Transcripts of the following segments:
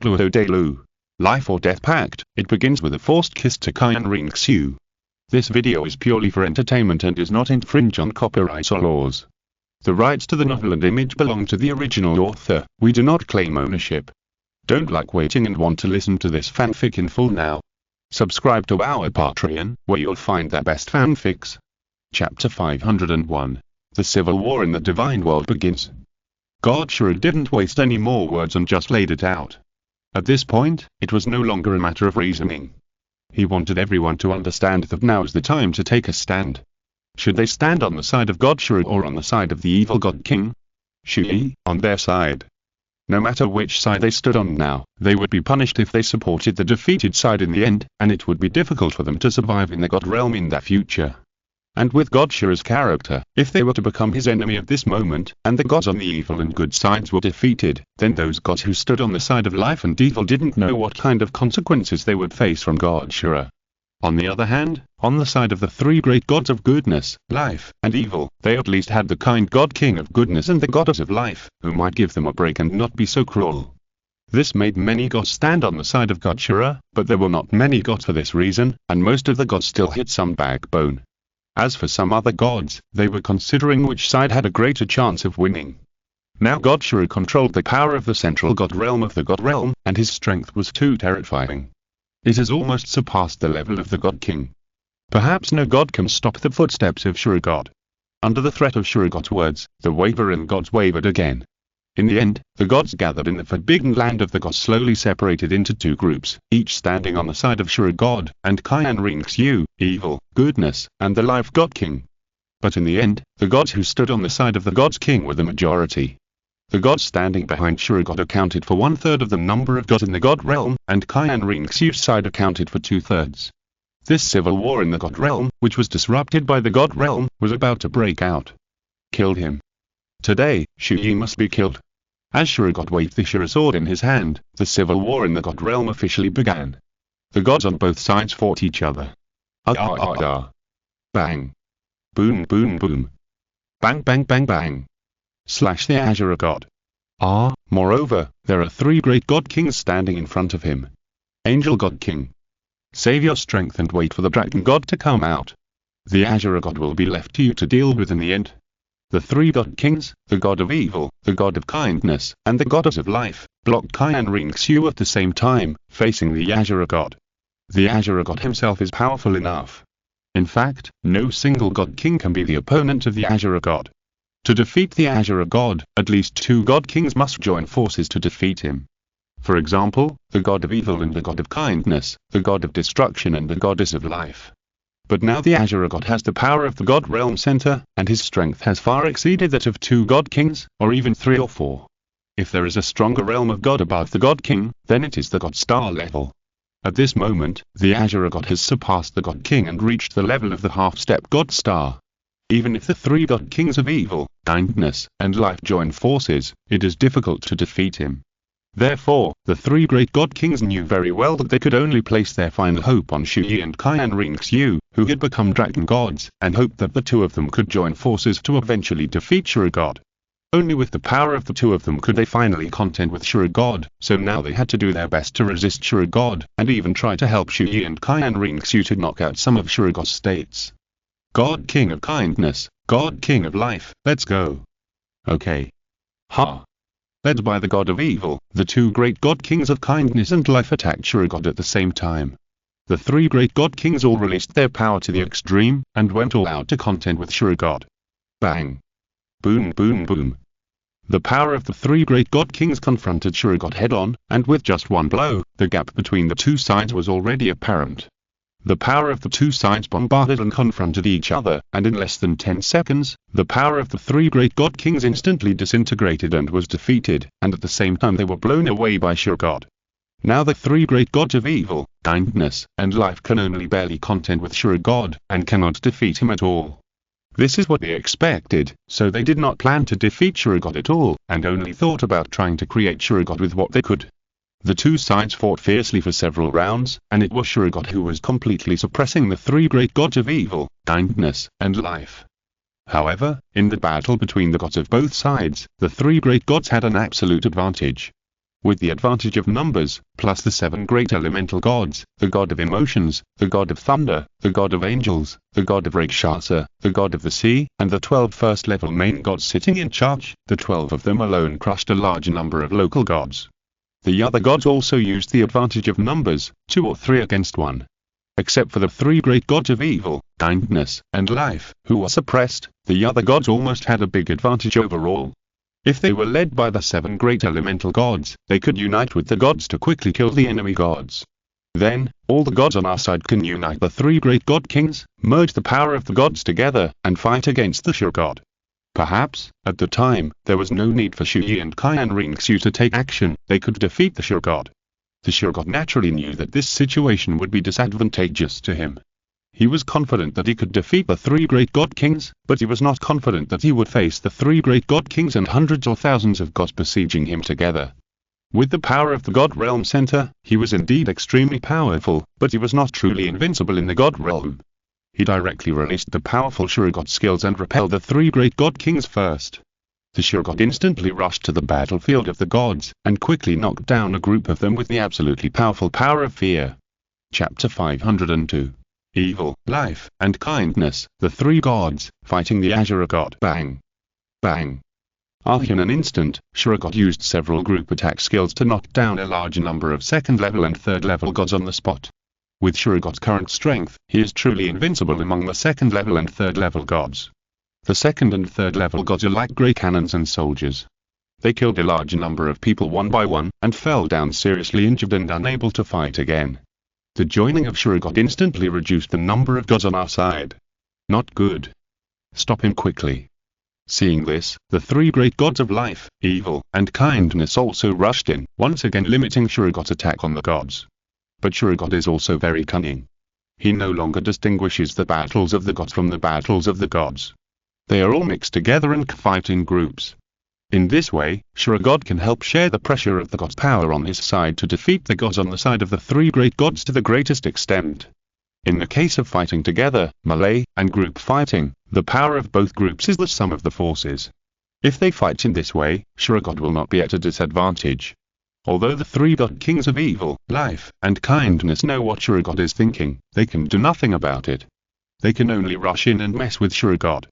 Douluo Dalu. Life or Death Pact. It begins with a forced kiss to Qian Renxue. This video is purely for entertainment and does not infringe on copyright or laws. The rights to the novel and image belong to the original author. We do not claim ownership. Don't like waiting and want to listen to this fanfic in full now? Subscribe to our Patreon, where you'll find the best fanfics. Chapter 501. The Civil War in the Divine World begins. God sure didn't waste any more words and just laid it out. At this point, it was no longer a matter of reasoning. He wanted everyone to understand that now's the time to take a stand. Should they stand on the side of God sure or on the side of the evil God King? Chu Ye, on their side. No matter which side they stood on now, they would be punished if they supported the defeated side in the end, and it would be difficult for them to survive in the God realm in the future. And with God sure's character, if they were to become his enemy at this moment, and the gods on the evil and good sides were defeated, then those gods who stood on the side of life and evil didn't know what kind of consequences they would face from God sure. On the other hand, on the side of the three great gods of goodness, life, and evil, they at least had the kind God King of goodness and the goddess of life, who might give them a break and not be so cruel. This made many gods stand on the side of God sure, but there were not many gods for this reason, and most of the gods still had some backbone. As for some other gods, they were considering which side had a greater chance of winning. Now God sure controlled the power of the central god realm of the God realm, and his strength was too terrifying. It has almost surpassed the level of the God King. Perhaps no god can stop the footsteps of sure God. Under the threat of sure God's words, the wavering gods wavered again. In the end, the gods gathered in the forbidden land of the gods slowly separated into two groups, each standing on the side of sure God, and Qian Renxue, evil, goodness, and the life God King. But in the end, the gods who stood on the side of the gods King were the majority. The gods standing behind sure God accounted for 1/3 of the number of gods in the God realm, and Qian Renxue's side accounted for 2/3. This civil war in the God realm, which was disrupted by the God realm, was about to break out. Killed him. Today, Chu Ye must be killed. As sure God waved the sure sword in his hand, the civil war in the God realm officially began. The gods on both sides fought each other. Bang. Boom boom boom. Bang bang bang bang. Slash the Azure God. Moreover, there are three great God Kings standing in front of him. Angel God King. Save your strength and wait for the Dragon God to come out. The Azure God will be left to you to deal with in the end. The three God Kings, the God of evil, the God of kindness, and the goddess of life, blocked Qian Renxue at the same time, facing the Azure God. The Azure God himself is powerful enough. In fact, no single God King can be the opponent of the Azure God. To defeat the Azure God, at least two God Kings must join forces to defeat him. For example, the God of evil and the God of kindness, the God of destruction and the goddess of life. But now the Azure God has the power of the God Realm Center, and his strength has far exceeded that of two God Kings, or even 3 or 4. If there is a stronger realm of God above the God King, then it is the God Star level. At this moment, the Azure God has surpassed the God King and reached the level of the half-step God Star. Even if the three God Kings of evil, kindness, and life join forces, it is difficult to defeat him. Therefore, the three great God Kings knew very well that they could only place their final hope on Chu Ye and Qian Renxue, who had become dragon gods, and hoped that the two of them could join forces to eventually defeat sure God. Only with the power of the two of them could they finally contend with sure God, so now they had to do their best to resist sure God, and even try to help Chu Ye and Qian Renxue to knock out some of sure God's states. God King of kindness, God King of life, let's go. Okay. Led by the God of evil, the two great God Kings of kindness and life attacked sure God at the same time. The three great God Kings all released their power to the extreme, and went all out to contend with sure God. Bang. Boom boom boom. The power of the three great God Kings confronted sure God head-on, and with just one blow, the gap between the two sides was already apparent. The power of the two sides bombarded and confronted each other, and in less than 10 seconds, the power of the three great God Kings instantly disintegrated and was defeated, and at the same time they were blown away by sure God. Now the three great gods of evil, kindness, and life can only barely contend with sure God, and cannot defeat him at all. This is what they expected, so they did not plan to defeat sure God at all, and only thought about trying to create sure God with what they could. The two sides fought fiercely for several rounds, and it was sure God who was completely suppressing the three great gods of evil, kindness, and life. However, in the battle between the gods of both sides, the three great gods had an absolute advantage. With the advantage of numbers, plus the 7 great elemental gods, the god of emotions, the god of thunder, the god of angels, the god of Rakshasa, the god of the sea, and the 12 first-level main gods sitting in charge, the 12 of them alone crushed a large number of local gods. The other gods also used the advantage of numbers, 2 or 3 against 1. Except for the 3 great gods of evil, kindness, and life, who were suppressed, the other gods almost had a big advantage overall. If they were led by the 7 great elemental gods, they could unite with the gods to quickly kill the enemy gods. Then, all the gods on our side can unite the 3 great god kings, merge the power of the gods together, and fight against the sure god. Perhaps, at the time, there was no need for Chu Ye and Qian Renxue to take action, they could defeat the sure god. The sure god naturally knew that this situation would be disadvantageous to him. He was confident that he could defeat the 3 great god kings, but he was not confident that he would face the 3 great god kings and hundreds or thousands of gods besieging him together. With the power of the god realm center, he was indeed extremely powerful, but he was not truly invincible in the god realm. He directly released the powerful sure god skills and repelled the 3 great god kings first. The sure god instantly rushed to the battlefield of the gods, and quickly knocked down a group of them with the absolutely powerful power of fear. Chapter 502. Evil, life, and kindness, the 3 gods, fighting the Azure god. Bang! Bang! In an instant, Sure God used several group attack skills to knock down a large number of 2nd level and 3rd level gods on the spot. With Sure God's current strength, he is truly invincible among the 2nd level and 3rd level gods. The 2nd and 3rd level gods are like great cannons and soldiers. They killed a large number of people one by one, and fell down seriously injured and unable to fight again. The joining of Sure God instantly reduced the number of gods on our side. Not good. Stop him quickly. Seeing this, the 3 great gods of life, evil, and kindness also rushed in, once again limiting Sure God's attack on the gods. But Sure God is also very cunning. He no longer distinguishes the battles of the gods from the battles of the gods. They are all mixed together and fight in groups. In this way, Sure God can help share the pressure of the gods' power on his side to defeat the gods on the side of the 3 great gods to the greatest extent. In the case of fighting together, melee, and group fighting, the power of both groups is the sum of the forces. If they fight in this way, Sure God will not be at a disadvantage. Although the 3 god kings of evil, life, and kindness know what Sure God is thinking, they can do nothing about it. They can only rush in and mess with Sure God.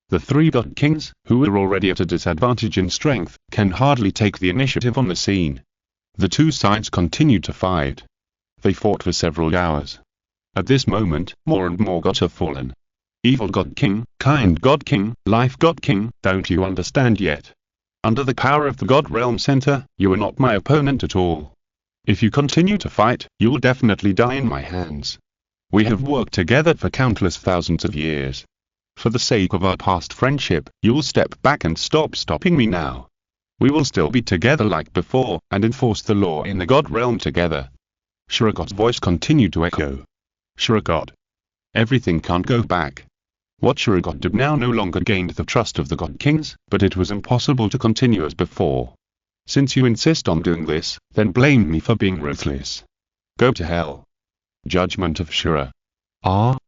The 3 god kings, who are already at a disadvantage in strength, can hardly take the initiative on the scene. The 2 sides continued to fight. They fought for several hours. At this moment, more and more gods have fallen. Evil God King, Kind God King, Life God King, don't you understand yet? Under the power of the God Realm Center, you are not my opponent at all. If you continue to fight, you'll definitely die in my hands. We have worked together for countless thousands of years. For the sake of our past friendship, you'll step back and stop stopping me now. We will still be together like before, and enforce the law in the God Realm together. Sure God's voice continued to echo. Sure God. Everything can't go back. What Sure God did now no longer gained the trust of the God Kings, but it was impossible to continue as before. Since you insist on doing this, then blame me for being ruthless. Go to hell. Judgment of Sure.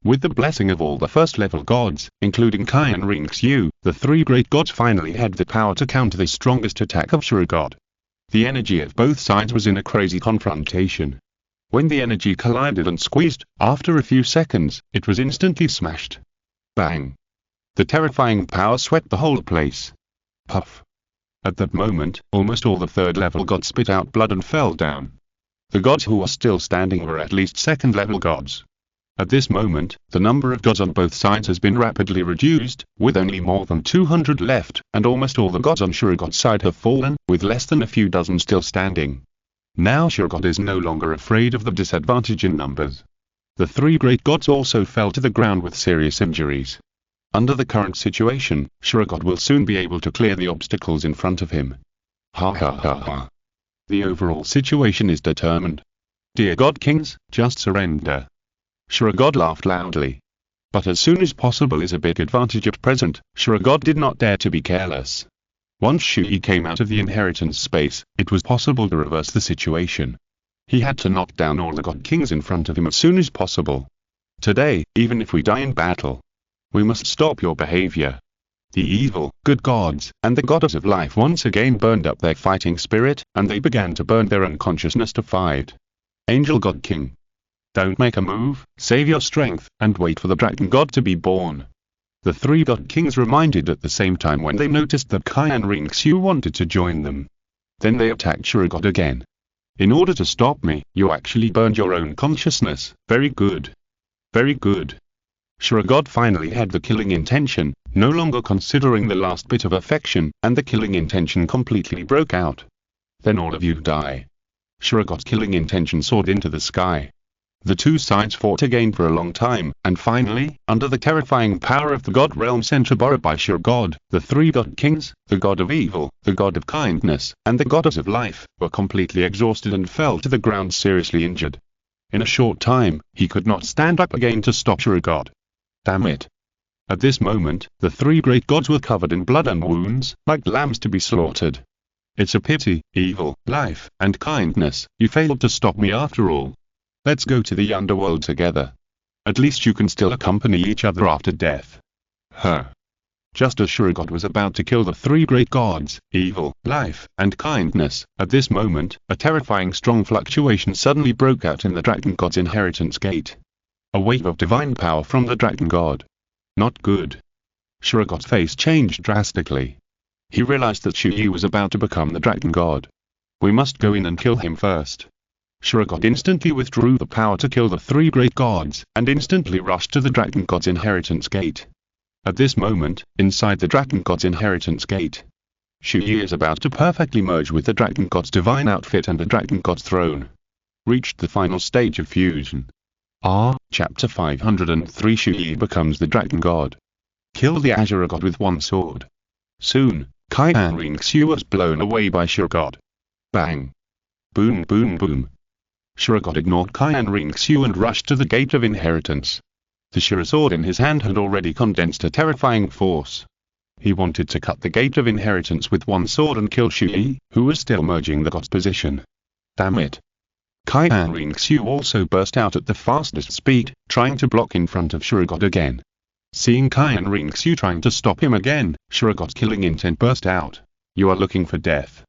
With the blessing of all the first-level gods, including Qian Renxue, the 3 great gods finally had the power to counter the strongest attack of Sure God. The energy of both sides was in a crazy confrontation. When the energy collided and squeezed, after a few seconds, it was instantly smashed. Bang! The terrifying power swept the whole place. Puff! At that moment, almost all the 3rd-level gods spit out blood and fell down. The gods who were still standing were at least 2nd-level gods. At this moment, the number of gods on both sides has been rapidly reduced, with only more than 200 left, and almost all the gods on Sure God's side have fallen, with less than a few dozen still standing. Now Sure God is no longer afraid of the disadvantage in numbers. The 3 great gods also fell to the ground with serious injuries. Under the current situation, Sure God will soon be able to clear the obstacles in front of him. Ha ha ha ha. The overall situation is determined. Dear God Kings, just surrender. Sure God laughed loudly. But as soon as possible is a big advantage at present, Sure God did not dare to be careless. Once Chu Ye came out of the inheritance space, it was possible to reverse the situation. He had to knock down all the God Kings in front of him as soon as possible. Today, even if we die in battle, we must stop your behavior. The evil, good gods, and the goddess of life once again burned up their fighting spirit, and they began to burn their unconsciousness to fight. Angel God King. Don't make a move, save your strength, and wait for the dragon god to be born. The three god kings reminded at the same time when they noticed that Qian Renxue wanted to join them. Then they attacked God again. In order to stop me, you actually burned your own consciousness. Very good. Very good. God finally had the killing intention, no longer considering the last bit of affection, and the killing intention completely broke out. Then all of you die. God's killing intention soared into the sky. The two sides fought again for a long time, and finally, under the terrifying power of the god realm center borrowed by God, the three god kings, the god of evil, the god of kindness, and the goddess of life, were completely exhausted and fell to the ground seriously injured. In a short time, he could not stand up again to stop God. Damn it. At this moment, the three great gods were covered in blood and wounds, like lambs to be slaughtered. It's a pity, evil, life, and kindness, you failed to stop me after all. Let's go to the underworld together. At least you can still accompany each other after death. Just as God was about to kill the three great gods, evil, life, and kindness, at this moment, a terrifying strong fluctuation suddenly broke out in the dragon god's inheritance gate. A wave of divine power from the dragon god. Not good. God's face changed drastically. He realized that Chu Ye was about to become the dragon god. We must go in and kill him first. God instantly withdrew the power to kill the three great gods, and instantly rushed to the dragon god's inheritance gate. At this moment, inside the dragon god's inheritance gate, Chu Ye is about to perfectly merge with the dragon god's divine outfit and the dragon god's throne. Reached the final stage of fusion. Chapter 503 Chu Ye becomes the dragon god. Kill the Azure god with one sword. Soon, Qian Renxue was blown away by God. Bang. Boom boom boom. God ignored Qian Renxue and rushed to the gate of inheritance. The sword in his hand had already condensed a terrifying force. He wanted to cut the gate of inheritance with one sword and kill Chu Ye, who was still merging the god's position. Damn it. Qian Renxue also burst out at the fastest speed, trying to block in front of God again. Seeing Qian Renxue trying to stop him again, God's killing intent burst out. You are looking for death.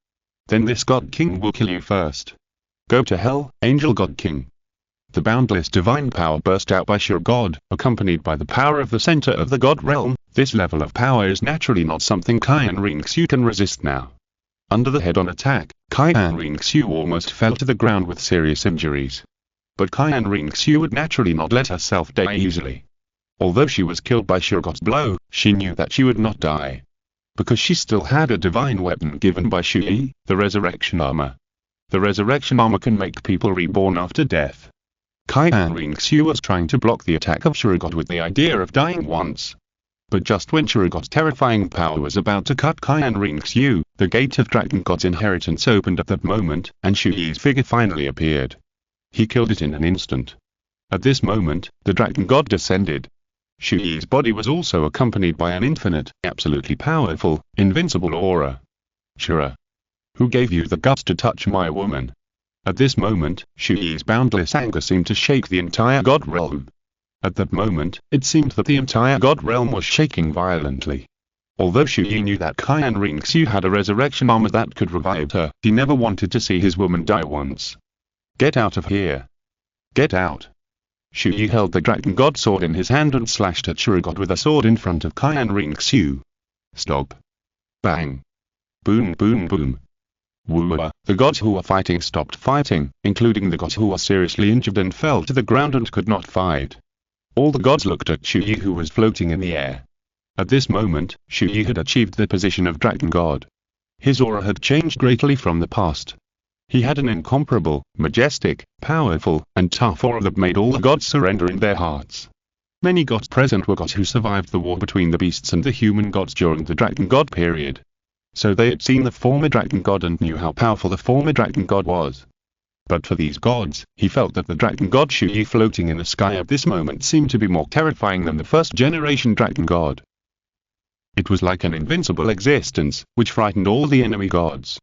Then this god king will kill you first. Go to hell, Angel God King. The boundless divine power burst out by God, accompanied by the power of the center of the god realm. This level of power is naturally not something Qian Renxue can resist now. Under the head-on attack, Qian Renxue almost fell to the ground with serious injuries. But Qian Renxue would naturally not let herself die easily. Although she was killed by God's blow, she knew that she would not die. Because she still had a divine weapon given by Chu Ye, the resurrection armor. The resurrection armor can make people reborn after death. Qian Renxue was trying to block the attack of God with the idea of dying once. But just when God's terrifying power was about to cut Qian Renxue, the gate of dragon god's inheritance opened at that moment, and Chu Ye's figure finally appeared. He killed it in an instant. At this moment, the dragon god descended. Chu Ye's body was also accompanied by an infinite, absolutely powerful, invincible aura. Shura. Who gave you the guts to touch my woman? At this moment, Chu Ye's boundless anger seemed to shake the entire god realm. At that moment, it seemed that the entire god realm was shaking violently. Although Chu Ye knew that Qian Renxue had a resurrection armor that could revive her, he never wanted to see his woman die once. Get out of here. Get out. Chu Ye held the dragon god sword in his hand and slashed at God with a sword in front of Qian Renxue. Stop. Bang. Boom boom boom. Woo! The gods who were fighting stopped fighting, including the gods who were seriously injured and fell to the ground and could not fight. All the gods looked at Chu Ye, who was floating in the air. At this moment, Chu Ye had achieved the position of dragon god. His aura had changed greatly from the past. He had an incomparable, majestic, powerful, and tough aura that made all the gods surrender in their hearts. Many gods present were gods who survived the war between the beasts and the human gods during the dragon god period. So they had seen the former dragon god and knew how powerful the former dragon god was. But for these gods, he felt that the dragon god Chu Ye floating in the sky at this moment seemed to be more terrifying than the first generation dragon god. It was like an invincible existence, which frightened all the enemy gods.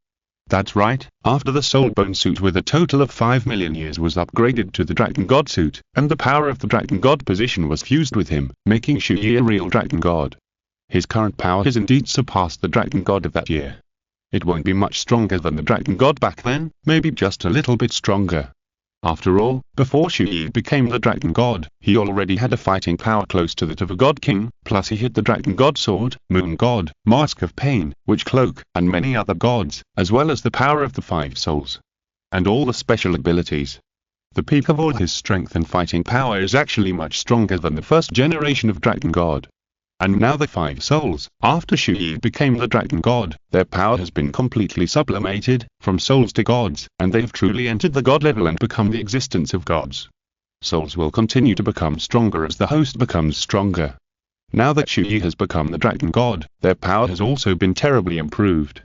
That's right, after the soulbone suit with a total of 5 million years was upgraded to the dragon god suit, and the power of the dragon god position was fused with him, making Chu Ye a real dragon god. His current power has indeed surpassed the Dragon God of that year. It won't be much stronger than the Dragon God back then, maybe just a little bit stronger. After all, before Chu Ye became the Dragon God, he already had a fighting power close to that of a God King, plus he had the Dragon God Sword, Moon God, Mask of Pain, Witch Cloak, and many other gods, as well as the power of the 5 souls. And all the special abilities. The peak of all his strength and fighting power is actually much stronger than the first generation of Dragon God. And now the 5 souls, after Chu Ye became the Dragon God, their power has been completely sublimated, from souls to gods, and they have truly entered the god level and become the existence of gods. Souls will continue to become stronger as the host becomes stronger. Now that Chu Ye has become the Dragon God, their power has also been terribly improved.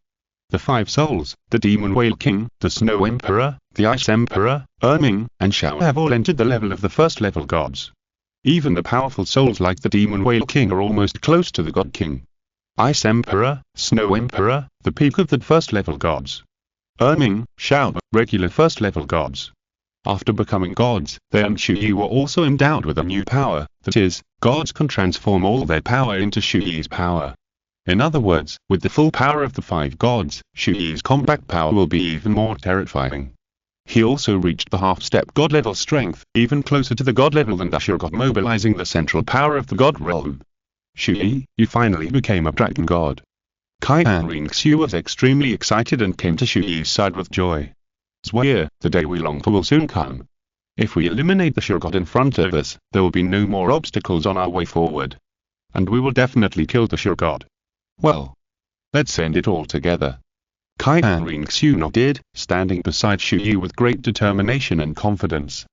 The 5 souls, the Demon Whale King, the Snow Emperor, the Ice Emperor, Erming, and Shao have all entered the level of the first level gods. Even the powerful souls like the Demon Whale King are almost close to the God King. Ice Emperor, Snow Emperor, the peak of the first level gods. Erming, Shao, regular first level gods. After becoming gods, they and Chu Ye were also endowed with a new power, that is, gods can transform all their power into Chu Ye's power. In other words, with the full power of the 5 gods, Chu Ye's combat power will be even more terrifying. He also reached the half-step god level strength, even closer to the god level than Dashur God, mobilizing the central power of the god realm. Chu Ye, you finally became a Dragon God. Qian Renxue was extremely excited and came to Chu Ye's side with joy. Swear, the day we long for will soon come. If we eliminate the Dashur God in front of us, there will be no more obstacles on our way forward. And we will definitely kill the Dashur God. Well, let's end it all together. Qian Renxue nodded, standing beside Chu Ye with great determination and confidence.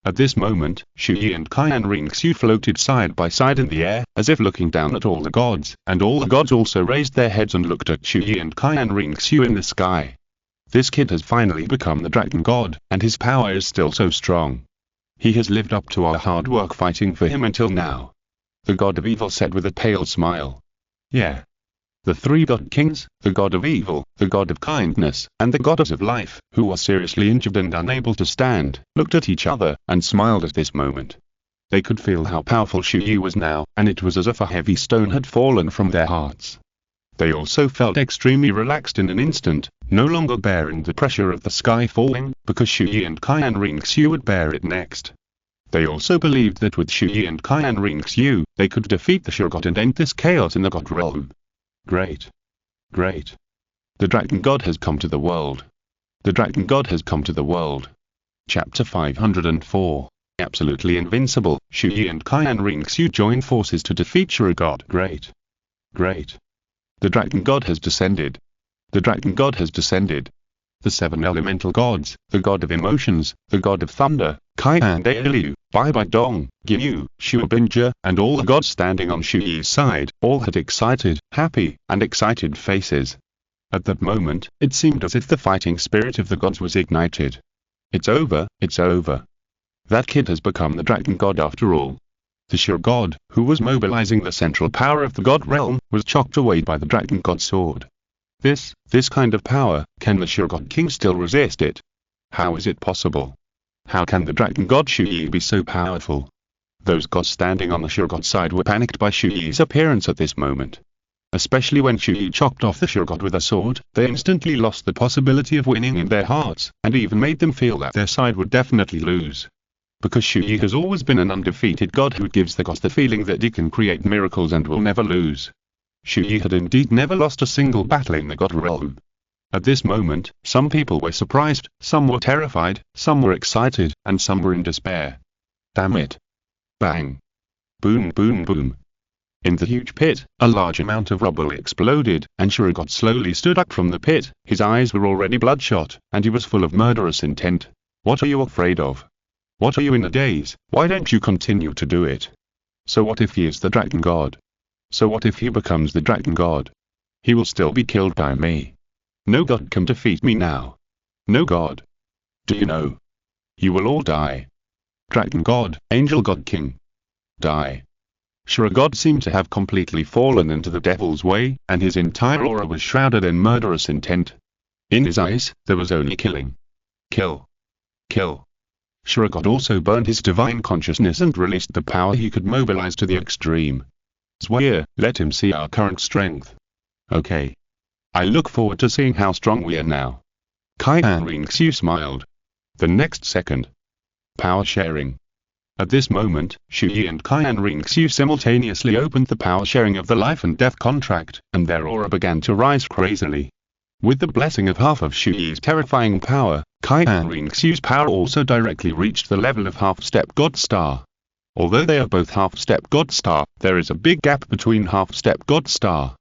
At this moment, Chu Ye and Qian Renxue floated side by side in the air, as if looking down at all the gods, and all the gods also raised their heads and looked at Chu Ye and Qian Renxue in the sky. This kid has finally become the Dragon God, and his power is still so strong. He has lived up to our hard work fighting for him until now. The God of Evil said with a pale smile. Yeah. The 3 God Kings, the God of Evil, the God of Kindness, and the Goddess of Life, who was seriously injured and unable to stand, looked at each other, and smiled at this moment. They could feel how powerful Chu Ye was now, and it was as if a heavy stone had fallen from their hearts. They also felt extremely relaxed in an instant, no longer bearing the pressure of the sky falling, because Chu Ye and Qian Renxue would bear it next. They also believed that with Chu Ye and Qian Renxue, they could defeat the Dashur God and end this chaos in the god realm. Great. Great. The Dragon God has come to the world. The Dragon God has come to the world. Chapter 504. Absolutely invincible, Chu Ye and Qian Renxue join forces to defeat Dashur God. Great. Great. The Dragon God has descended. The Dragon God has descended. The 7 elemental gods, the God of emotions, the God of thunder, Qian Dalu, Bai Bai Dong, Ginyu, Shuabinja, and all the gods standing on Chu Ye's side, all had excited, happy, and excited faces. At that moment, it seemed as if the fighting spirit of the gods was ignited. It's over, it's over. That kid has become the Dragon God after all. The Dashur God, who was mobilizing the central power of the god realm, was chopped away by the Dragon God sword. This kind of power, can the Dashur God King still resist it? How is it possible? How can the Dragon God Chu Ye be so powerful? Those gods standing on the Dashur God side were panicked by Chu Ye's appearance at this moment. Especially when Chu Ye chopped off the Dashur God with a sword, they instantly lost the possibility of winning in their hearts, and even made them feel that their side would definitely lose. Because Chu Ye has always been an undefeated god who gives the gods the feeling that he can create miracles and will never lose. Chu Ye had indeed never lost a single battle in the god realm. At this moment, some people were surprised, some were terrified, some were excited, and some were in despair. Damn it. Bang. Boom boom boom. In the huge pit, a large amount of rubble exploded, and Dashur God slowly stood up from the pit. His eyes were already bloodshot, and he was full of murderous intent. What are you afraid of? What are you in a daze? Why don't you continue to do it? So what if he is the Dragon God? So what if he becomes the Dragon God? He will still be killed by me. No god can defeat me now. No god. Do you know? You will all die. Dragon God, Angel God King. Die. Dashur God seemed to have completely fallen into the devil's way, and his entire aura was shrouded in murderous intent. In his eyes, there was only killing. Kill. Kill. Dashur God also burned his divine consciousness and released the power he could mobilize to the extreme. Zhuye, let him see our current strength. Okay. I look forward to seeing how strong we are now. Qian Renxue smiled. The next second. Power sharing. At this moment, Chu Ye and Qian Renxue simultaneously opened the power sharing of the life and death contract, and their aura began to rise crazily. With the blessing of half of Chu Ye's terrifying power, Qian Renxue's power also directly reached the level of half-step God Star. Although they are both half-step God Star, there is a big gap between half-step God Star.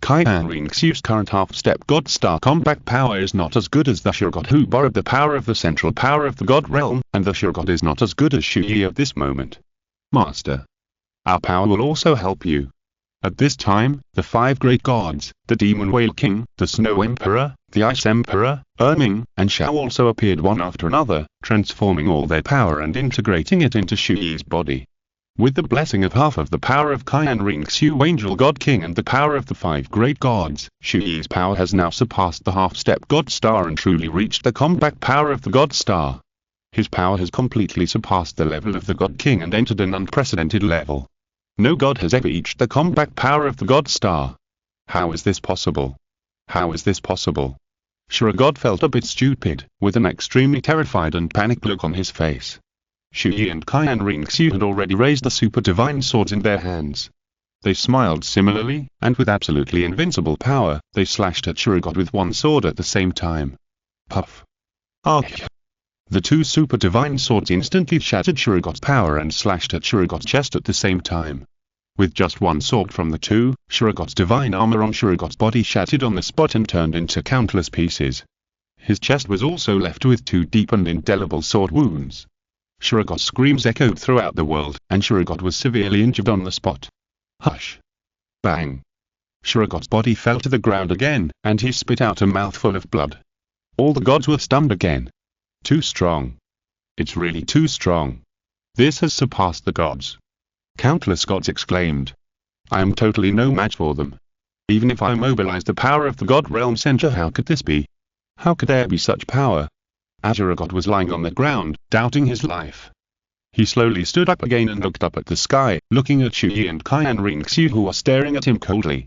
Qian Renxue's current half-step God Star compact power is not as good as the Sure God who borrowed the power of the central power of the God realm, and the Sure God is not as good as Chu Ye at this moment. Master. Our power will also help you. At this time, the 5 great gods, the Demon Whale King, the Snow Emperor, the Ice Emperor, Erming, and Shao also appeared one after another, transforming all their power and integrating it into Chu Ye's body. With the blessing of half of the power of Qian Renxue Angel God King and the power of the 5 great gods, Chu Ye's power has now surpassed the half-step God Star and truly reached the compact power of the God Star. His power has completely surpassed the level of the God King and entered an unprecedented level. No god has ever reached the compact power of the God Star. How is this possible? How is this possible? Sure, God felt a bit stupid, with an extremely terrified and panicked look on his face. Chu Ye and Qian Renxue had already raised the super divine swords in their hands. They smiled similarly, and with absolutely invincible power, they slashed at Sure God with one sword at the same time. Puff. Arch. The 2 super divine swords instantly shattered Sure God's power and slashed at Sure God's chest at the same time. With just one sword from the 2, Sure God's divine armor on Sure God's body shattered on the spot and turned into countless pieces. His chest was also left with 2 deep and indelible sword wounds. Sure God's screams echoed throughout the world, and Sure God was severely injured on the spot. Hush! Bang! Sure God's body fell to the ground again, and he spit out a mouthful of blood. All the gods were stunned again. Too strong. It's really too strong. This has surpassed the gods. Countless gods exclaimed. I am totally no match for them. Even if I mobilize the power of the God Realm Center, how could this be? How could there be such power? Azure God was lying on the ground, doubting his life. He slowly stood up again and looked up at the sky, looking at Chu Ye and Qian Renxue who were staring at him coldly.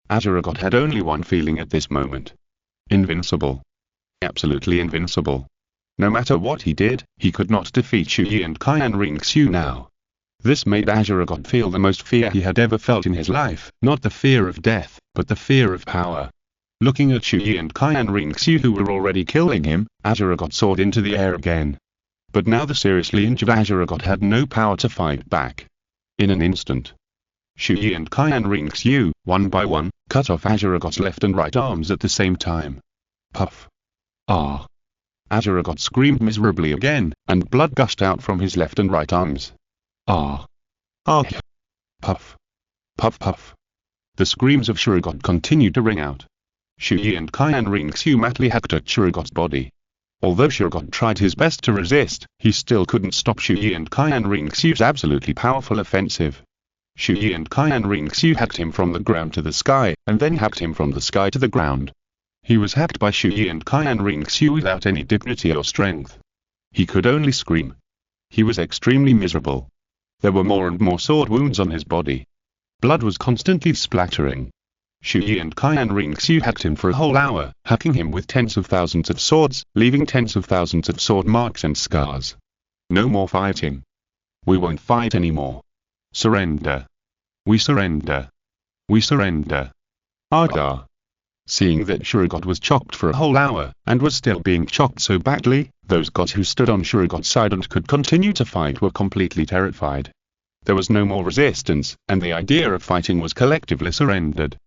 Azure God had only one feeling at this moment. Invincible. Absolutely invincible. No matter what he did, he could not defeat Chu Ye and Qian Renxue now. This made Azure God feel the most fear he had ever felt in his life, not the fear of death, but the fear of power. Looking at Chu Ye and Qian Renxue who were already killing him, Azure God soared into the air again. But now the seriously injured Azure God had no power to fight back. In an instant, Chu Ye and Qian Renxue, one by one, cut off Azure God's left and right arms at the same time. Puff. Ah. Azure God screamed miserably again, and blood gushed out from his left and right arms. Ah. Ah. Puff. Puff puff. The screams of Sure God continued to ring out. Chu Ye and Qian Renxue madly hacked at Sure God's body. Although Sure God tried his best to resist, he still couldn't stop Chu Ye and Qian Renxue's absolutely powerful offensive. Chu Ye and Qian Renxue hacked him from the ground to the sky, and then hacked him from the sky to the ground. He was hacked by Chu Ye and Qian Renxue without any dignity or strength. He could only scream. He was extremely miserable. There were more and more sword wounds on his body. Blood was constantly splattering. Chu Ye and Qian Renxue hacked him for a whole hour, hacking him with tens of thousands of swords, leaving tens of thousands of sword marks and scars. No more fighting. We won't fight anymore. Surrender. We surrender. We surrender. Argar. Seeing that Sure God was chocked for a whole hour, and was still being chocked so badly, those gods who stood on Sure God's side and could continue to fight were completely terrified. There was no more resistance, and the idea of fighting was collectively surrendered.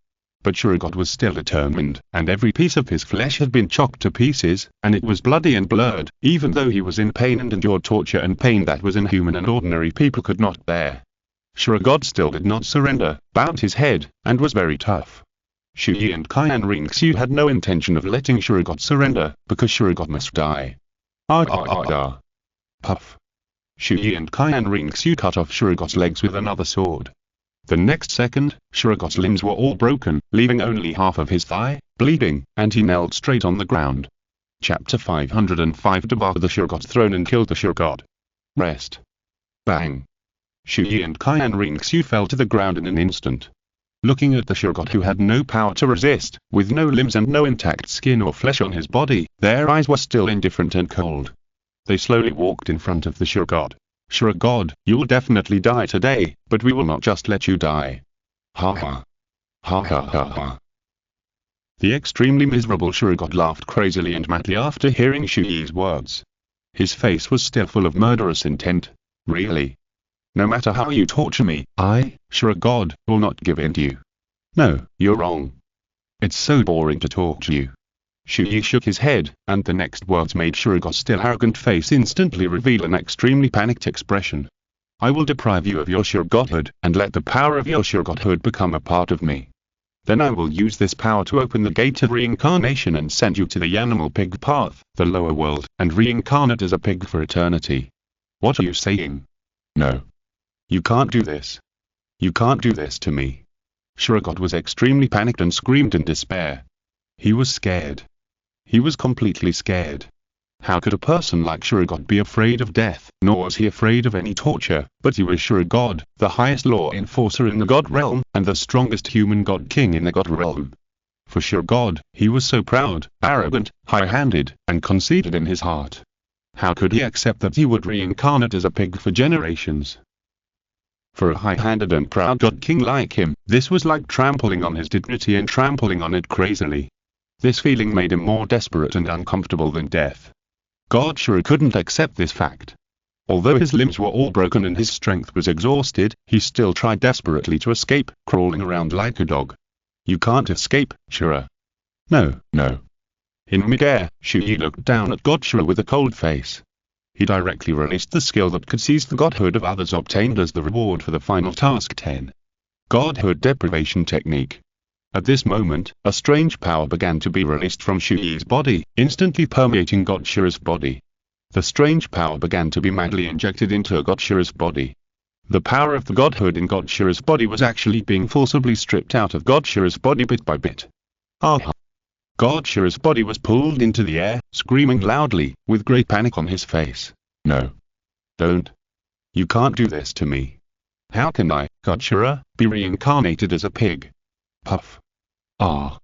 But Sure God was still determined, and every piece of his flesh had been chopped to pieces, and it was bloody and blurred, even though he was in pain and endured torture and pain that was inhuman and ordinary people could not bear. Sure God still did not surrender, bowed his head, and was very tough. Chu Ye and Qian Renxue had no intention of letting Sure God surrender, because Sure God must die. Puff. Chu Ye and Qian Renxue cut off Sure God's legs with another sword. The next second, Sure God's limbs were all broken, leaving only half of his thigh, bleeding, and he knelt straight on the ground. Chapter 505 Devoured the Sure God's throne and killed the Sure God. Rest. Bang. Chu Ye and Qian Renxue fell to the ground in an instant. Looking at the Sure God who had no power to resist, with no limbs and no intact skin or flesh on his body, their eyes were still indifferent and cold. They slowly walked in front of the Sure God. Sure God, you will definitely die today, but we will not just let you die. Ha ha. Ha ha ha ha. The extremely miserable Sure God laughed crazily and madly after hearing Chu Ye's words. His face was still full of murderous intent. Really? No matter how you torture me, I, Sure God, will not give in to you. No, you're wrong. It's so boring to torture you. Chu Ye shook his head, and the next words made Sure God's still arrogant face instantly reveal an extremely panicked expression. I will deprive you of your Sure Godhood, and let the power of your Sure Godhood become a part of me. Then I will use this power to open the gate of reincarnation and send you to the animal pig path, the lower world, and reincarnate as a pig for eternity. What are you saying? No. You can't do this. You can't do this to me. Sure God was extremely panicked and screamed in despair. He was scared. He was completely scared. How could a person like Sure God be afraid of death? Nor was he afraid of any torture, but he was Sure God, the highest law enforcer in the God realm, and the strongest human God King in the God realm. For Sure God, he was so proud, arrogant, high-handed, and conceited in his heart. How could he accept that he would reincarnate as a pig for generations? For a high-handed and proud God King like him, this was like trampling on his dignity and trampling on it crazily. This feeling made him more desperate and uncomfortable than death. God Sure couldn't accept this fact. Although his limbs were all broken and his strength was exhausted, he still tried desperately to escape, crawling around like a dog. You can't escape, Sure. No, no. In midair, Chu Ye looked down at God Sure with a cold face. He directly released the skill that could seize the godhood of others obtained as the reward for the final task 10. Godhood Deprivation Technique. At this moment, a strange power began to be released from Chu Ye's body, instantly permeating God Sure's body. The strange power began to be madly injected into God Sure's body. The power of the godhood in God Sure's body was actually being forcibly stripped out of God Sure's body bit by bit. Ah! God Sure's body was pulled into the air, screaming loudly, with great panic on his face. No. Don't. You can't do this to me. How can I, God Sure, be reincarnated as a pig? Puff. Ah.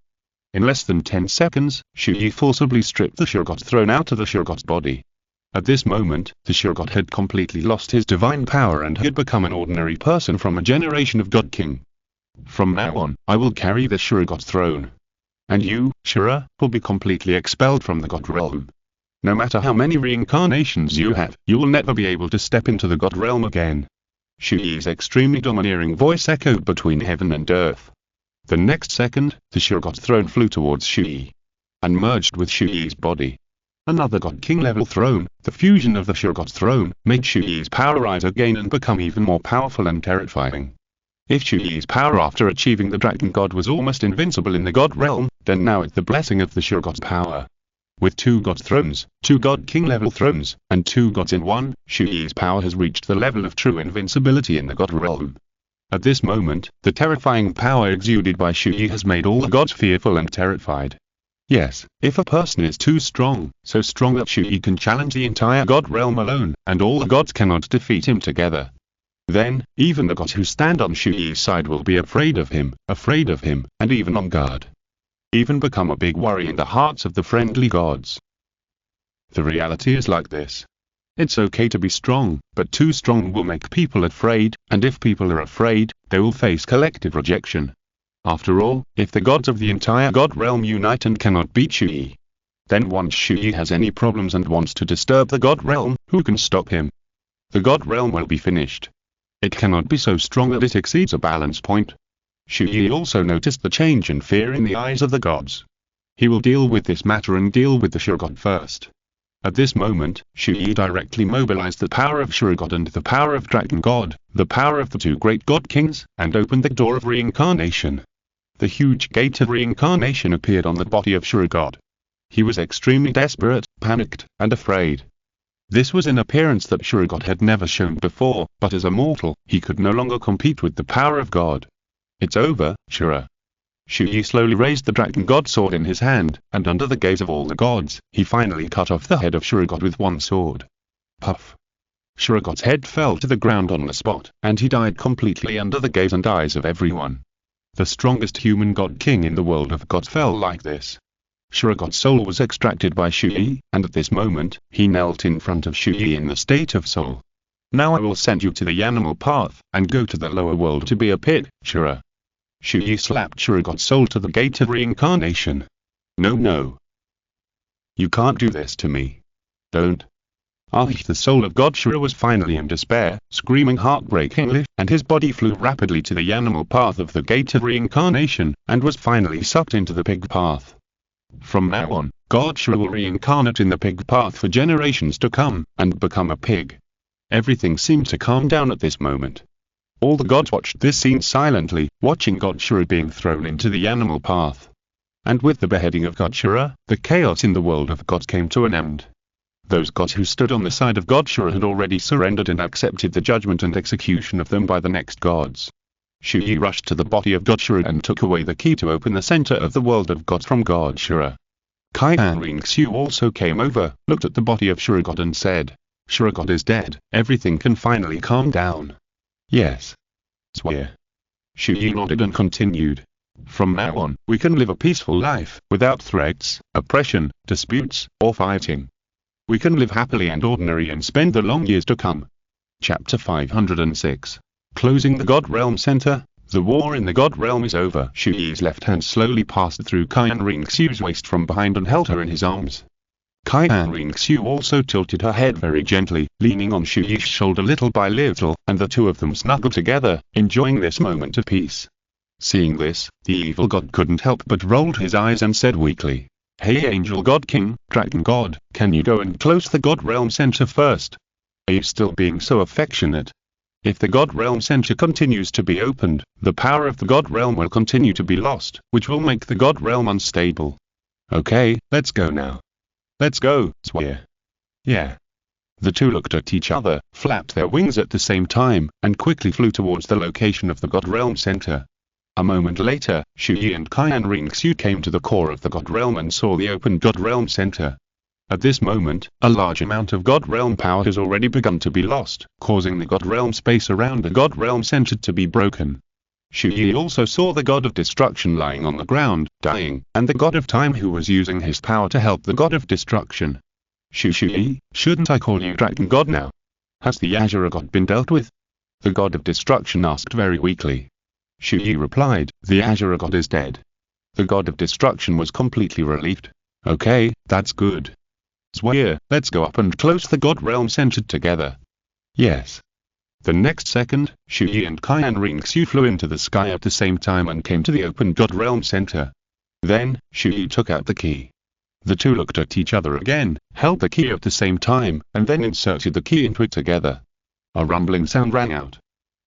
In less than 10 seconds, Chu Ye forcibly stripped the Sure God throne out of the Sure God's body. At this moment, the Sure God had completely lost his divine power and had become an ordinary person from a generation of God King. From now on, I will carry the Sure God's throne. And you, Sure, will be completely expelled from the God realm. No matter how many reincarnations you have, you will never be able to step into the God realm again. Chu Ye's extremely domineering voice echoed between heaven and earth. The next second, the Sure God's throne flew towards Chu Ye and merged with Chu Ye's body. Another God King level throne, the fusion of the Sure God's throne, made Chu Ye's power rise again and become even more powerful and terrifying. If Chu Ye's power after achieving the Dragon God was almost invincible in the God realm, then now it's the blessing of the Sure God's power. With 2 God thrones, 2 God King level thrones, and 2 gods in one, Chu Ye's power has reached the level of true invincibility in the God realm. At this moment, the terrifying power exuded by Chu Ye has made all the gods fearful and terrified. Yes, if a person is too strong, so strong that Chu Ye can challenge the entire God realm alone, and all the gods cannot defeat him together, then, even the gods who stand on Chu Ye's side will be afraid of him, and even on guard. Even become a big worry in the hearts of the friendly gods. The reality is like this. It's okay to be strong, but too strong will make people afraid, and if people are afraid, they will face collective rejection. After all, if the gods of the entire God realm unite and cannot beat Chu Ye, then once Chu Ye has any problems and wants to disturb the God realm, who can stop him? The God realm will be finished. It cannot be so strong that it exceeds a balance point. Chu Ye also noticed the change in fear in the eyes of the gods. He will deal with this matter and deal with the Sure God first. At this moment, Chu Ye directly mobilized the power of Sure God and the power of Dragon God, the power of the 2 great God Kings, and opened the door of reincarnation. The huge gate of reincarnation appeared on the body of Sure God. He was extremely desperate, panicked, and afraid. This was an appearance that Sure God had never shown before, but as a mortal, he could no longer compete with the power of God. It's over, Sure. Chu Ye slowly raised the Dragon God sword in his hand, and under the gaze of all the gods, he finally cut off the head of Sure God with one sword. Puff. Shuragod's head fell to the ground on the spot, and he died completely under the gaze and eyes of everyone. The strongest human god king in the world of gods fell like this. Shuragod's soul was extracted by Chu Ye, and at this moment, he knelt in front of Chu Ye in the state of soul. Now I will send you to the animal path, and go to the lower world to be a pig, Shura. Chu Ye slapped Shuragod's soul to the gate of reincarnation. No. You can't do this to me. Don't. The soul of God Shura was finally in despair, screaming heartbreakingly, and his body flew rapidly to the animal path of the gate of reincarnation, and was finally sucked into the pig path. From now on, God Shura will reincarnate in the pig path for generations to come, and become a pig. Everything seemed to calm down at this moment. All the gods watched this scene silently, watching God Shura being thrown into the animal path. And with the beheading of God Shura, the chaos in the world of gods came to an end. Those gods who stood on the side of God Shura had already surrendered and accepted the judgment and execution of them by the next gods. Chu Ye rushed to the body of God Shura and took away the key to open the center of the world of gods from God Shura. Qian Renxue also came over, looked at the body of Shuragod and said, Shuragod is dead, everything can finally calm down. Yes. Swear. Chu Ye nodded and continued. From now on, we can live a peaceful life, without threats, oppression, disputes, or fighting. We can live happily and ordinary and spend the long years to come. Chapter 506. Closing the God Realm Center. The war in the God Realm is over. Chu Ye's left hand slowly passed through Qian Renxue's waist from behind and held her in his arms. Qian Renxue also tilted her head very gently, leaning on Chu Ye's shoulder little by little, and the two of them snuggled together, enjoying this moment of peace. Seeing this, the evil god couldn't help but rolled his eyes and said weakly, Hey Angel God King, Dragon God, can you go and close the God Realm Center first? Are you still being so affectionate? If the God Realm Center continues to be opened, the power of the God Realm will continue to be lost, which will make the God Realm unstable. Okay, let's go now. Let's go, swear. Yeah. The two looked at each other, flapped their wings at the same time, and quickly flew towards the location of the God Realm Center. A moment later, Chu Ye and Qian Renxue came to the core of the God Realm and saw the open God Realm Center. At this moment, a large amount of God Realm power has already begun to be lost, causing the God Realm space around the God Realm Center to be broken. Chu Ye also saw the God of Destruction lying on the ground, dying, and the God of Time who was using his power to help the God of Destruction. Chu Ye, shouldn't I call you Dragon God now? Has the Azure God been dealt with? The God of Destruction asked very weakly. Chu Ye replied, the Azure God is dead. The God of Destruction was completely relieved. Okay, that's good. Swear, let's go up and close the God Realm Center together. Yes. The next second, Chu Ye and Qian Renxue flew into the sky at the same time and came to the open God Realm Center. Then, Chu Ye took out the key. The two looked at each other again, held the key at the same time, and then inserted the key into it together. A rumbling sound rang out.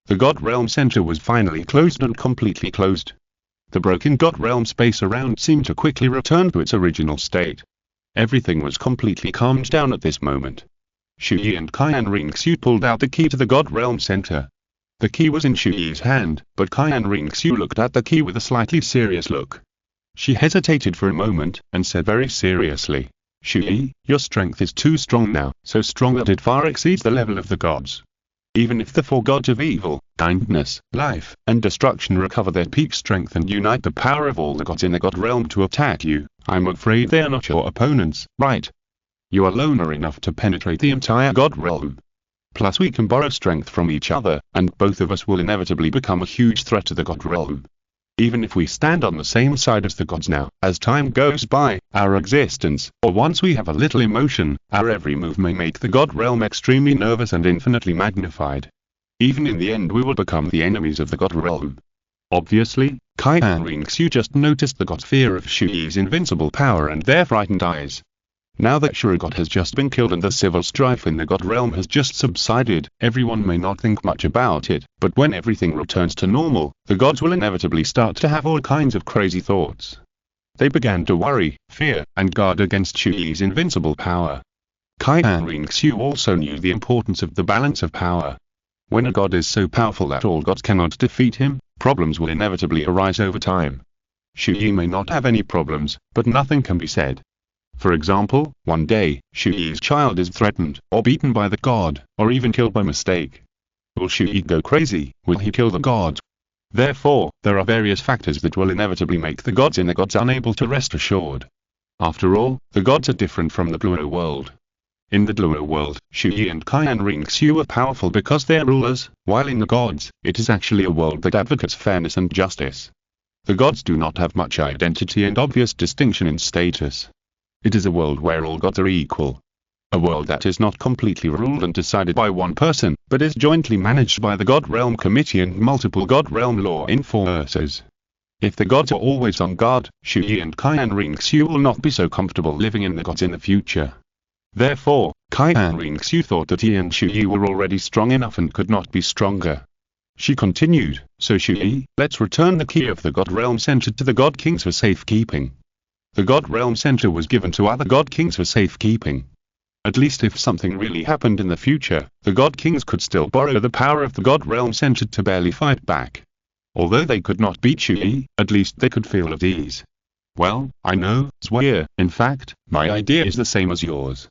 The God Realm Center was finally closed and completely closed. The broken God Realm space around seemed to quickly return to its original state. Everything was completely calmed down at this moment. Chu Ye and Qian Renxue pulled out the key to the God Realm Center. The key was in Chu Ye's hand, but Qian Renxue looked at the key with a slightly serious look. She hesitated for a moment, and said very seriously, Chu Ye, your strength is too strong now, so strong that it far exceeds the level of the gods. Even if the four gods of evil, kindness, life, and destruction recover their peak strength and unite the power of all the gods in the God Realm to attack you, I'm afraid they are not your opponents, right? You alone are enough to penetrate the entire God Realm. Plus we can borrow strength from each other, and both of us will inevitably become a huge threat to the God Realm. Even if we stand on the same side as the gods now, as time goes by, our existence, or once we have a little emotion, our every move may make the God Realm extremely nervous and infinitely magnified. Even in the end we will become the enemies of the God Realm. Obviously, Qian Renxue just noticed the god's fear of Chu Ye's invincible power and their frightened eyes. Now that Shuragod has just been killed and the civil strife in the God Realm has just subsided, everyone may not think much about it, but when everything returns to normal, the gods will inevitably start to have all kinds of crazy thoughts. They began to worry, fear, and guard against Chu Ye's invincible power. Qian Renxue also knew the importance of the balance of power. When a god is so powerful that all gods cannot defeat him, problems will inevitably arise over time. Chu Ye may not have any problems, but nothing can be said. For example, one day, Chu Ye's child is threatened, or beaten by the god, or even killed by mistake. Will Chu Ye go crazy? Will he kill the god? Therefore, there are various factors that will inevitably make the gods in the gods unable to rest assured. After all, the gods are different from the Douluo world. In the Douluo world, Chu Ye and Qian Renxue are powerful because they are rulers, while in the gods, it is actually a world that advocates fairness and justice. The gods do not have much identity and obvious distinction in status. It is a world where all gods are equal. A world that is not completely ruled and decided by one person, but is jointly managed by the God Realm Committee and multiple God Realm law enforcers. If the gods are always on guard, Chu Ye and Qian Renxue will not be so comfortable living in the gods in the future. Therefore, Qian Renxue thought that he and Chu Ye were already strong enough and could not be stronger. She continued, "So Chu Ye, let's return the key of the God Realm Center to the God Kings for safekeeping." The God Realm Center was given to other God Kings for safekeeping. At least if something really happened in the future, the God Kings could still borrow the power of the God Realm Center to barely fight back. Although they could not beat Chu Ye, at least they could feel at ease. "Well, I know, Chu Ye, in fact, my idea is the same as yours.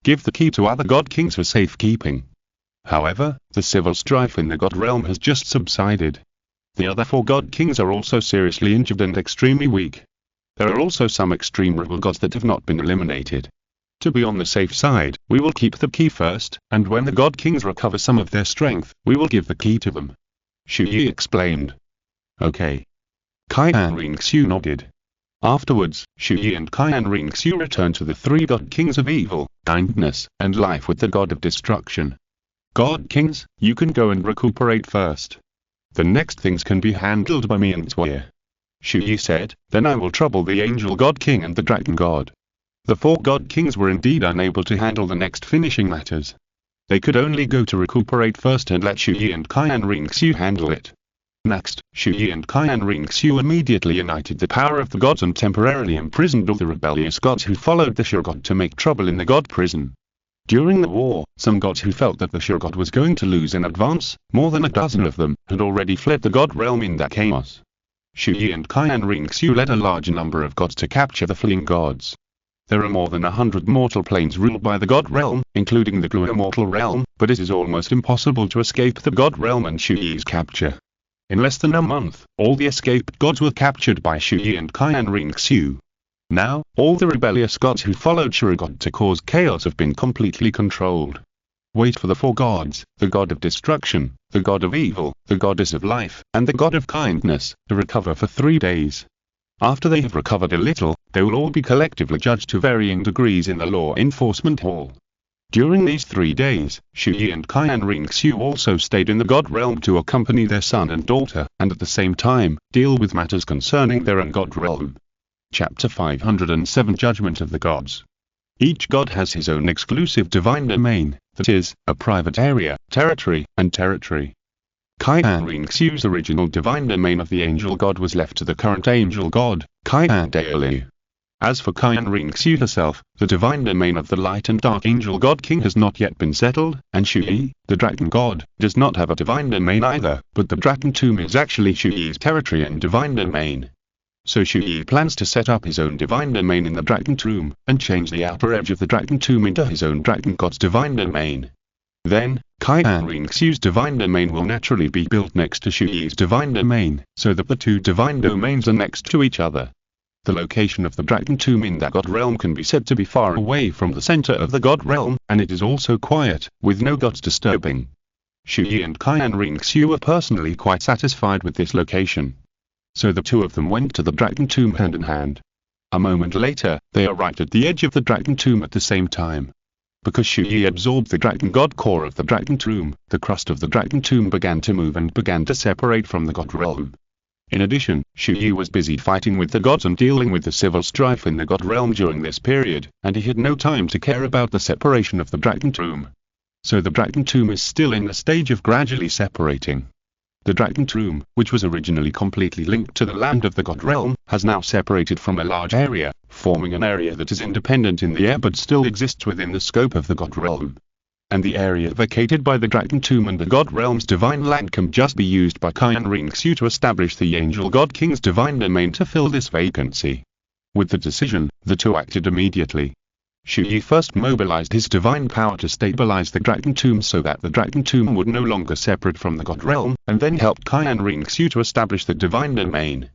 Give the key to other God Kings for safekeeping." However, the civil strife in the God Realm has just subsided. The other 4 God Kings are also seriously injured and extremely weak. There are also some extreme rebel gods that have not been eliminated. To be on the safe side, we will keep the key first, and when the God Kings recover some of their strength, we will give the key to them. Chu Ye explained. Okay. Qian Renxue nodded. Afterwards, Chu Ye and Qian Renxue returned to the 3 God Kings of evil, kindness, and life with the God of destruction. God Kings, you can go and recuperate first. The next things can be handled by me and Chu Ye. Chu Ye said, "Then I will trouble the Angel God King and the Dragon God." The 4 God Kings were indeed unable to handle the next finishing matters. They could only go to recuperate first and let Chu Ye and Qian Renxue handle it. Next, Chu Ye and Qian Renxue immediately united the power of the gods and temporarily imprisoned all the rebellious gods who followed the Sure God to make trouble in the god prison. During the war, some gods who felt that the Sure God was going to lose in advance, more than a dozen of them, had already fled the god realm in that chaos. Chu Ye and Qian Renxue led a large number of gods to capture the fleeing gods. There are more than 100 mortal planes ruled by the god realm, including the Douluo mortal realm, but it is almost impossible to escape the god realm and Chu Ye's capture. In less than a month, all the escaped gods were captured by Chu Ye and Qian Renxue. Now, all the rebellious gods who followed Sure God to cause chaos have been completely controlled. Wait for the 4 gods, the god of destruction, the god of evil, the goddess of life, and the god of kindness, to recover for 3 days. After they have recovered a little, they will all be collectively judged to varying degrees in the law enforcement hall. During these 3 days, Chu Ye and Qian Renxue also stayed in the god realm to accompany their son and daughter, and at the same time, deal with matters concerning their own god realm. Chapter 507 Judgment of the Gods. Each god has his own exclusive divine domain, that is, a private area, territory, and territory. Qian Renxue's original divine domain of the angel god was left to the current angel god, Qian Dalu. As for Qian Renxue herself, the divine domain of the light and dark angel god king has not yet been settled, and Chu Ye, the dragon god, does not have a divine domain either, but the dragon tomb is actually Chu Ye's territory and divine domain. So Chu Ye plans to set up his own divine domain in the dragon tomb, and change the outer edge of the dragon tomb into his own dragon god's divine domain. Then, Qian Renxue's divine domain will naturally be built next to Chu Ye's divine domain, so that the 2 divine domains are next to each other. The location of the dragon tomb in that god realm can be said to be far away from the center of the god realm, and it is also quiet, with no gods disturbing. Chu Ye and Qian Renxue were personally quite satisfied with this location. So the 2 of them went to the dragon tomb hand in hand. A moment later, they arrived at the edge of the dragon tomb at the same time. Because Chu Ye absorbed the dragon god core of the dragon tomb, the crust of the dragon tomb began to move and began to separate from the god realm. In addition, Chu Ye was busy fighting with the gods and dealing with the civil strife in the god realm during this period, and he had no time to care about the separation of the dragon tomb. So the dragon tomb is still in the stage of gradually separating. The dragon tomb, which was originally completely linked to the land of the god realm, has now separated from a large area, forming an area that is independent in the air but still exists within the scope of the god realm. And the area vacated by the dragon tomb and the god realm's divine land can just be used by Qian Renxue to establish the angel god king's divine domain to fill this vacancy. With the decision, the two acted immediately. Chu Ye first mobilized his divine power to stabilize the Dragon Tomb so that the Dragon Tomb would no longer separate from the God Realm, and then helped Qian Renxue to establish the Divine Domain.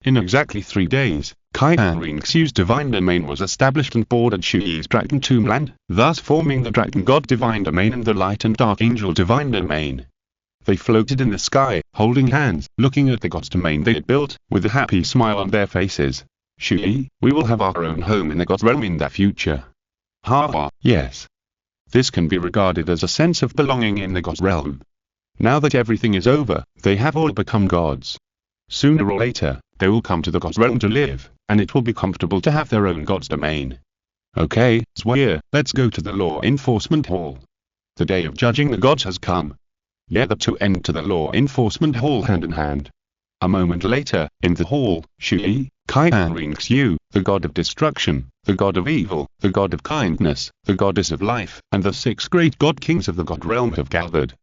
In exactly 3 days, Qian Renxue's Divine Domain was established and bordered Chu Ye's Dragon Tomb land, thus forming the Dragon God Divine Domain and the Light and Dark Angel Divine Domain. They floated in the sky, holding hands, looking at the God's domain they had built, with a happy smile on their faces. Chu Ye, we will have our own home in the God's realm in the future. Ha ha, yes. This can be regarded as a sense of belonging in the God's realm. Now that everything is over, they have all become gods. Sooner or later, they will come to the God's realm to live, and it will be comfortable to have their own God's domain. Okay, Chu Ye, let's go to the Law Enforcement Hall. The day of judging the gods has come. Yeah, the two enter the Law Enforcement Hall hand in hand. A moment later, in the hall, Chu Ye, Qian Renxue, the god of destruction, the god of evil, the god of kindness, the goddess of life, and the 6 great god kings of the god realm have gathered.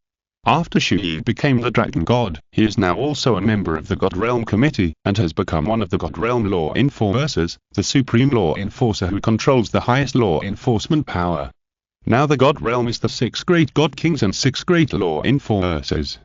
After Chu Ye became the dragon god, he is now also a member of the God Realm Committee, and has become one of the God Realm law enforcers, the supreme law enforcer who controls the highest law enforcement power. Now the God Realm is the 6 great god kings and 6 great law enforcers.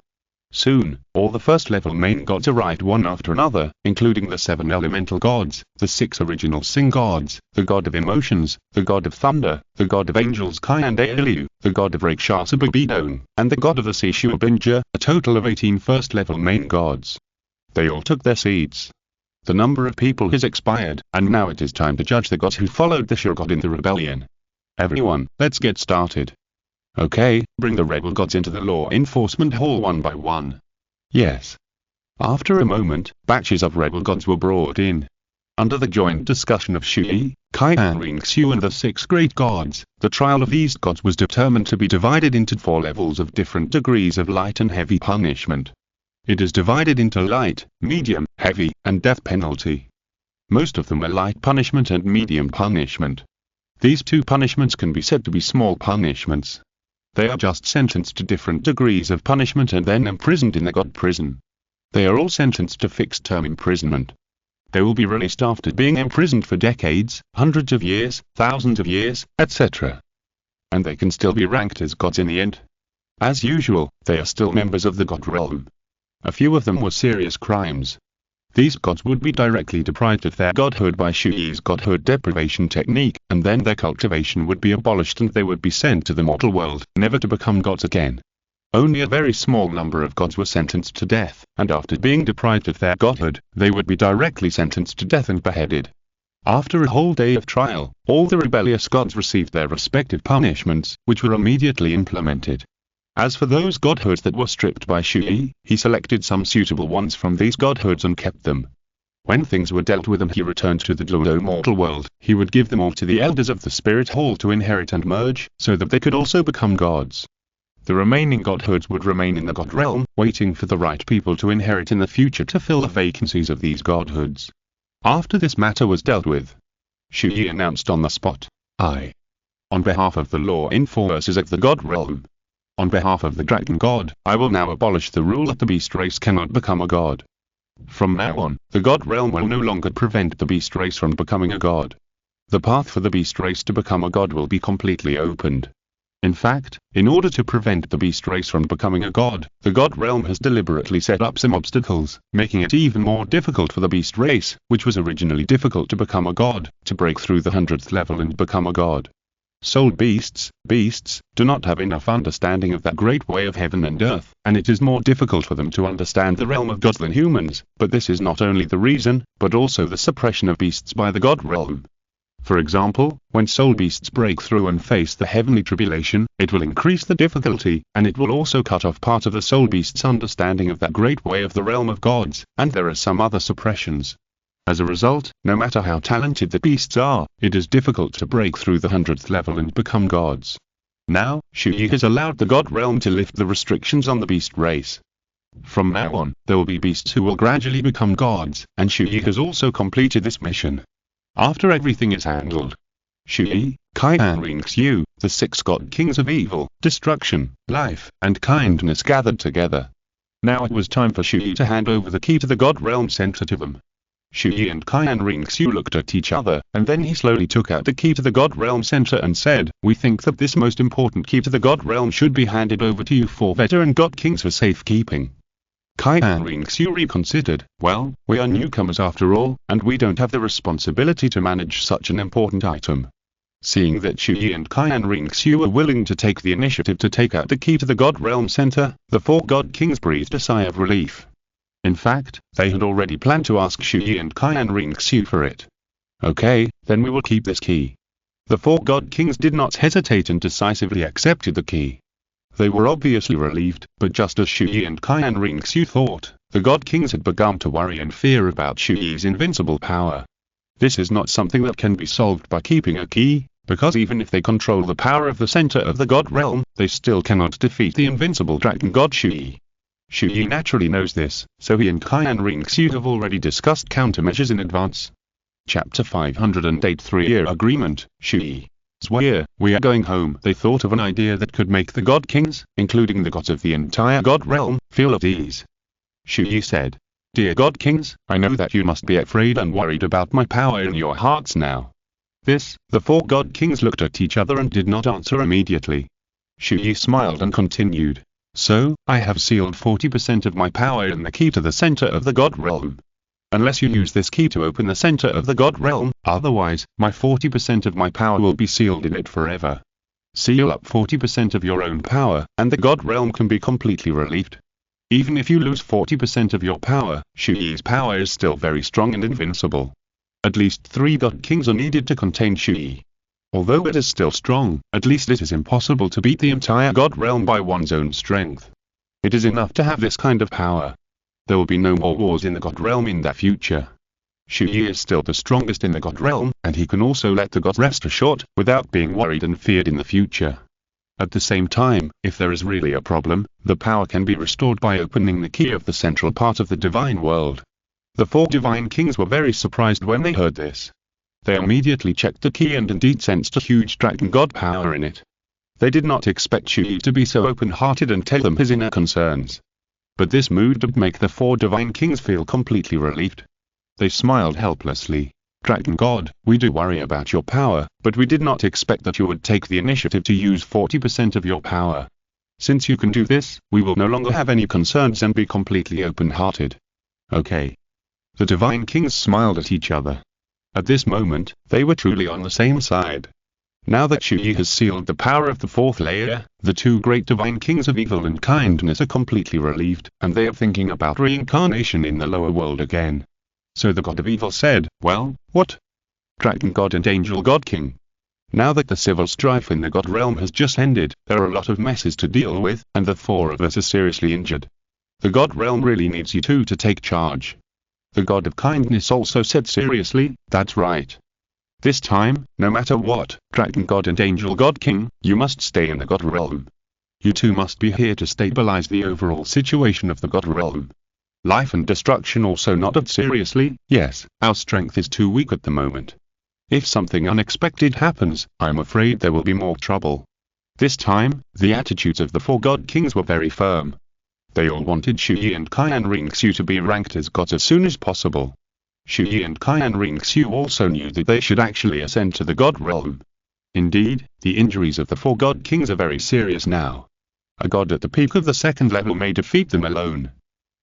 Soon, all the first-level main gods arrived one after another, including the 7 elemental gods, the 6 original Sing gods, the god of emotions, the god of thunder, the god of angels Qian Renxue, the god of Rakshasa Babydon, and the god of the sea Shuabinja, a total of 18 first-level main gods. They all took their seats. The number of people has expired, and now it is time to judge the gods who followed the Sure God in the rebellion. Everyone, let's get started. Okay, bring the rebel gods into the Law Enforcement Hall one by one. Yes. After a moment, batches of rebel gods were brought in. Under the joint discussion of Chu Ye, Qian Renxue and the 6 great gods, the trial of these gods was determined to be divided into 4 levels of different degrees of light and heavy punishment. It is divided into light, medium, heavy, and death penalty. Most of them are light punishment and medium punishment. These 2 punishments can be said to be small punishments. They are just sentenced to different degrees of punishment and then imprisoned in the God prison. They are all sentenced to fixed-term imprisonment. They will be released after being imprisoned for decades, hundreds of years, thousands of years, etc. And they can still be ranked as gods in the end. As usual, they are still members of the God realm. A few of them were serious crimes. These gods would be directly deprived of their godhood by Chu Ye's godhood deprivation technique, and then their cultivation would be abolished and they would be sent to the mortal world, never to become gods again. Only a very small number of gods were sentenced to death, and after being deprived of their godhood, they would be directly sentenced to death and beheaded. After a whole day of trial, all the rebellious gods received their respective punishments, which were immediately implemented. As for those godhoods that were stripped by Chu Ye, he selected some suitable ones from these godhoods and kept them. When things were dealt with and he returned to the Douluo mortal world, he would give them all to the elders of the spirit hall to inherit and merge, so that they could also become gods. The remaining godhoods would remain in the God realm, waiting for the right people to inherit in the future to fill the vacancies of these godhoods. After this matter was dealt with, Chu Ye announced on the spot, on behalf of the law enforcers of the God realm, on behalf of the Dragon God, I will now abolish the rule that the beast race cannot become a god. From now on, the God realm will no longer prevent the beast race from becoming a god. The path for the beast race to become a god will be completely opened. In fact, in order to prevent the beast race from becoming a god, the God realm has deliberately set up some obstacles, making it even more difficult for the beast race, which was originally difficult to become a god, to break through the 100th level and become a god. Soul beasts do not have enough understanding of that great way of heaven and earth, and it is more difficult for them to understand the realm of gods than humans, but this is not only the reason, but also the suppression of beasts by the God realm. For example, when soul beasts break through and face the heavenly tribulation, it will increase the difficulty, and it will also cut off part of the soul beast's understanding of that great way of the realm of gods, and there are some other suppressions. As a result, no matter how talented the beasts are, it is difficult to break through the 100th level and become gods. Now, Chu Ye has allowed the God realm to lift the restrictions on the beast race. From now on, there will be beasts who will gradually become gods, and Chu Ye has also completed this mission. After everything is handled, Chu Ye, Qian Renxue, the 6 god kings of evil, destruction, life, and kindness gathered together. Now it was time for Chu Ye to hand over the key to the God realm center to them. Chu Ye and Qian Renxue looked at each other, and then he slowly took out the key to the God Realm Center and said, "We think that this most important key to the God Realm should be handed over to you four veteran God Kings for safekeeping." Qian Renxue reconsidered. "Well, we are newcomers after all, and we don't have the responsibility to manage such an important item." Seeing that Chu Ye and Qian Renxue were willing to take the initiative to take out the key to the God Realm Center, the four God Kings breathed a sigh of relief. In fact, they had already planned to ask Chu Ye and Qian Renxue for it. "Okay, then we will keep this key." The four God Kings did not hesitate and decisively accepted the key. They were obviously relieved, but just as Chu Ye and Qian Renxue thought, the God Kings had begun to worry and fear about Chu Ye's invincible power. This is not something that can be solved by keeping a key, because even if they control the power of the center of the God Realm, they still cannot defeat the invincible dragon god Chu Ye. Chu Ye naturally knows this, so he and Qian Renxue have already discussed countermeasures in advance. Chapter 508 3-Year Agreement, Chu Ye. We are going home. They thought of an idea that could make the God Kings, including the gods of the entire God Realm, feel at ease. Chu Ye said, "Dear God Kings, I know that you must be afraid and worried about my power in your hearts now." The four God Kings looked at each other and did not answer immediately. Chu Ye smiled and continued, "So, I have sealed 40% of my power in the key to the center of the God Realm. Unless you use this key to open the center of the God Realm, otherwise, my 40% of my power will be sealed in it forever. Seal up 40% of your own power, and the God Realm can be completely relieved. Even if you lose 40% of your power, Chu Ye's power is still very strong and invincible. At least 3 God Kings are needed to contain Chu Ye. Although it is still strong, at least it is impossible to beat the entire God Realm by one's own strength. It is enough to have this kind of power. There will be no more wars in the God Realm in the future. Chu Ye is still the strongest in the God Realm, and he can also let the gods rest assured, without being worried and feared in the future. At the same time, if there is really a problem, the power can be restored by opening the key of the central part of the divine world." The 4 divine kings were very surprised when they heard this. They immediately checked the key and indeed sensed a huge dragon god power in it. They did not expect Chu Ye to be so open-hearted and tell them his inner concerns. But this mood did make the 4 divine kings feel completely relieved. They smiled helplessly. "Dragon god, we do worry about your power, but we did not expect that you would take the initiative to use 40% of your power. Since you can do this, we will no longer have any concerns and be completely open-hearted." "Okay." The divine kings smiled at each other. At this moment, they were truly on the same side. Now that Chu Ye has sealed the power of the 4th layer, the 2 great divine kings of evil and kindness are completely relieved, and they are thinking about reincarnation in the lower world again. So the god of evil said, "Well, what? Dragon god and angel god king. Now that the civil strife in the God Realm has just ended, there are a lot of messes to deal with, and the 4 of us are seriously injured. The God Realm really needs you two to take charge." The god of kindness also said seriously, "That's right. This time, no matter what, Dragon God and Angel God King, you must stay in the God Realm. You two must be here to stabilize the overall situation of the God Realm. Life and destruction also nodded seriously, "Yes, our strength is too weak at the moment. If something unexpected happens, I'm afraid there will be more trouble." This time, the attitudes of the 4 God Kings were very firm. They all wanted Chu Ye and Qian Renxue to be ranked as gods as soon as possible. Chu Ye and Qian Renxue also knew that they should actually ascend to the God Realm. Indeed, the injuries of the 4 God Kings are very serious now. A god at the peak of the 2nd level may defeat them alone.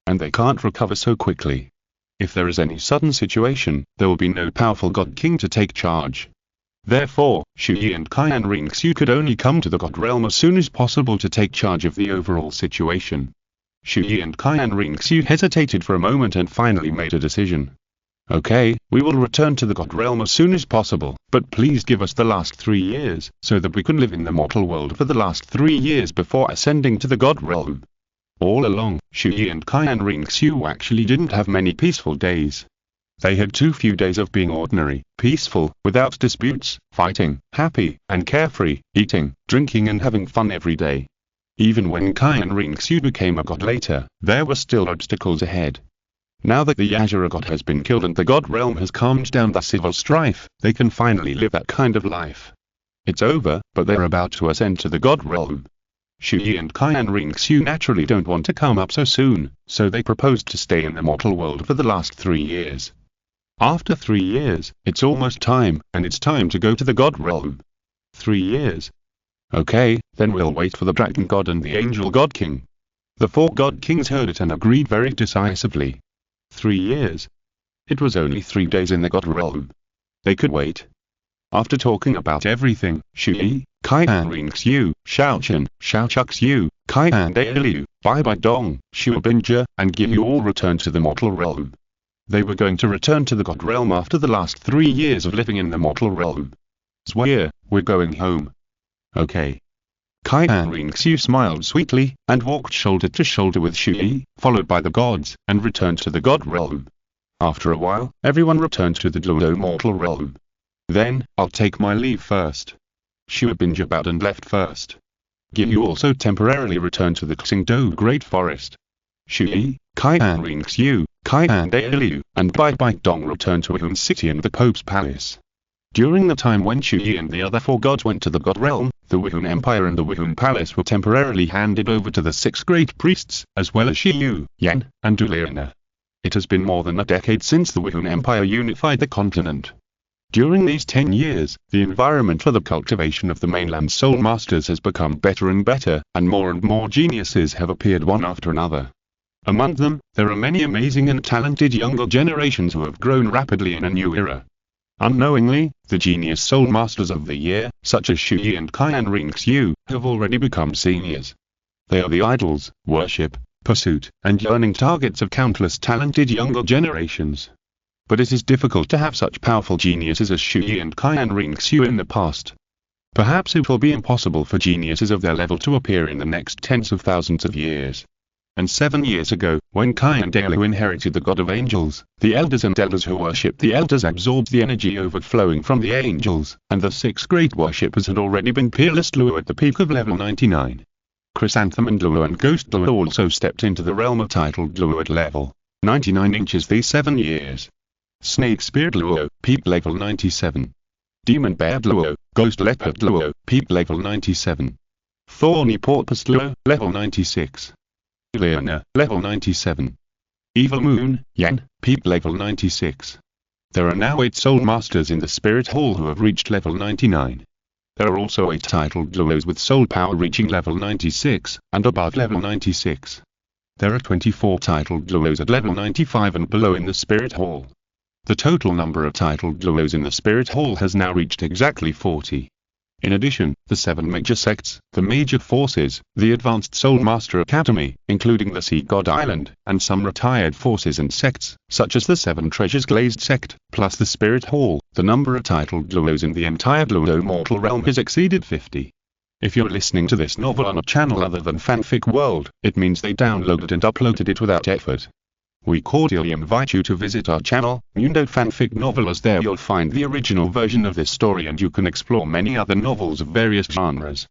And they can't recover so quickly. If there is any sudden situation, there will be no powerful God King to take charge. Therefore, Chu Ye and Qian Renxue could only come to the God Realm as soon as possible to take charge of the overall situation. Chu Ye and Qian Renxue hesitated for a moment and finally made a decision. "Okay, we will return to the God Realm as soon as possible, but please give us the last 3 years, so that we can live in the mortal world for the last 3 years before ascending to the God Realm." All along, Chu Ye and Qian Renxue actually didn't have many peaceful days. They had too few days of being ordinary, peaceful, without disputes, fighting, happy, and carefree, eating, drinking and having fun every day. Even when Qian Renxue became a god later, there were still obstacles ahead. Now that the Azure god has been killed and the God Realm has calmed down the civil strife, they can finally live that kind of life. It's over, but they're about to ascend to the God Realm. Chu Ye and Qian Renxue naturally don't want to come up so soon, so they proposed to stay in the mortal world for the last 3 years. After 3 years, it's almost time, and it's time to go to the God realm. 3 years. Okay, then we'll wait for the Dragon God and the Angel God King. The 4 God Kings heard it and agreed very decisively. 3 years. It was only 3 days in the God realm. They could wait. After talking about everything, Chu Ye, Qian Renxue, Xiaochen, Xiaochuxiu, Qian Dalu, Bai Bai Dong, Shuabinja, and Qiu all returned to the mortal realm. They were going to return to the God realm after the last 3 years of living in the mortal realm. Zwaya, we're going home. Okay. Qian Renxue smiled sweetly, and walked shoulder to shoulder with Chu Ye, followed by the gods, and returned to the God realm. After a while, everyone returned to the Douluo mortal realm. Then, I'll take my leave first. Shuabinja bowed and left first. Qiu also temporarily returned to the Xingdou Great Forest. Chu Ye, Qian Renxue, Qian Dalu, and Bai Bai Dong returned to Wuhan City and the Pope's Palace. During the time when Chu Ye and the other 4 gods went to the God realm, the Wuhan Empire and the Wuhan Palace were temporarily handed over to the 6 great priests, as well as Xiu, Yan, and Douluo. It has been more than a decade since the Wuhan Empire unified the continent. During these 10 years, the environment for the cultivation of the mainland's soul masters has become better and better, and more geniuses have appeared one after another. Among them, there are many amazing and talented younger generations who have grown rapidly in a new era. Unknowingly, the genius soul masters of the year, such as Chu Ye and Qian Renxue, have already become seniors. They are the idols, worship, pursuit, and yearning targets of countless talented younger generations. But it is difficult to have such powerful geniuses as Chu Ye and Qian Renxue in the past. Perhaps it will be impossible for geniuses of their level to appear in the next tens of thousands of years. And 7 years ago, when Qian Dalu inherited the God of Angels, the elders and elders who worshipped the elders absorbed the energy overflowing from the angels, and the 6 great worshippers had already been peerless Luo at the peak of level 99. Chrysanthemum Luo and Ghost Luo also stepped into the realm of titled Luo at level 99 inches these 7 years. Snake Spear Luo, peak level 97. Demon Bear Luo, Ghost Leopard Luo, peak level 97. Thorny Porpoise Luo, level 96. Leona, level 97. Evil Moon, Yan, peak level 96. There are now 8 soul masters in the Spirit Hall who have reached level 99. There are also 8 titled Luos with soul power reaching level 96, and above level 96. There are 24 titled Luos at level 95 and below in the Spirit Hall. The total number of titled Luos in the Spirit Hall has now reached exactly 40. In addition, the 7 major sects, the major forces, the Advanced Soul Master Academy, including the Sea God Island, and some retired forces and sects, such as the 7 Treasures Glazed sect, plus the Spirit Hall, the number of titled Luos in the entire Douluo mortal realm has exceeded 50. If you're listening to this novel on a channel other than Fanfic World, it means they downloaded and uploaded it without effort. We cordially invite you to visit our channel, Mundo Fanfic Novel, as there you'll find the original version of this story and you can explore many other novels of various genres.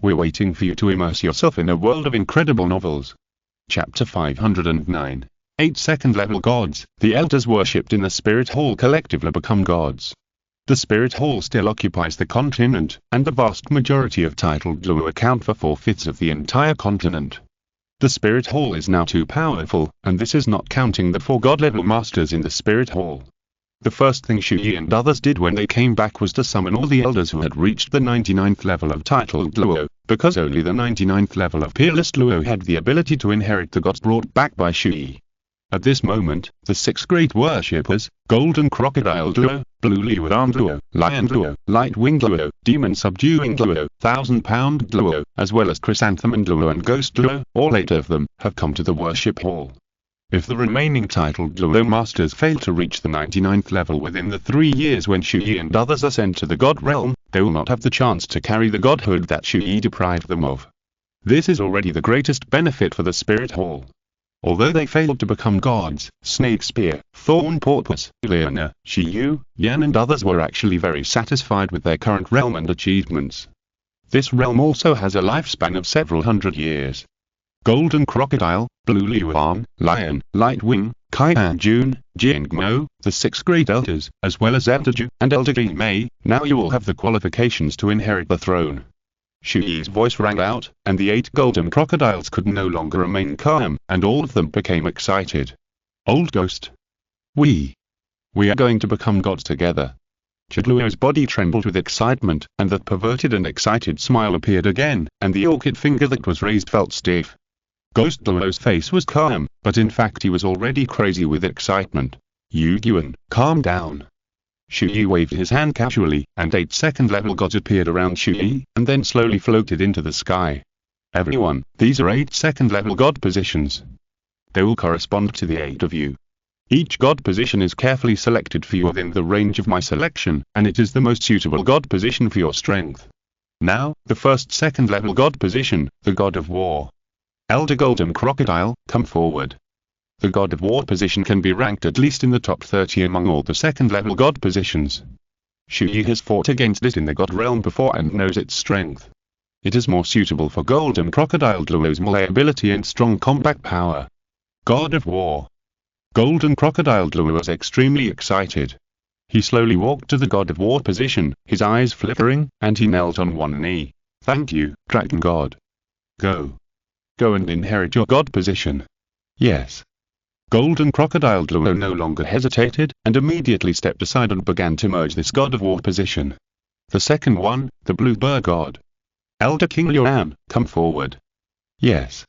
We're waiting for you to immerse yourself in a world of incredible novels. Chapter 509. 8 second-level gods, the elders worshipped in the Spirit Hall collectively become gods. The Spirit Hall still occupies the continent, and the vast majority of titled Luo account for 4/5 of the entire continent. The Spirit Hall is now too powerful, and this is not counting the 4 god-level masters in the Spirit Hall. The first thing Chu Ye and others did when they came back was to summon all the elders who had reached the 99th level of titled Luo, because only the 99th level of Peerless Luo had the ability to inherit the gods brought back by Chu Ye. At this moment, the 6 great worshippers, Golden Crocodile Luo, Blue Leeward Armed Luo, Lion Luo, Light Winged Luo, Demon Subduing Luo, 1,000-pound Luo, as well as Chrysanthemum Luo and Ghost Luo, all 8 of them, have come to the worship hall. If the remaining titled Luo masters fail to reach the 99th level within the 3 years when Chu Ye and others ascend to the god realm, they will not have the chance to carry the godhood that Chu Ye deprived them of. This is already the greatest benefit for the Spirit Hall. Although they failed to become gods, Snake Spear, Thorn Porpoise, Leona, Xiu, Yan and others were actually very satisfied with their current realm and achievements. This realm also has a lifespan of several hundred years. Golden Crocodile, Blue Leeuwarn, Lion, Lightwing, Qian Jun, Jingmo, the 6 great elders, as well as Elder Ju and Elder Mei, now you all have the qualifications to inherit the throne. Chu Ye's voice rang out, and the 8 golden crocodiles could no longer remain calm, and all of them became excited. Old Ghost. We are going to become gods together. Douluo's body trembled with excitement, and that perverted and excited smile appeared again, and the orchid finger that was raised felt stiff. Ghost Douluo's face was calm, but in fact he was already crazy with excitement. Yuan, calm down. Chu Ye waved his hand casually, and 8 second-level gods appeared around Chu Ye, and then slowly floated into the sky. Everyone, these are 8 second-level god positions. They will correspond to the 8 of you. Each god position is carefully selected for you within the range of my selection, and it is the most suitable god position for your strength. Now, the first second-level god position, the god of war. Elder Golden Crocodile, come forward. The god of war position can be ranked at least in the top 30 among all the second-level god positions. Chu Ye has fought against it in the god realm before and knows its strength. It is more suitable for Golden Crocodile Douluo's melee ability and strong combat power. God of war. Golden Crocodile Douluo was extremely excited. He slowly walked to the god of war position, his eyes flickering, and he knelt on one knee. Thank you, Dragon God. Go. Go and inherit your god position. Yes. Golden Crocodile Douluo no longer hesitated, and immediately stepped aside and began to merge this god of war position. The second one, the blue bird god. Elder King Yuan, come forward. Yes.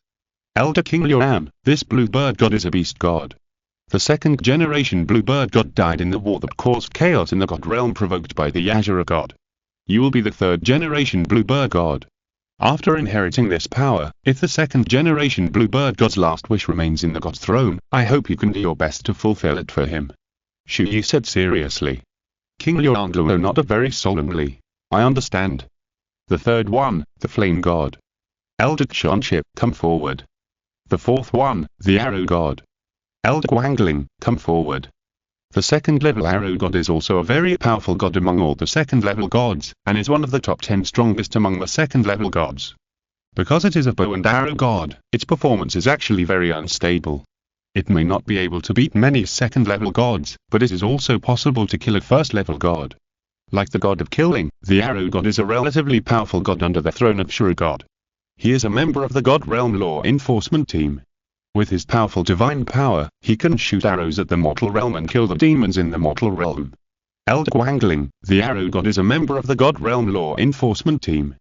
Elder King Yuan, this blue bird god is a beast god. The second generation blue bird god died in the war that caused chaos in the god realm provoked by the Azure god. You will be the third generation blue bird god. After inheriting this power, if the second generation blue bird god's last wish remains in the god's throne, I hope you can do your best to fulfill it for him. Chu Ye said seriously. King Yuan Douluo nodded very solemnly. I understand. The third one, the flame god. Elder Qian Renxue, come forward. The fourth one, the arrow god. Elder Guangling, come forward. The second-level arrow god is also a very powerful god among all the second-level gods, and is one of the top 10 strongest among the second-level gods. Because it is a bow and arrow god, its performance is actually very unstable. It may not be able to beat many second-level gods, but it is also possible to kill a first-level god. Like the god of killing, the arrow god is a relatively powerful god under the throne of Shura god. He is a member of the god realm law enforcement team. With his powerful divine power, he can shoot arrows at the mortal realm and kill the demons in the mortal realm. Elder Guangling, the arrow god is a member of the god realm law enforcement team.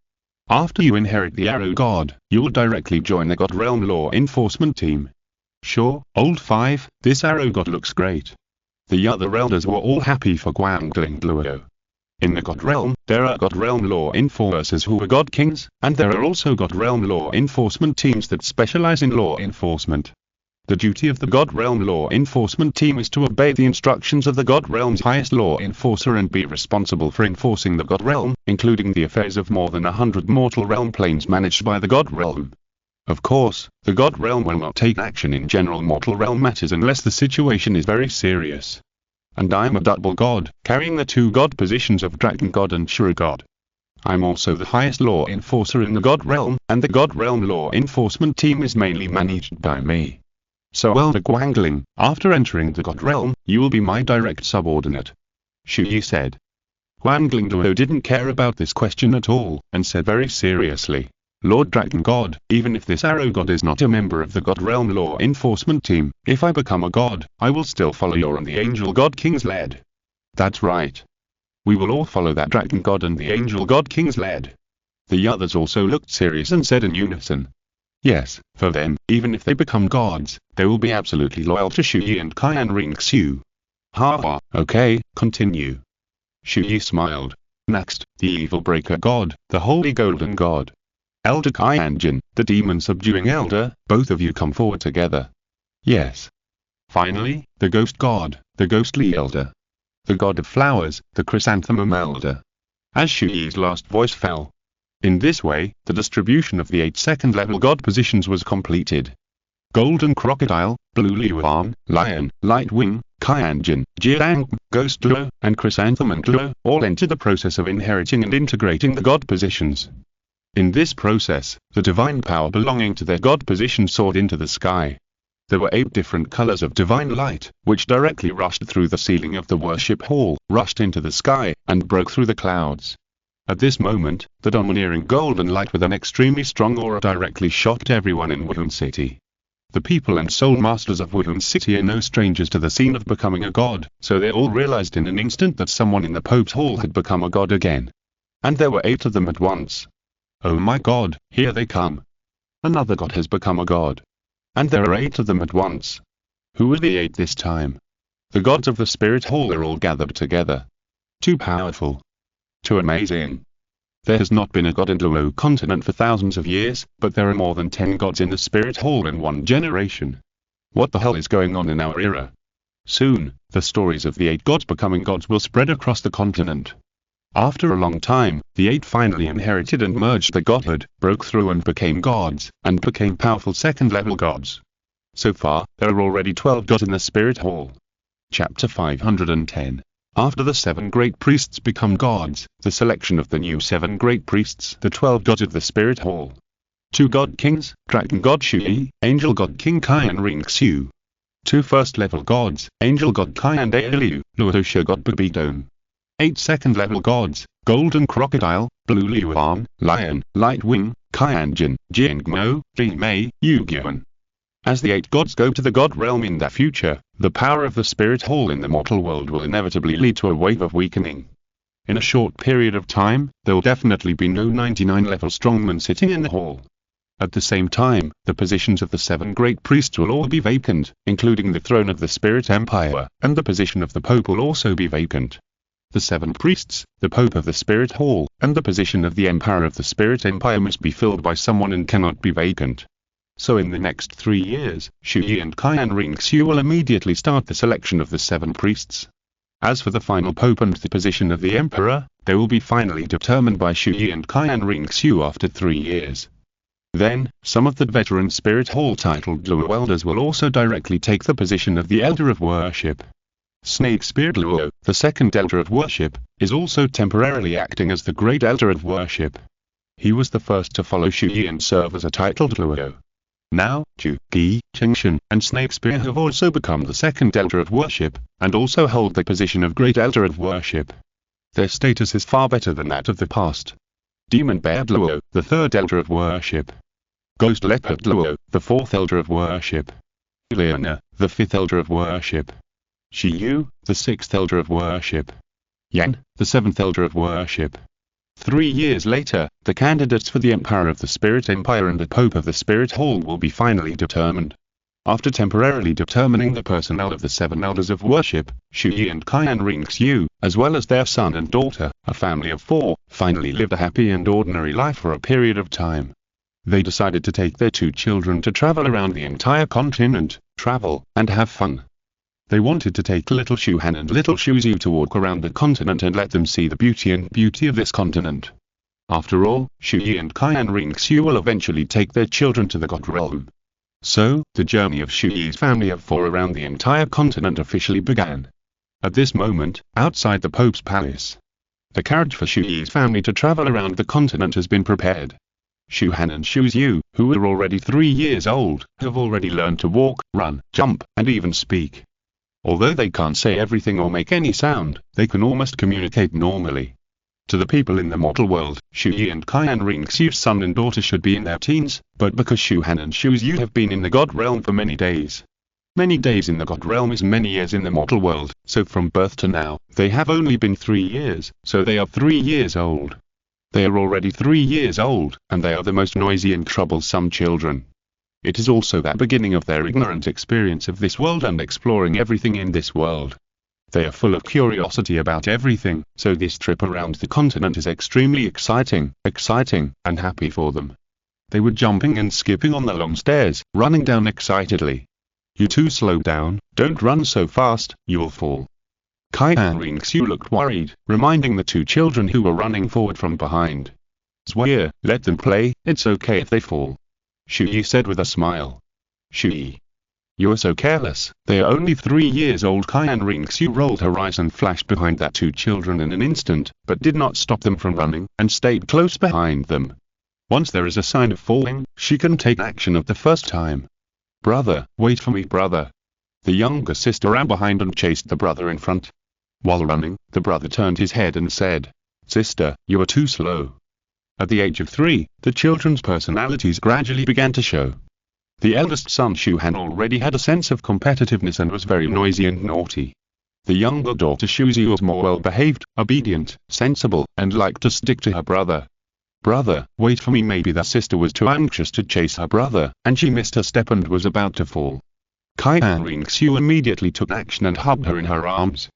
After you inherit the arrow god, you will directly join the god realm law enforcement team. Sure, old 5, this arrow god looks great. The other elders were all happy for Guangling Douluo. In the God Realm, there are God Realm law enforcers who are God Kings, and there are also God Realm law enforcement teams that specialize in law enforcement. The duty of the God Realm law enforcement team is to obey the instructions of the God Realm's highest law enforcer and be responsible for enforcing the God Realm, including the affairs of more than 100 mortal realm planes managed by the God Realm. Of course, the God Realm will not take action in general mortal realm matters unless the situation is very serious. And I'm a double god, carrying the 2 god positions of Dragon God and Shura God. I'm also the highest law enforcer in the God Realm, and the God Realm law enforcement team is mainly managed by me. So Elder Guangling, after entering the God Realm, you will be my direct subordinate. Chu Ye said. Guangling Douluo didn't care about this question at all, and said very seriously, Lord Dragon God, even if this arrow god is not a member of the God Realm law enforcement team, if I become a god, I will still follow your and the angel god king's lead. That's right. We will all follow that dragon god and the angel god king's lead. The others also looked serious and said in unison. Yes, for them, even if they become gods, they will be absolutely loyal to Chu Ye and Qian Renxue. Ha ha, okay, continue. Chu Ye smiled. Next, the evil breaker god, the holy golden god. Elder Qianjin, the demon-subduing elder, both of you come forward together. Yes. Finally, the ghost god, the ghostly elder. The god of flowers, the chrysanthemum elder. As Chu Ye's last voice fell. In this way, the distribution of the 8 second-level god positions was completed. Golden Crocodile, Blue Liuan, Lion, Lightwing, Qianjin, Jiang, Ghost Douluo, and Chrysanthemum Douluo all entered the process of inheriting and integrating the god positions. In this process, the divine power belonging to their god position soared into the sky. There were 8 different colors of divine light, which directly rushed through the ceiling of the worship hall, rushed into the sky, and broke through the clouds. At this moment, the domineering golden light with an extremely strong aura directly shocked everyone in Wuhan City. The people and soul masters of Woodland City are no strangers to the scene of becoming a god, so they all realized in an instant that someone in the Pope's hall had become a god again. And there were 8 of them at once. Oh my god, here they come. Another god has become a god. And there are 8 of them at once. Who are the 8 this time? The gods of the Spirit Hall are all gathered together. Too powerful. Too amazing. There has not been a god in Douluo Continent for thousands of years, but there are more than 10 gods in the Spirit Hall in one generation. What the hell is going on in our era? Soon, the stories of the 8 gods becoming gods will spread across the continent. After a long time, the 8 finally inherited and merged the godhood, broke through and became gods, and became powerful second-level gods. So far, there are already 12 gods in the Spirit Hall. Chapter 510. After the 7 great priests become gods, the selection of the new 7 great priests, the 12 gods of the Spirit Hall. 2 god kings, dragon god Chu Ye, angel god king Qian Renxue. 2 first-level gods, angel god Qian Dalu, Luo god Babidon. 8 second-level gods, golden crocodile, blue liuan, lion, light wing, Qian Jin, Jingmo, Jimei, Yugyuan. As the 8 gods go to the god realm in the future, the power of the Spirit Hall in the mortal world will inevitably lead to a wave of weakening. In a short period of time, there will definitely be no 99-level strongmen sitting in the hall. At the same time, the positions of the 7 great priests will all be vacant, including the throne of the Spirit Empire, and the position of the Pope will also be vacant. The 7 priests, the Pope of the Spirit Hall, and the position of the Emperor of the Spirit Empire must be filled by someone and cannot be vacant. So in the next 3 years, Chu Ye and Qian Renxue will immediately start the selection of the 7 priests. As for the final Pope and the position of the Emperor, they will be finally determined by Chu Ye and Qian Renxue after 3 years. Then, some of the veteran Spirit Hall titled Douluo elders will also directly take the position of the Elder of Worship. Snake Spear Douluo, the second Elder of Worship, is also temporarily acting as the Great Elder of Worship. He was the first to follow Chu Ye and serve as a titled Douluo. Now, Chu Ye, Chengshan, and Snake Spear have also become the second Elder of Worship, and also hold the position of Great Elder of Worship. Their status is far better than that of the past. Demon Bear Douluo, the third Elder of Worship. Ghost Leopard Douluo, the fourth Elder of Worship. Leona, the fifth Elder of Worship. Shiyu, the sixth Elder of Worship. Yan, the seventh Elder of Worship. 3 years later, the candidates for the Emperor of the Spirit Empire and the Pope of the Spirit Hall will be finally determined. After temporarily determining the personnel of the 7 Elders of Worship, Chu Ye and Qian Renxue, as well as their son and daughter, a family of 4, finally lived a happy and ordinary life for a period of time. They decided to take their 2 children to travel around the entire continent, travel, and have fun. They wanted to take little Shuhan and little Shuzu to walk around the continent and let them see the beauty of this continent. After all, Chu Ye and Qian Renxue will eventually take their children to the god realm. So, the journey of Chu Ye's family of 4 around the entire continent officially began. At this moment, outside the Pope's palace, the carriage for Chu Ye's family to travel around the continent has been prepared. Shuhan and Shuzu, who are already 3 years old, have already learned to walk, run, jump, and even speak. Although they can't say everything or make any sound, they can almost communicate normally. To the people in the mortal world, Chu Ye and Qian Renxue's son and daughter should be in their teens, but because Shuhan and Shuzu have been in the god realm for many days. Many days in the god realm is many years in the mortal world, so from birth to now, they have only been 3 years, so they are 3 years old. They are already 3 years old, and they are the most noisy and troublesome children. It is also the beginning of their ignorant experience of this world and exploring everything in this world. They are full of curiosity about everything, so this trip around the continent is extremely exciting, and happy for them. They were jumping and skipping on the long stairs, running down excitedly. You two slow down, don't run so fast, you'll fall. Qian Renxue looked worried, reminding the 2 children who were running forward from behind. Zwire, let them play, it's okay if they fall. Chu Ye said with a smile. Chu Ye. You are so careless, they are only 3 years old. Qian Renxue rolled her eyes and flashed behind that 2 children in an instant, but did not stop them from running, and stayed close behind them. Once there is a sign of falling, she can take action at the first time. Brother, wait for me brother. The younger sister ran behind and chased the brother in front. While running, the brother turned his head and said, Sister, you are too slow. At the age of 3, the children's personalities gradually began to show. The eldest son Shu Han already had a sense of competitiveness and was very noisy and naughty. The younger daughter Chu Ye was more well-behaved, obedient, sensible, and liked to stick to her brother. "Brother, wait for me." Maybe the sister was too anxious to chase her brother, and she missed her step and was about to fall. Qian Renxue immediately took action and hugged her in her arms.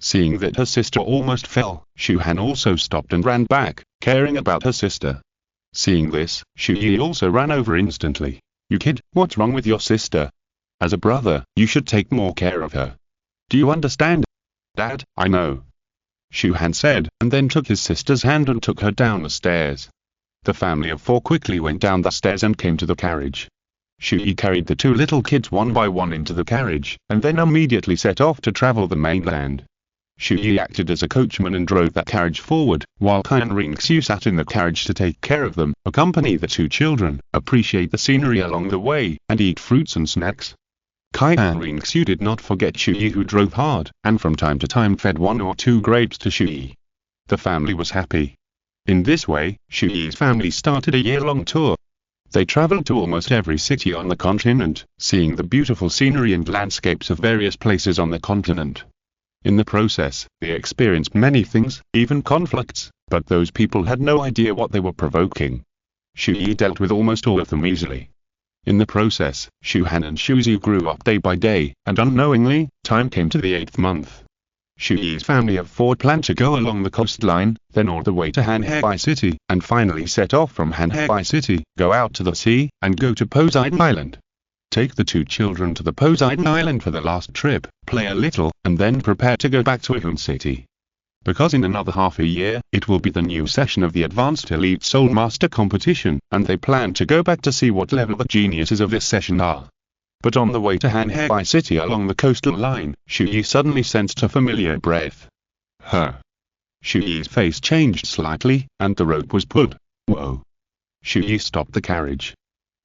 Seeing that her sister almost fell, Shu Han also stopped and ran back, caring about her sister. Seeing this, Chu Ye also ran over instantly. "You kid, what's wrong with your sister? As a brother, you should take more care of her. Do you understand?" "Dad, I know," Shu Han said, and then took his sister's hand and took her down the stairs. The family of four quickly went down the stairs and came to the carriage. Chu Ye carried the two little kids one by one into the carriage, and then immediately set off to travel the mainland. Chu Ye acted as a coachman and drove that carriage forward, while Qian Renxue sat in the carriage to take care of them, accompany the two children, appreciate the scenery along the way, and eat fruits and snacks. Qian Renxue did not forget Chu Ye, who drove hard, and from time to time fed 1 or 2 grapes to Chu Ye. The family was happy. In this way, Chu Ye's family started a year-long tour. They traveled to almost every city on the continent, seeing the beautiful scenery and landscapes of various places on the continent. In the process, they experienced many things, even conflicts, but those people had no idea what they were provoking. Chu Ye dealt with almost all of them easily. In the process, Shu Han and Chu Ye grew up day by day, and unknowingly, time came to the 8th month. Chu Ye's family of 4 planned to go along the coastline, then all the way to Renxue City, and finally set off from Renxue City, go out to the sea, and go to Poseidon Island. Take the 2 children to the Poseidon Island for the last trip, play a little, and then prepare to go back to Renxue City. Because in another half a year, it will be the new session of the Advanced Elite Soul Master competition, and they plan to go back to see what level the geniuses of this session are. But on the way to Renxue City along the coastal line, Chu Ye suddenly sensed a familiar breath. Chu Ye's face changed slightly, and the rope was pulled. Whoa! Chu Ye stopped the carriage.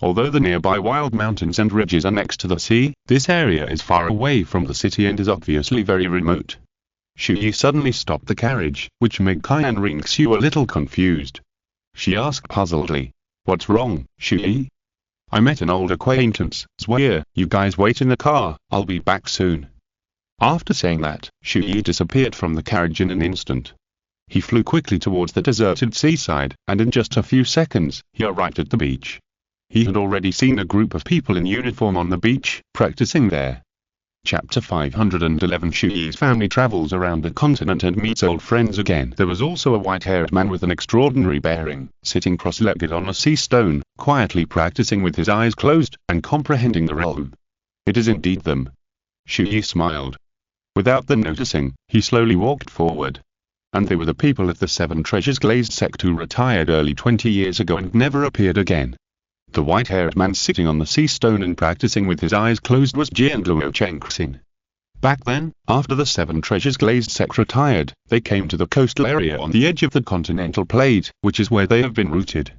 Although the nearby wild mountains and ridges are next to the sea, this area is far away from the city and is obviously very remote. Chu Ye suddenly stopped the carriage, which made Qian Renxue a little confused. She asked puzzledly, "What's wrong, Chu Ye?" "I met an old acquaintance, Chu Ye. You guys wait in the car, I'll be back soon." After saying that, Chu Ye disappeared from the carriage in an instant. He flew quickly towards the deserted seaside, and in just a few seconds, he arrived at the beach. He had already seen a group of people in uniform on the beach, practicing there. Chapter 511. Chu Ye's family travels around the continent and meets old friends again. There was also a white-haired man with an extraordinary bearing, sitting cross-legged on a sea stone, quietly practicing with his eyes closed, and comprehending the realm. "It is indeed them." Chu Ye smiled. Without them noticing, he slowly walked forward. And they were the people of the 7 Treasures Glazed sect who retired early 20 years ago and never appeared again. The white-haired man sitting on the sea stone and practicing with his eyes closed was Douluo Dalu. Back then, after the 7 Treasures Glazed sect retired, they came to the coastal area on the edge of the continental plate, which is where they have been rooted.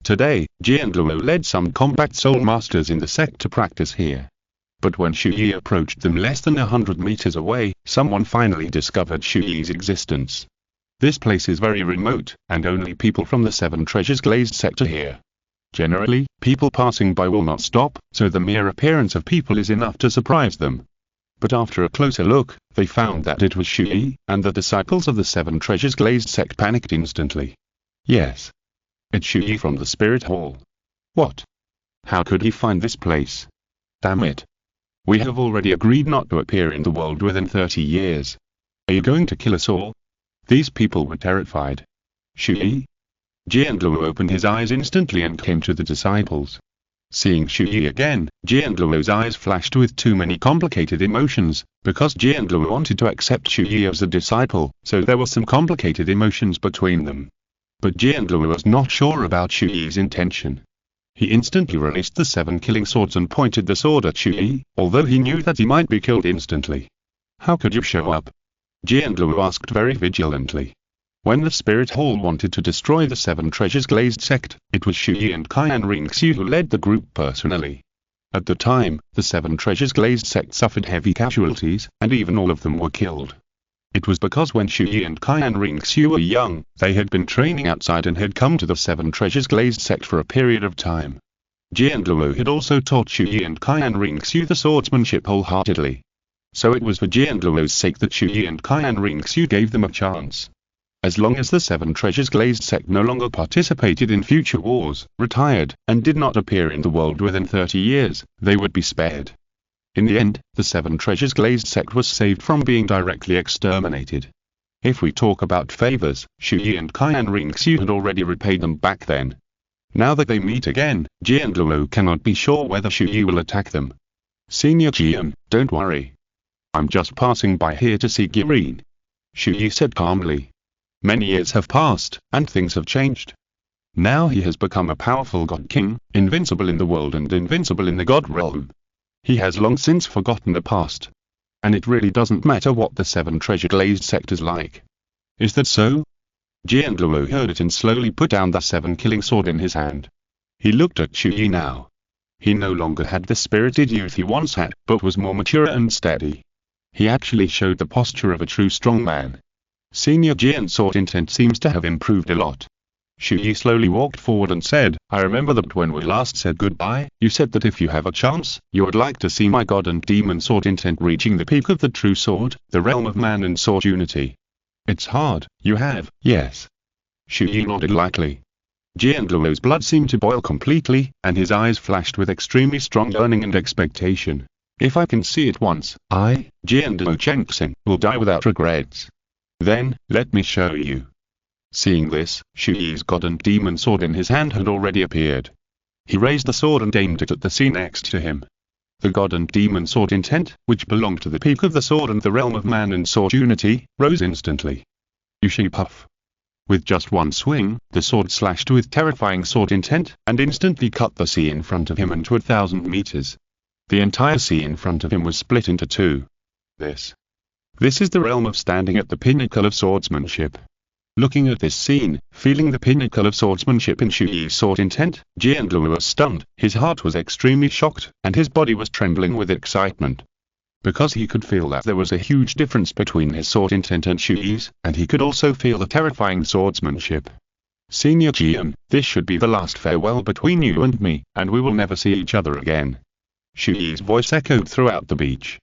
Today, Douluo led some compact soul masters in the sect to practice here. But when Chu Ye approached them less than 100 meters away, someone finally discovered Chu Ye's existence. This place is very remote, and only people from the 7 Treasures Glazed sect are here. Generally, people passing by will not stop, so the mere appearance of people is enough to surprise them. But after a closer look, they found that it was Chu Ye, and the disciples of the 7 Treasures Glazed sect panicked instantly. Yes. It's Chu Ye from the Spirit Hall. What? How could he find this place? Damn it. We have already agreed not to appear in the world within 30 years. Are you going to kill us all? These people were terrified. Chu Ye? Douluo opened his eyes instantly and came to the disciples. Seeing Chu Ye again, Douluo's eyes flashed with too many complicated emotions, because Douluo wanted to accept Chu Ye as a disciple, so there were some complicated emotions between them. But Douluo was not sure about Chu Ye's intention. He instantly released the 7 killing swords and pointed the sword at Chu Ye, although he knew that he might be killed instantly. "How could you show up?" Douluo asked very vigilantly. When the Spirit Hall wanted to destroy the 7 Treasures Glazed sect, it was Chu Ye and Qian Renxue who led the group personally. At the time, the 7 Treasures Glazed sect suffered heavy casualties, and even all of them were killed. It was because when Chu Ye and Qian Renxue were young, they had been training outside and had come to the 7 Treasures Glazed sect for a period of time. Qian Renxue had also taught Chu Ye and Qian Renxue the swordsmanship wholeheartedly. So it was for Qian Renxue's sake that Chu Ye and Qian Renxue gave them a chance. As long as the Seven Treasures Glazed sect no longer participated in future wars, retired, and did not appear in the world within 30 years, they would be spared. In the end, the Seven Treasures Glazed sect was saved from being directly exterminated. If we talk about favors, Chu Ye and Qian Renxue had already repaid them back then. Now that they meet again, Qian Renxue cannot be sure whether Chu Ye will attack them. Senior Qian, don't worry. I'm just passing by here to see Qian, Chu Ye said calmly. Many years have passed, and things have changed. Now he has become a powerful god king, invincible in the world and invincible in the god realm. He has long since forgotten the past. And it really doesn't matter what the Seven Treasure Glazed sect is like. Is that so? Qian Renxue heard it and slowly put down the seven-killing sword in his hand. He looked at Chu Ye now. He no longer had the spirited youth he once had, but was more mature and steady. He actually showed the posture of a true strong man. Senior Qian's sword intent seems to have improved a lot. Chu Ye slowly walked forward and said, I remember that when we last said goodbye, you said that if you have a chance, you would like to see my god and demon sword intent reaching the peak of the true sword, the realm of man and sword unity. It's hard, you have, yes. Chu Ye nodded lightly. Qian Renxue's blood seemed to boil completely, and his eyes flashed with extremely strong yearning and expectation. If I can see it once, I, Qian Renxue, will die without regrets. Then, let me show you. Seeing this, Chu Ye's god and demon sword in his hand had already appeared. He raised the sword and aimed it at the sea next to him. The god and demon sword intent, which belonged to the peak of the sword and the realm of man and sword unity, rose instantly. Yushi puff. With just one swing, the sword slashed with terrifying sword intent, and instantly cut the sea in front of him into 1,000 meters. The entire sea in front of him was split into two. This is the realm of standing at the pinnacle of swordsmanship. Looking at this scene, feeling the pinnacle of swordsmanship in Chu Ye's sword intent, Qian Renxue was stunned, his heart was extremely shocked, and his body was trembling with excitement. Because he could feel that there was a huge difference between his sword intent and Chu Ye's, and he could also feel the terrifying swordsmanship. Senior Qian, this should be the last farewell between you and me, and we will never see each other again. Chu Ye's voice echoed throughout the beach.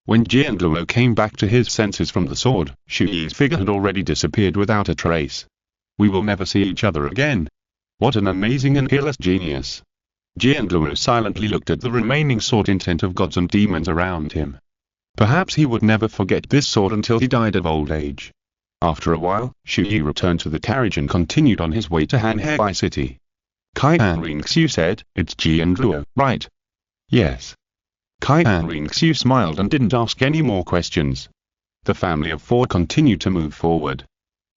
When Qian Renxue came back to his senses from the sword, Chu Ye's figure had already disappeared without a trace. We will never see each other again. What an amazing and peerless genius. Qian Renxue silently looked at the remaining sword intent of gods and demons around him. Perhaps he would never forget this sword until he died of old age. After a while, Chu Ye returned to the carriage and continued on his way to Hanhei City. Qian Renxue said, It's Qian Renxue, right? Yes. Qian Renxue smiled and didn't ask any more questions. The family of four continued to move forward.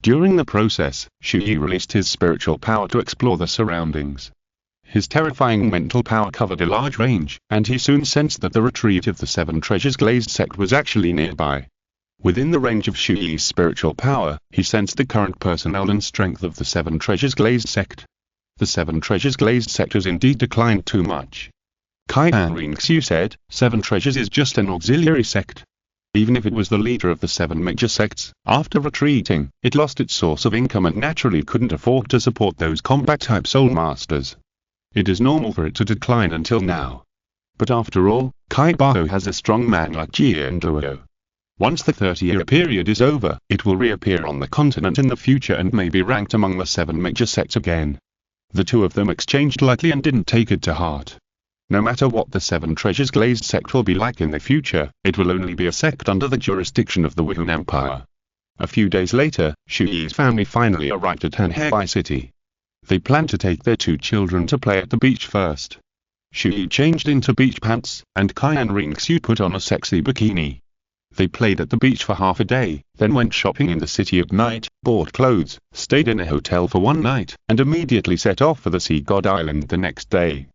During the process, Chu Ye released his spiritual power to explore the surroundings. His terrifying mental power covered a large range, and he soon sensed that the retreat of the Seven Treasures Glazed sect was actually nearby. Within the range of Chu Ye's spiritual power, he sensed the current personnel and strength of the Seven Treasures Glazed sect. The Seven Treasures Glazed sect has indeed declined too much. Qian Renxue said, Seven Treasures is just an auxiliary sect. Even if it was the leader of the seven major sects, after retreating, it lost its source of income and naturally couldn't afford to support those combat-type soul masters. It is normal for it to decline until now. But after all, Kaibaho has a strong man like Qian Renxue. Once the 30-year period is over, it will reappear on the continent in the future and may be ranked among the seven major sects again. The two of them exchanged lightly and didn't take it to heart. No matter what the Seven Treasures Glazed sect will be like in the future, it will only be a sect under the jurisdiction of the Wuhan Empire. A few days later, Chu Ye's family finally arrived at Hanhei City. They planned to take their two children to play at the beach first. Chu Ye changed into beach pants, and Qian Renxue put on a sexy bikini. They played at the beach for half a day, then went shopping in the city at night, bought clothes, stayed in a hotel for one night, and immediately set off for the Sea God Island the next day.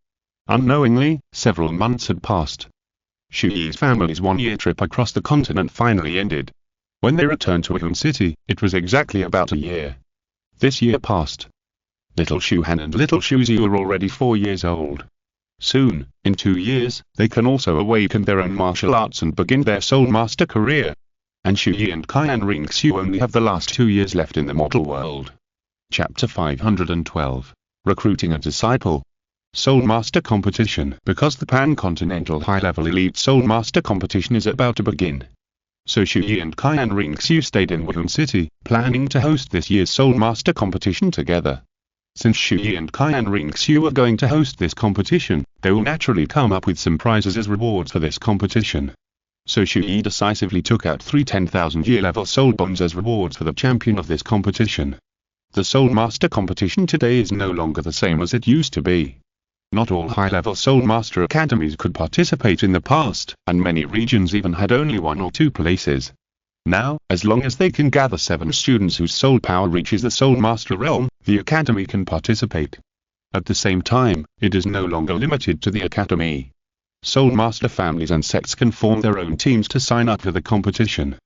Unknowingly, several months had passed. Chu Ye's family's one-year trip across the continent finally ended. When they returned to Wuhan City, it was exactly about a year. This year passed. Little Shuhan and little Shuzi were already 4 years old. Soon, in 2 years, they can also awaken their own martial arts and begin their soul master career. And Chu Ye and Qian Renxue only have the last 2 years left in the mortal world. Chapter 512. Recruiting a disciple. Soul Master Competition, because the Pan-Continental High-Level Elite Soul Master Competition is about to begin. So Chu Ye and Qian Renxue stayed in Wuhan City, planning to host this year's Soul Master Competition together. Since Chu Ye and Qian Renxue are going to host this competition, they will naturally come up with some prizes as rewards for this competition. So Chu Ye decisively took out 3 10,000 year level soul bones as rewards for the champion of this competition. The Soul Master Competition today is no longer the same as it used to be. Not all high-level Soul Master Academies could participate in the past, and many regions even had only 1 or 2 places. Now, as long as they can gather 7 students whose soul power reaches the Soul Master realm, the Academy can participate. At the same time, it is no longer limited to the Academy. Soul Master families and sects can form their own teams to sign up for the competition.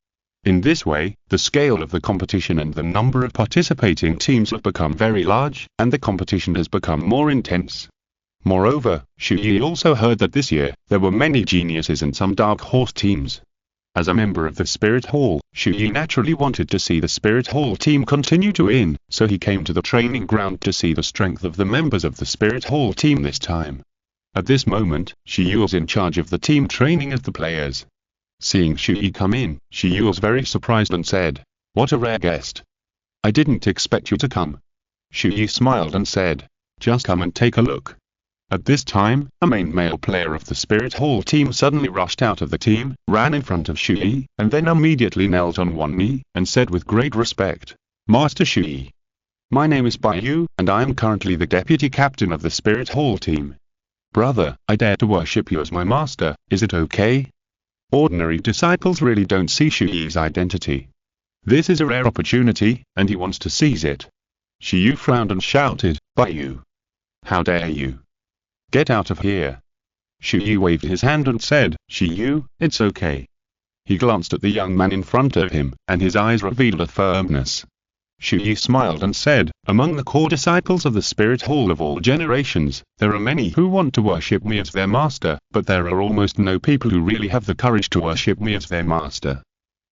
In this way, the scale of the competition and the number of participating teams have become very large, and the competition has become more intense. Moreover, Chu Ye also heard that this year, there were many geniuses and some dark horse teams. As a member of the Spirit Hall, Chu Ye naturally wanted to see the Spirit Hall team continue to win, so he came to the training ground to see the strength of the members of the Spirit Hall team this time. At this moment, Chu Ye was in charge of the team training of the players. Seeing Chu Ye come in, Chu Ye was very surprised and said, "What a rare guest. I didn't expect you to come." Chu Ye smiled and said, "Just come and take a look." At this time, a main male player of the Spirit Hall team suddenly rushed out of the team, ran in front of Chu Ye, and then immediately knelt on one knee, and said with great respect, "Master Chu Ye. My name is Bai Yu, and I am currently the deputy captain of the Spirit Hall team. Brother, I dare to worship you as my master, is it okay?" Ordinary disciples really don't see Chu Ye's identity. This is a rare opportunity, and he wants to seize it. Chu Ye frowned and shouted, "Bai Yu! How dare you? Get out of here." Chu Ye waved his hand and said, "Chu Ye, it's okay." He glanced at the young man in front of him, and his eyes revealed a firmness. Chu Ye smiled and said, "Among the core disciples of the Spirit Hall of all generations, there are many who want to worship me as their master, but there are almost no people who really have the courage to worship me as their master.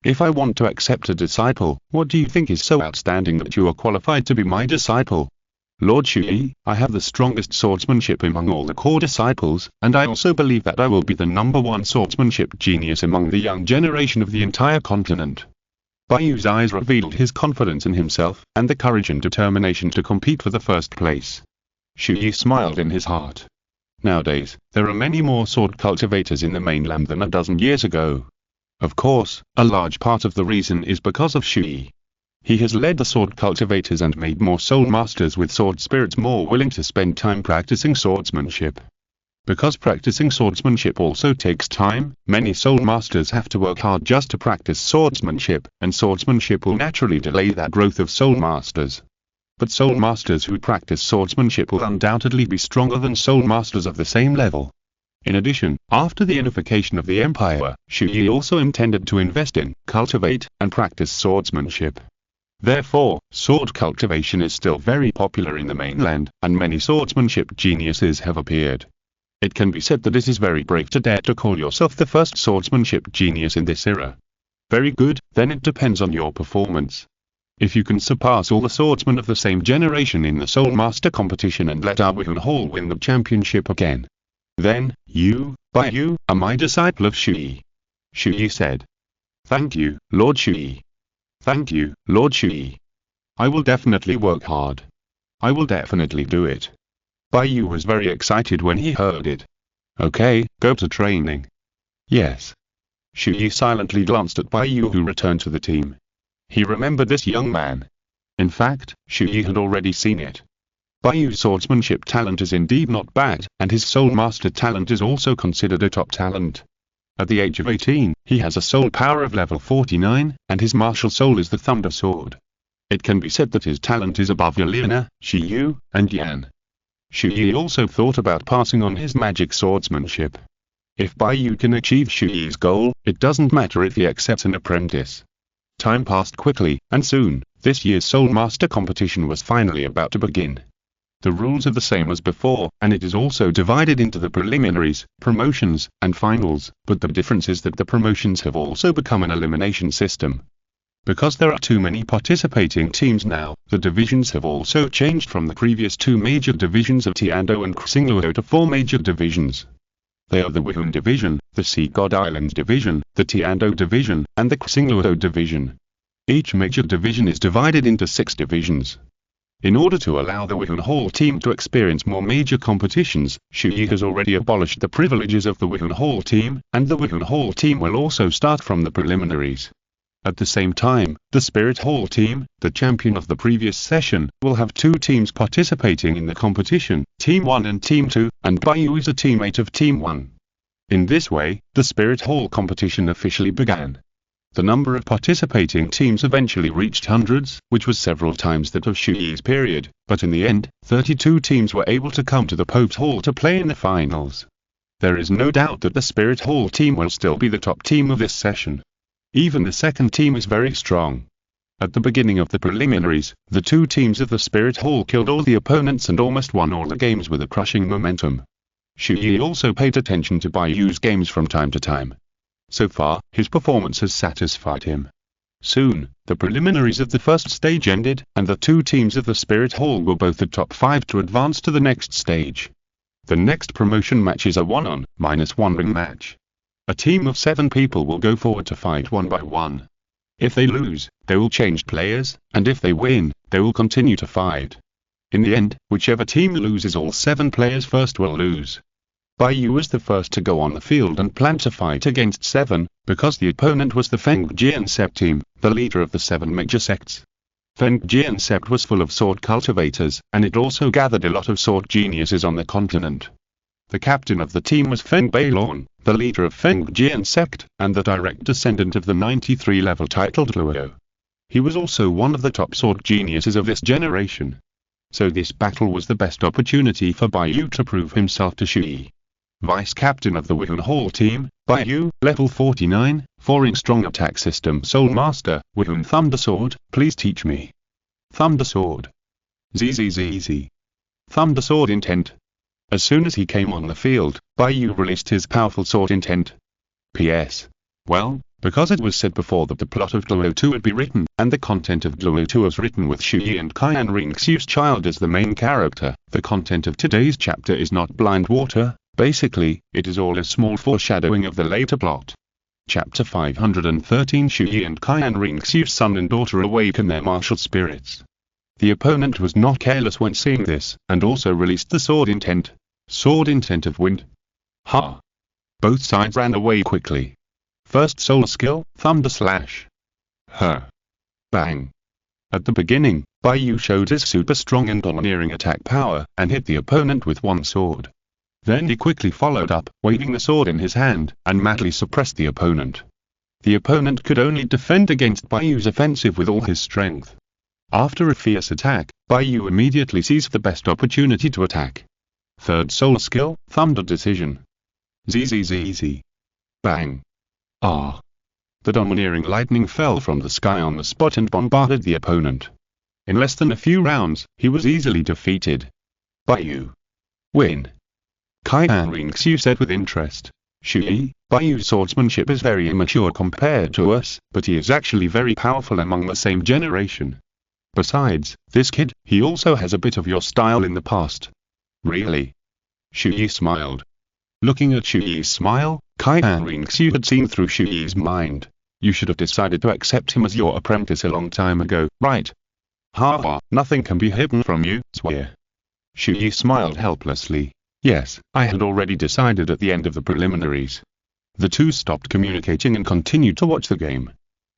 If I want to accept a disciple, what do you think is so outstanding that you are qualified to be my disciple? Lord Chu Ye, I have the strongest swordsmanship among all the core disciples, and I also believe that I will be the #1 swordsmanship genius among the young generation of the entire continent." Bai Yu's eyes revealed his confidence in himself, and the courage and determination to compete for the first place. Chu Ye smiled in his heart. Nowadays, there are many more sword cultivators in the mainland than a dozen years ago. Of course, a large part of the reason is because of Chu Ye. He has led the sword cultivators and made more soul masters with sword spirits more willing to spend time practicing swordsmanship. Because practicing swordsmanship also takes time, many soul masters have to work hard just to practice swordsmanship, and swordsmanship will naturally delay that growth of soul masters. But soul masters who practice swordsmanship will undoubtedly be stronger than soul masters of the same level. In addition, after the unification of the empire, Chu Ye also intended to invest in, cultivate, and practice swordsmanship. Therefore, sword cultivation is still very popular in the mainland, and many swordsmanship geniuses have appeared. It can be said that it is very brave to dare to call yourself the first swordsmanship genius in this era. Very good, then it depends on your performance. If you can surpass all the swordsmen of the same generation in the Soul Master competition and let our Wuhan Hall win the championship again, then, you, Bai Yu, are my disciple of Chu Ye. Chu Ye said. "Thank you, Lord Chu Ye. Thank you, Lord Chu Ye. I will definitely work hard. I will definitely do it." Bai Yu was very excited when he heard it. "Okay, go to training." "Yes." Chu Ye silently glanced at Bai Yu, who returned to the team. He remembered this young man. In fact, Chu Ye had already seen it. Bai Yu's swordsmanship talent is indeed not bad, and his soul master talent is also considered a top talent. At the age of 18, he has a soul power of level 49, and his martial soul is the Thunder Sword. It can be said that his talent is above Yelena, Chu Ye, and Yan. Chu Ye also thought about passing on his magic swordsmanship. If Bai Yu can achieve Chu Ye's goal, it doesn't matter if he accepts an apprentice. Time passed quickly, and soon, this year's Soul Master competition was finally about to begin. The rules are the same as before, and it is also divided into the preliminaries, promotions, and finals, but the difference is that the promotions have also become an elimination system. Because there are too many participating teams now, the divisions have also changed from the previous two major divisions of Tiando and Xingluo to four major divisions. They are the Wuhan Division, the Sea God Islands Division, the Tiando Division, and the Xingluo Division. Each major division is divided into 6 divisions. In order to allow the Wuhan Hall team to experience more major competitions, Chu Ye has already abolished the privileges of the Wuhan Hall team, and the Wuhan Hall team will also start from the preliminaries. At the same time, the Spirit Hall team, the champion of the previous session, will have 2 teams participating in the competition, Team 1 and Team 2, and Baiyu is a teammate of Team 1. In this way, the Spirit Hall competition officially began. The number of participating teams eventually reached hundreds, which was several times that of Chu Ye's period, but in the end, 32 teams were able to come to the Pope's Hall to play in the finals. There is no doubt that the Spirit Hall team will still be the top team of this session. Even the second team is very strong. At the beginning of the preliminaries, the 2 teams of the Spirit Hall killed all the opponents and almost won all the games with a crushing momentum. Chu Ye also paid attention to Baiyu's games from time to time. So far, his performance has satisfied him. Soon, the preliminaries of the first stage ended, and the 2 teams of the Spirit Hall were both the top 5 to advance to the next stage. The next promotion match is a 1-on-1 ring match. A team of 7 people will go forward to fight one by one. If they lose, they will change players, and if they win, they will continue to fight. In the end, whichever team loses all 7 players first will lose. Baiyu was the first to go on the field and planned to fight against 7, because the opponent was the Feng Jian Sept team, the leader of the 7 major sects. Feng Jian Sept was full of sword cultivators, and it also gathered a lot of sword geniuses on the continent. The captain of the team was Feng Beilong, the leader of Feng Jian Sept, and the direct descendant of the 93-level titled Luo. He was also one of the top sword geniuses of this generation. So this battle was the best opportunity for Baiyu to prove himself to Chu Ye. Vice-captain of the Wuhan Hall team, Baiyu, level 49, 4-ring strong attack system Soul Master, Wuhan Thunder Sword, please teach me. Thunder Sword. ZZZZ. Thunder Sword Intent. As soon as he came on the field, Baiyu released his powerful sword intent. P.S. Well, because it was said before that the plot of Douluo 2 would be written, and the content of Douluo 2 was written with Chu Ye and Qian Renxue's child as the main character, the content of today's chapter is not blind water. Basically, it is all a small foreshadowing of the later plot. Chapter 513 Chu Ye and Qian Renxue's son and daughter awaken their martial spirits. The opponent was not careless when seeing this, and also released the sword intent. Sword intent of wind. Ha! Both sides ran away quickly. First soul skill, Thunder Slash. Bang. At the beginning, Baiyu showed his super strong and domineering attack power, and hit the opponent with one sword. Then he quickly followed up, waving the sword in his hand, and madly suppressed the opponent. The opponent could only defend against Baiyu's offensive with all his strength. After a fierce attack, Baiyu immediately seized the best opportunity to attack. Third soul skill, Thunder Decision. ZZZZ. Bang. Ah. The domineering lightning fell from the sky on the spot and bombarded the opponent. In less than a few rounds, he was easily defeated. Baiyu. Win. Qian Renxue said with interest. Chu Ye, Baiyu's swordsmanship is very immature compared to us, but he is actually very powerful among the same generation. Besides, this kid, he also has a bit of your style in the past. Really? Chu Ye smiled. Looking at Chu Ye's smile, Qian Renxue had seen through Chu Ye's mind. You should have decided to accept him as your apprentice a long time ago, right? Ha, nothing can be hidden from you, swear. Chu Ye smiled helplessly. Yes, I had already decided at the end of the preliminaries. The two stopped communicating and continued to watch the game.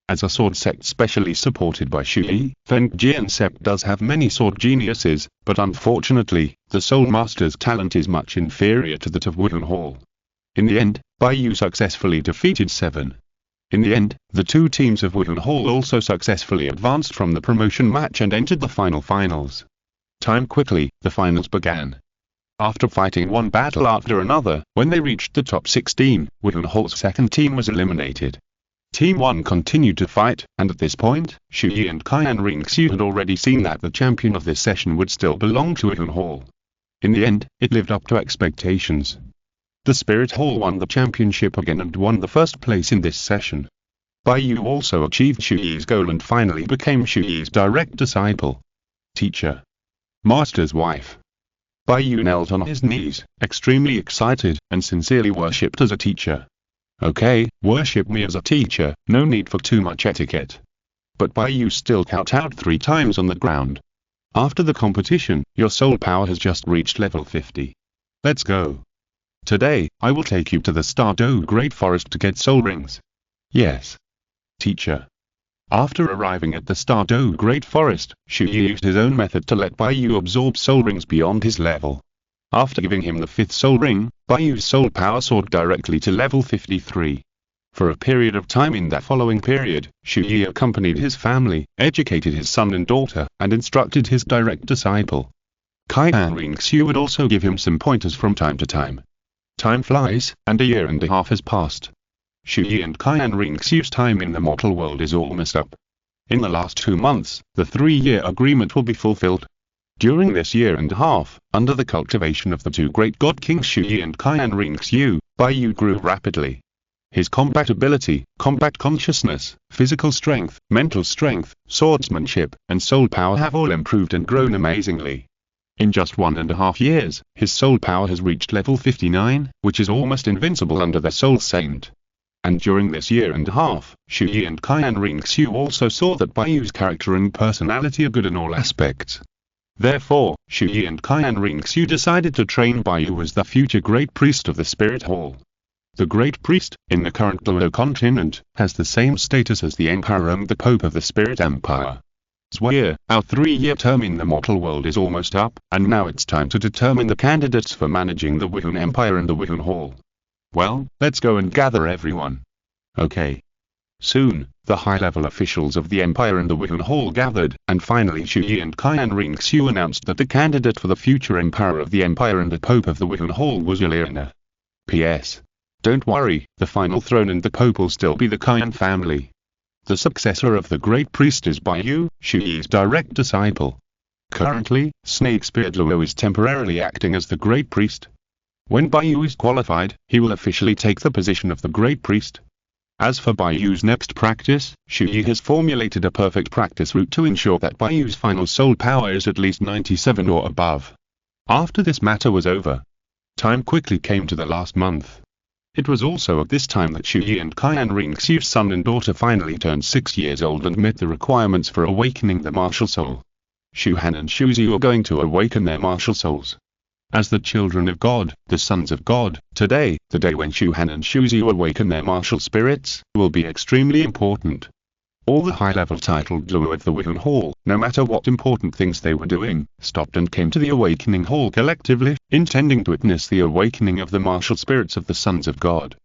As a sword sect specially supported by Chu Ye, Feng Jian Sept does have many sword geniuses, but unfortunately, the Soul Master's talent is much inferior to that of Wuhan Hall. In the end, Baiyu successfully defeated 7. In the end, the 2 teams of Wuhan Hall also successfully advanced from the promotion match and entered the finals. Time quickly, the finals began. After fighting one battle after another, when they reached the top 16, Wuhan Hall's second team was eliminated. Team 1 continued to fight, and at this point, Chu Ye and Qian Renxue had already seen that the champion of this session would still belong to Wuhan Hall. In the end, it lived up to expectations. The Spirit Hall won the championship again and won the first place in this session. Bai Yu also achieved Chu Ye's goal and finally became Chu Ye's direct disciple. Teacher. Master's wife. Bai Yu knelt on his knees, extremely excited, and sincerely worshipped as a teacher. Okay, worship me as a teacher, no need for too much etiquette. But Bai Yu still kowtowed 3 times on the ground. After the competition, your soul power has just reached level 50. Let's go. Today, I will take you to the Stardew Great Forest to get soul rings. Yes. Teacher. After arriving at the Stardew Great Forest, Chu Ye used his own method to let Bai Yu absorb soul rings beyond his level. After giving him the 5th soul ring, Bai Yu's soul power soared directly to level 53. For a period of time in that following period, Chu Ye accompanied his family, educated his son and daughter, and instructed his direct disciple. Qian Renxue would also give him some pointers from time to time. Time flies, and a year and a half has passed. Chu Ye and Qian Renxue's time in the mortal world is almost up. In the last 2 months, the 3-year agreement will be fulfilled. During this year and a half, under the cultivation of the 2 great god kings Chu Ye and Qian Renxue, Bai Yu grew rapidly. His combat ability, combat consciousness, physical strength, mental strength, swordsmanship, and soul power have all improved and grown amazingly. In just 1.5 years, his soul power has reached level 59, which is almost invincible under the Soul Saint. And during this year and a half, Chu Ye and Qian Renxue also saw that Bai Yu's character and personality are good in all aspects. Therefore, Chu Ye and Qian Renxue decided to train Bai Yu as the future Great Priest of the Spirit Hall. The Great Priest, in the current Douluo Continent, has the same status as the Emperor and the Pope of the Spirit Empire. Chu Ye, our 3-year term in the mortal world is almost up, and now it's time to determine the candidates for managing the Wuhun Empire and the Wuhun Hall. Well, let's go and gather everyone. Okay. Soon, the high-level officials of the Empire and the Wuhun Hall gathered, and finally Chu Ye and Qian Renxue announced that the candidate for the future Emperor of the Empire and the Pope of the Wuhun Hall was Yelena. P.S. Don't worry, the final throne and the Pope will still be the Qian family. The successor of the Great Priest is Bai Yu, Chu Ye's direct disciple. Currently, Snakespear Douluo is temporarily acting as the Great Priest. When Bai Yu is qualified, he will officially take the position of the Great Priest. As for Bai Yu's next practice, Chu Ye has formulated a perfect practice route to ensure that Bai Yu's final soul power is at least 97 or above. After this matter was over, time quickly came to the last month. It was also at this time that Chu Ye and Qian Renxue's son and daughter finally turned 6 years old and met the requirements for awakening the martial soul. Shu Han and Shu Zi are going to awaken their martial souls. As the children of God, the sons of God, today, the day when Shu Han and Shu Zi awaken their martial spirits, will be extremely important. All the high-level titled Douluo of the Wuhun Hall, no matter what important things they were doing, stopped and came to the awakening hall collectively, intending to witness the awakening of the martial spirits of the sons of God.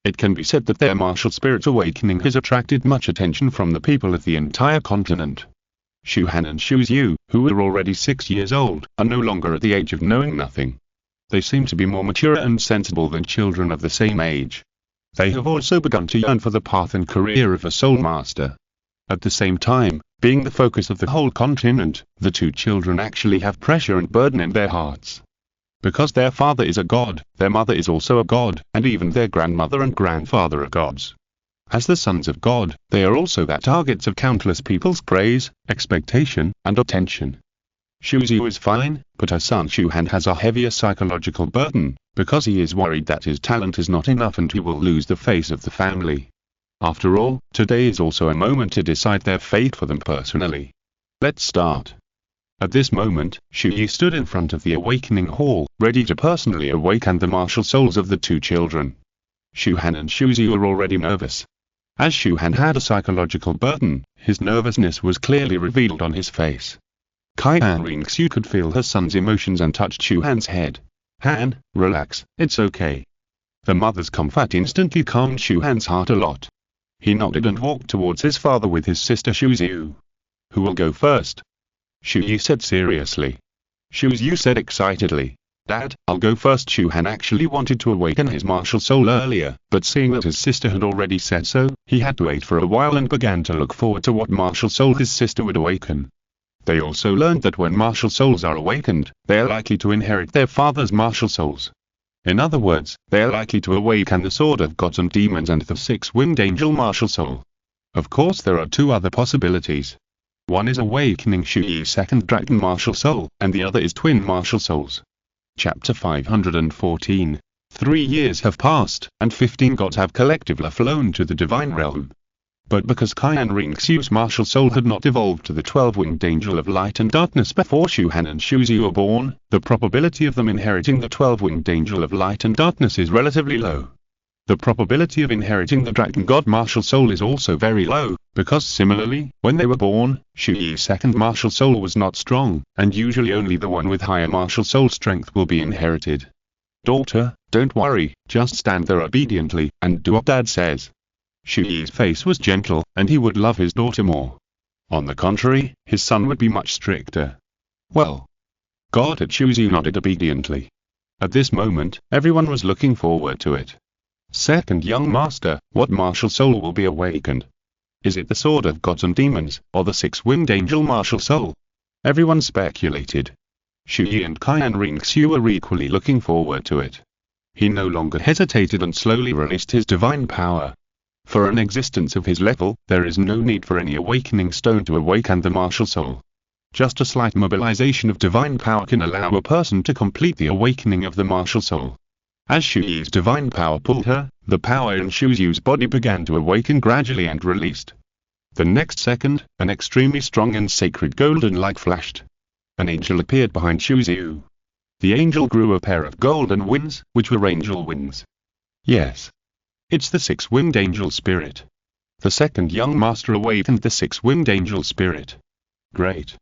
It can be said that their martial spirit awakening has attracted much attention from the people of the entire continent. Shu Han and Shu Zi, who are already 6 years old, are no longer at the age of knowing nothing. They seem to be more mature and sensible than children of the same age. They have also begun to yearn for the path and career of a soul master. At the same time, being the focus of the whole continent, the 2 children actually have pressure and burden in their hearts. Because their father is a god, their mother is also a god, and even their grandmother and grandfather are gods. As the sons of God, they are also the targets of countless people's praise, expectation, and attention. Shu Zi is fine, but her son Shu Han has a heavier psychological burden, because he is worried that his talent is not enough and he will lose the face of the family. After all, today is also a moment to decide their fate for them personally. Let's start. At this moment, Chu Ye stood in front of the awakening hall, ready to personally awaken the martial souls of the 2 children. Shu Han and Shu Zi were already nervous. As Shu Han had a psychological burden, his nervousness was clearly revealed on his face. Qian Renxue could feel her son's emotions and touched Shu Han's head. Han, relax, it's okay. The mother's comfort instantly calmed Shu Han's heart a lot. He nodded and walked towards his father with his sister Shu Zi. Who will go first? Shu Ye said seriously. Shu Zi said excitedly. Dad, I'll go first. Shu Han actually wanted to awaken his martial soul earlier, but seeing that his sister had already said so, he had to wait for a while and began to look forward to what martial soul his sister would awaken. They also learned that when martial souls are awakened, they are likely to inherit their father's martial souls. In other words, they are likely to awaken the Sword of Gods and Demons and the 6-winged angel martial soul. Of course there are two other possibilities. One is awakening Chu Ye's second dragon martial soul, and the other is twin martial souls. Chapter 514. 3 years have passed, and 15 gods have collectively flown to the divine realm. But because Qian Renxue's martial soul had not evolved to the 12-winged angel of light and darkness before Shu Han and Shu Zi were born, the probability of them inheriting the 12-winged angel of light and darkness is relatively low. The probability of inheriting the dragon god martial soul is also very low, because similarly, when they were born, Chu Ye's second martial soul was not strong, and usually only the one with higher martial soul strength will be inherited. Daughter, don't worry, just stand there obediently, and do what Dad says. Chu Ye's face was gentle, and he would love his daughter more. On the contrary, his son would be much stricter. Well, God at Chu Zi nodded obediently. At this moment, everyone was looking forward to it. Second young master, what martial soul will be awakened? Is it the sword of gods and demons, or the six-winged angel martial soul? Everyone speculated. Chu Ye and Qian Renxue were equally looking forward to it. He no longer hesitated and slowly released his divine power. For an existence of his level, there is no need for any awakening stone to awaken the martial soul. Just a slight mobilization of divine power can allow a person to complete the awakening of the martial soul. As Chu Ye's divine power pulled her, the power in Shu Zi's body began to awaken gradually and released. The next second, an extremely strong and sacred golden light flashed. An angel appeared behind Shu Zi. The angel grew a pair of golden wings, which were angel wings. Yes. It's the six-winged angel spirit. The second young master awakened the six-winged angel spirit. Great.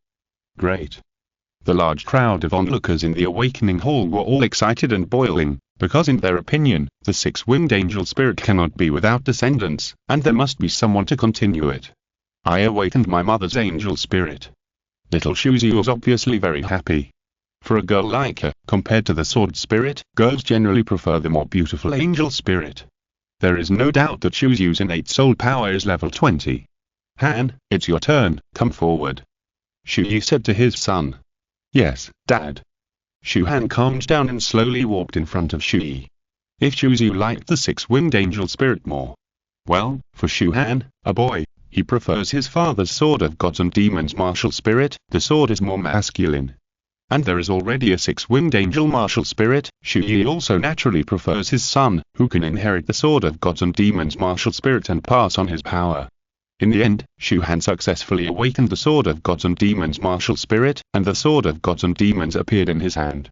Great. The large crowd of onlookers in the awakening hall were all excited and boiling, because in their opinion, the six-winged angel spirit cannot be without descendants, and there must be someone to continue it. I awakened my mother's angel spirit. Little Shu Zi was obviously very happy. For a girl like her, compared to the sword spirit, girls generally prefer the more beautiful angel spirit. There is no doubt that Shu Zi's innate soul power is level 20. Han, it's your turn, come forward. Chu Ye said to his son. Yes, Dad. Shu Han calmed down and slowly walked in front of Chu Ye. If Chu Zi liked the six-winged angel spirit more. Well, for Shu Han, a boy, he prefers his father's sword of gods and demons martial spirit, the sword is more masculine. And there is already a six-winged angel martial spirit, Chu Ye also naturally prefers his son, who can inherit the sword of gods and demons martial spirit and pass on his power. In the end, Shu Han successfully awakened the sword of gods and demons martial spirit, and the sword of gods and demons appeared in his hand.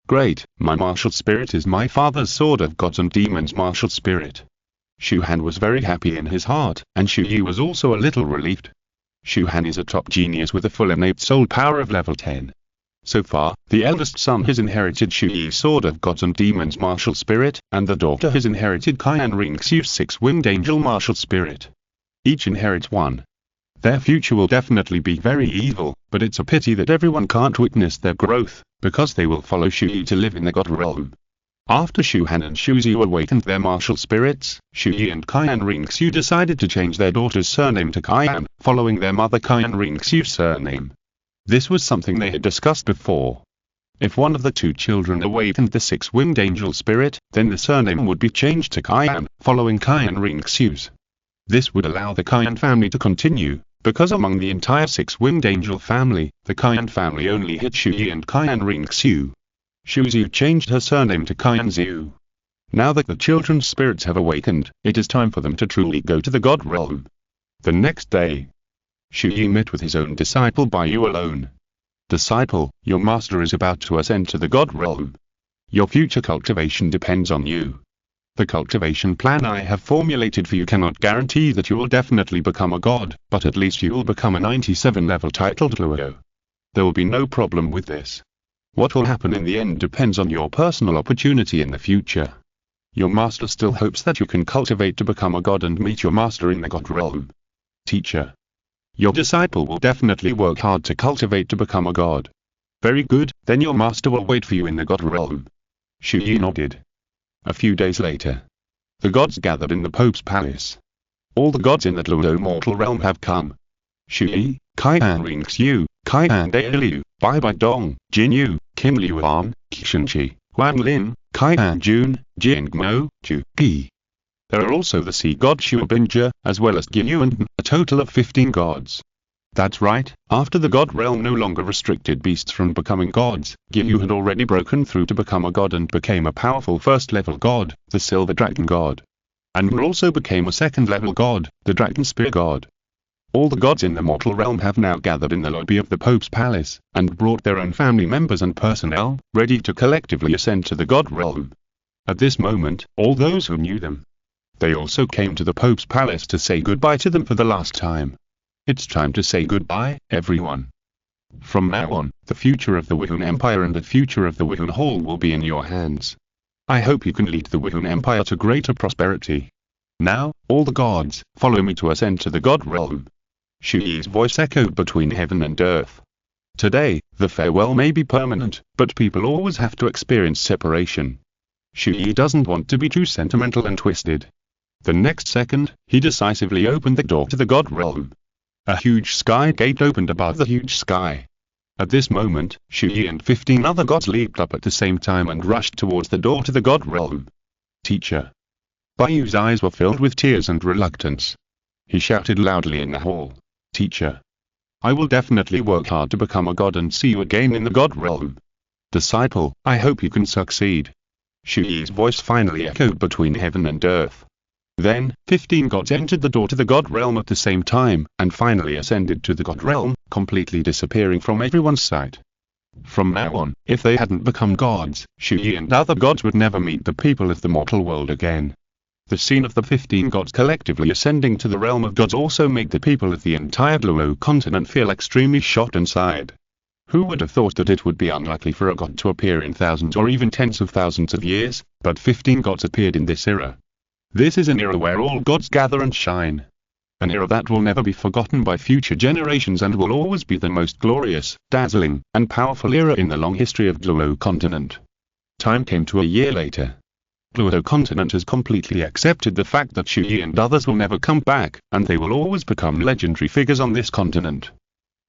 Great, my martial spirit is my father's sword of gods and demons martial spirit. Shu Han was very happy in his heart, and Chu Ye was also a little relieved. Shu Han is a top genius with a full innate soul power of level 10. So far, the eldest son has inherited Chu Ye's sword of gods and demons martial spirit, and the daughter has inherited Qian Renxue's six-winged angel martial spirit. Each inherits one. Their future will definitely be very evil, but it's a pity that everyone can't witness their growth, because they will follow Chu Ye to live in the god realm. After Shu Han and Shu Zi awakened their martial spirits, Chu Ye and Qian Renxue decided to change their daughter's surname to Qian, following their mother Qian Renxue's surname. This was something they had discussed before. If one of the two children awakened the six-winged angel spirit, then the surname would be changed to Qian, following Qian Renxue's. This would allow the Qian family to continue, because among the entire six-winged angel family, the Qian family only had Chu Ye and Qian Renxue. Shu Zi changed her surname to Qian Ziu. Now that the children's spirits have awakened, it is time for them to truly go to the god realm. The next day, Chu Ye met with his own disciple Bai Yu alone. Disciple, your master is about to ascend to the god realm. Your future cultivation depends on you. The cultivation plan I have formulated for you cannot guarantee that you will definitely become a god, but at least you will become a 97 level titled Luo. There will be no problem with this. What will happen in the end depends on your personal opportunity in the future. Your master still hopes that you can cultivate to become a god and meet your master in the god realm. Teacher. Your disciple will definitely work hard to cultivate to become a god. Very good, then your master will wait for you in the god realm. Chu Ye nodded. A few days later, the gods gathered in the Pope's palace. All the gods in the Douluo mortal realm have come. Chu Ye, Qian Renxue, Qian Dalu, Bai Bai Dong, Jin Yu, Kim Luan, Qishan Chi, Huan Lin, Qian Jun, Jin Gmo, Chu Yi. There are also the sea god Shuabinja, as well as Qian and a total of 15 gods. That's right, after the god realm no longer restricted beasts from becoming gods, Qian had already broken through to become a god and became a powerful first-level god, the Silver Dragon God. And also became a second-level god, the Dragon Spear God. All the gods in the mortal realm have now gathered in the lobby of the Pope's palace, and brought their own family members and personnel, ready to collectively ascend to the god realm. At this moment, all those who knew them, they also came to the Pope's palace to say goodbye to them for the last time. It's time to say goodbye, everyone. From now on, the future of the Wuhan Empire and the future of the Wuhan Hall will be in your hands. I hope you can lead the Wuhan Empire to greater prosperity. Now, all the gods, follow me to ascend to the god realm. Chu Ye's voice echoed between heaven and earth. Today, the farewell may be permanent, but people always have to experience separation. Chu Ye doesn't want to be too sentimental and twisted. The next second, he decisively opened the door to the god realm. A huge sky gate opened above the huge sky. At this moment, Chu Ye and 15 other gods leaped up at the same time and rushed towards the door to the god realm. Teacher. Baiyu's eyes were filled with tears and reluctance. He shouted loudly in the hall. Teacher. I will definitely work hard to become a god and see you again in the god realm. Disciple, I hope you can succeed. Chu Ye's voice finally echoed between heaven and earth. Then, 15 gods entered the door to the god realm at the same time, and finally ascended to the god realm, completely disappearing from everyone's sight. From now on, if they hadn't become gods, Chu Ye and other gods would never meet the people of the mortal world again. The scene of the 15 gods collectively ascending to the realm of gods also made the people of the entire Douluo continent feel extremely shocked inside. Who would have thought that it would be unlikely for a god to appear in thousands or even tens of thousands of years, but 15 gods appeared in this era. This is an era where all gods gather and shine. An era that will never be forgotten by future generations and will always be the most glorious, dazzling, and powerful era in the long history of Douluo Continent. Time came to a year later. Douluo Continent has completely accepted the fact that Chu Ye and others will never come back, and they will always become legendary figures on this continent.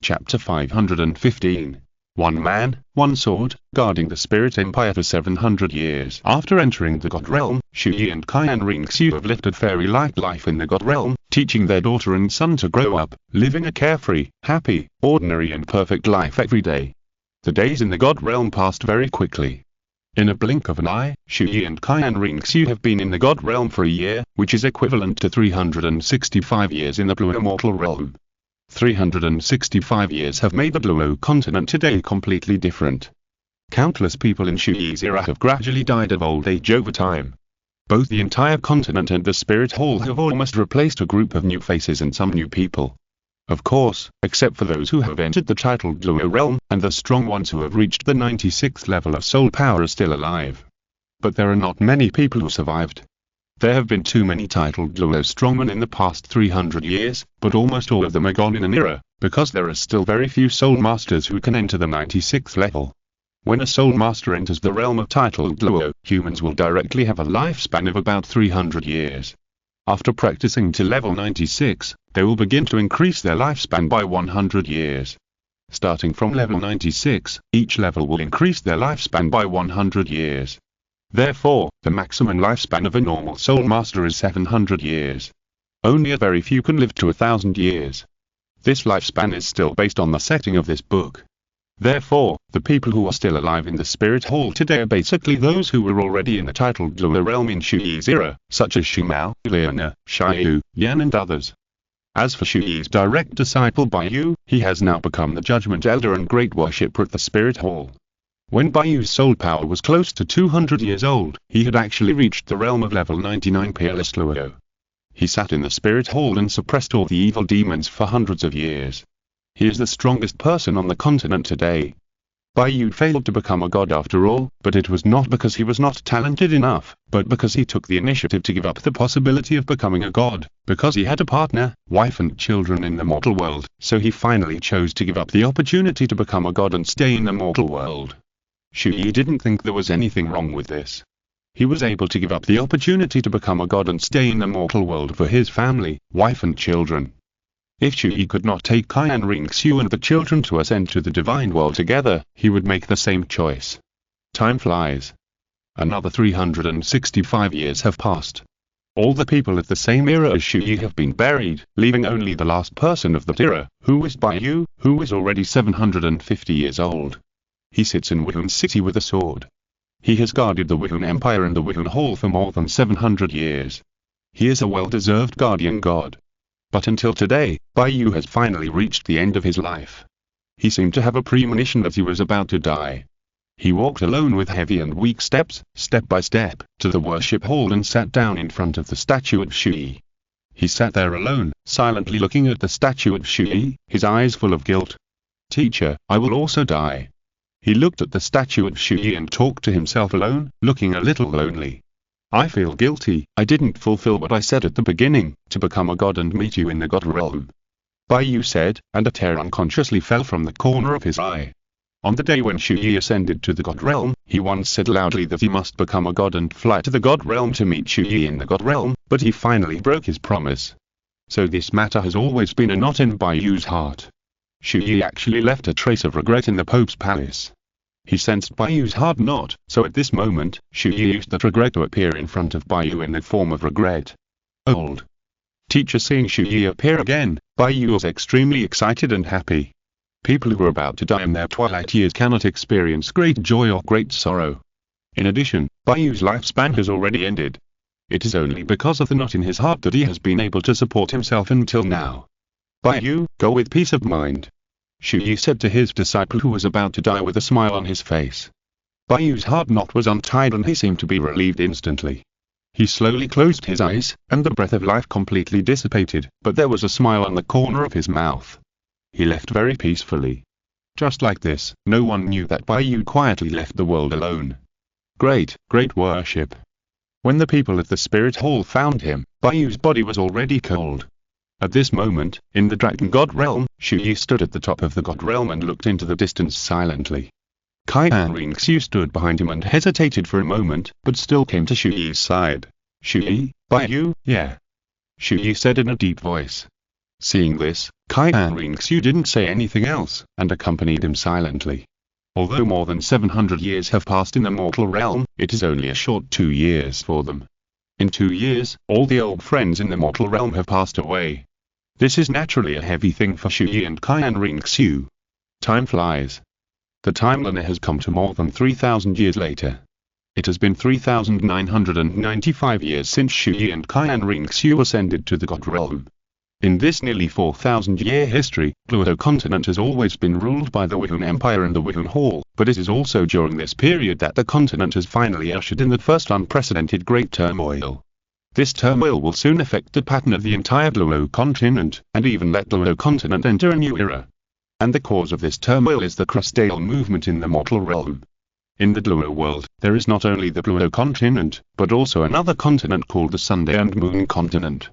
Chapter 515. One man, one sword, guarding the Spirit Empire for 700 years. After entering the God Realm, Chu Ye and Qian Renxue have lived a fairy-like life in the God Realm, teaching their daughter and son to grow up, living a carefree, happy, ordinary and perfect life every day. The days in the God Realm passed very quickly. In a blink of an eye, Chu Ye and Qian Renxue have been in the God Realm for a year, which is equivalent to 365 years in the Blue Immortal Realm. 365 years have made the Douluo Continent today completely different. Countless people in Chu Ye's era have gradually died of old age over time. Both the entire continent and the Spirit Hall have almost replaced a group of new faces and some new people. Of course, except for those who have entered the titled Douluo realm, and the strong ones who have reached the 96th level of soul power are still alive. But there are not many people who survived. There have been too many titled Douluo strongmen in the past 300 years, but almost all of them are gone in an era, because there are still very few soul masters who can enter the 96th level. When a soul master enters the realm of titled Douluo, humans will directly have a lifespan of about 300 years. After practicing to level 96, they will begin to increase their lifespan by 100 years. Starting from level 96, each level will increase their lifespan by 100 years. Therefore, the maximum lifespan of a normal soul master is 700 years. Only a very few can live to 1,000 years. This lifespan is still based on the setting of this book. Therefore, the people who are still alive in the Spirit Hall today are basically those who were already in the titled Douluo realm in Chu Ye's era, such as Shumao, Leona, Xiaoyu, Yan and others. As for Chu Ye's direct disciple Baiyu, he has now become the Judgment Elder and Great Worshipper at the Spirit Hall. When Baiyu's soul power was close to 200 years old, he had actually reached the realm of level 99 Peerless Douluo. He sat in the Spirit Hall and suppressed all the evil demons for hundreds of years. He is the strongest person on the continent today. Baiyu failed to become a god after all, but it was not because he was not talented enough, but because he took the initiative to give up the possibility of becoming a god, because he had a partner, wife and children in the mortal world, so he finally chose to give up the opportunity to become a god and stay in the mortal world. Chu Ye didn't think there was anything wrong with this. He was able to give up the opportunity to become a god and stay in the mortal world for his family, wife and children. If Chu Ye could not take Qian Renxue and the children to ascend to the divine world together, he would make the same choice. Time flies. Another 365 years have passed. All the people of the same era as Chu Ye have been buried, leaving only the last person of that era, who is Bai Yu, who is already 750 years old. He sits in Wuhan City with a sword. He has guarded the Wuhan Empire and the Wuhan Hall for more than 700 years. He is a well-deserved guardian god. But until today, Bai Yu has finally reached the end of his life. He seemed to have a premonition that he was about to die. He walked alone with heavy and weak steps, step by step, to the worship hall and sat down in front of the statue of Chu Ye. He sat there alone, silently looking at the statue of Chu Ye, his eyes full of guilt. "Teacher, I will also die." He looked at the statue of Chu Ye and talked to himself alone, looking a little lonely. "I feel guilty, I didn't fulfill what I said at the beginning, to become a god and meet you in the god realm." Bai Yu said, and a tear unconsciously fell from the corner of his eye. On the day when Chu Ye ascended to the god realm, he once said loudly that he must become a god and fly to the god realm to meet Chu Ye in the god realm, but he finally broke his promise. So this matter has always been a knot in Bai Yu's heart. Chu Ye actually left a trace of regret in the Pope's palace. He sensed Bai Yu's hard knot, so at this moment, Chu Ye used that regret to appear in front of Bai Yu in the form of regret. Old teacher seeing Chu Ye appear again, Bai Yu was extremely excited and happy. People who are about to die in their twilight years cannot experience great joy or great sorrow. In addition, Bai Yu's lifespan has already ended. It is only because of the knot in his heart that he has been able to support himself until now. "Bai Yu, go with peace of mind," Chu Ye said to his disciple who was about to die with a smile on his face. Bai Yu's hard knot was untied and he seemed to be relieved instantly. He slowly closed his eyes, and the breath of life completely dissipated, but there was a smile on the corner of his mouth. He left very peacefully. Just like this, no one knew that Bai Yu quietly left the world alone. Great worship. When the people at the spirit hall found him, Bai Yu's body was already cold. At this moment, in the dragon god realm, Chu Ye stood at the top of the god realm and looked into the distance silently. Qian Renxue stood behind him and hesitated for a moment, but still came to Chu Ye's side. "Chu Ye, Bai Yu, yeah," Chu Ye said in a deep voice. Seeing this, Qian Renxue didn't say anything else, and accompanied him silently. Although more than 700 years have passed in the mortal realm, it is only a short 2 years for them. In 2 years, all the old friends in the mortal realm have passed away. This is naturally a heavy thing for Chu Ye and Qian Renxue. Time flies. The timeline has come to more than 3,000 years later. It has been 3,995 years since Chu Ye and Qian Renxue ascended to the god realm. In this nearly 4,000-year history, Douluo Continent has always been ruled by the Wuhan Empire and the Wuhan Hall, but it is also during this period that the continent has finally ushered in the first unprecedented great turmoil. This turmoil will soon affect the pattern of the entire Douluo Continent, and even let Douluo Continent enter a new era. And the cause of this turmoil is the crustal movement in the mortal realm. In the Douluo world, there is not only the Douluo Continent, but also another continent called the Sun and Moon Continent.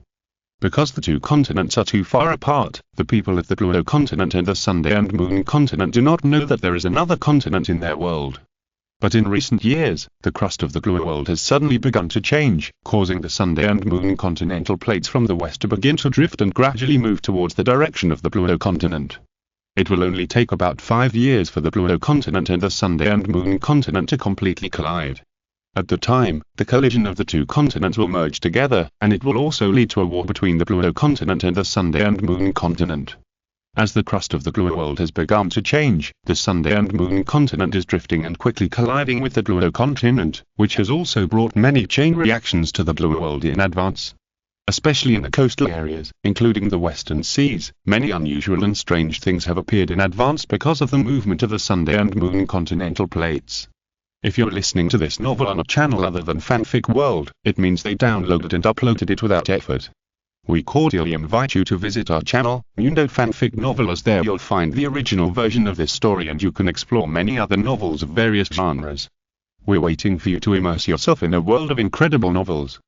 Because the two continents are too far apart, the people of the Douluo Continent and the Sun and Moon Continent do not know that there is another continent in their world. But in recent years, the crust of the Douluo world has suddenly begun to change, causing the Sun and Moon continental plates from the west to begin to drift and gradually move towards the direction of the Douluo Continent. It will only take about 5 years for the Douluo Continent and the Sun and Moon Continent to completely collide. At the time, the collision of the two continents will merge together, and it will also lead to a war between the Douluo Continent and the Sun and Moon Continent. As the crust of the Douluo world has begun to change, the Sun and Moon Continent is drifting and quickly colliding with the Douluo Continent, which has also brought many chain reactions to the Douluo world in advance. Especially in the coastal areas, including the western seas, many unusual and strange things have appeared in advance because of the movement of the Sun and Moon continental plates. If you're listening to this novel on a channel other than Fanfic World, it means they downloaded and uploaded it without effort. We cordially invite you to visit our channel, Mundo Fanfic Novel, as there you'll find the original version of this story and you can explore many other novels of various genres. We're waiting for you to immerse yourself in a world of incredible novels.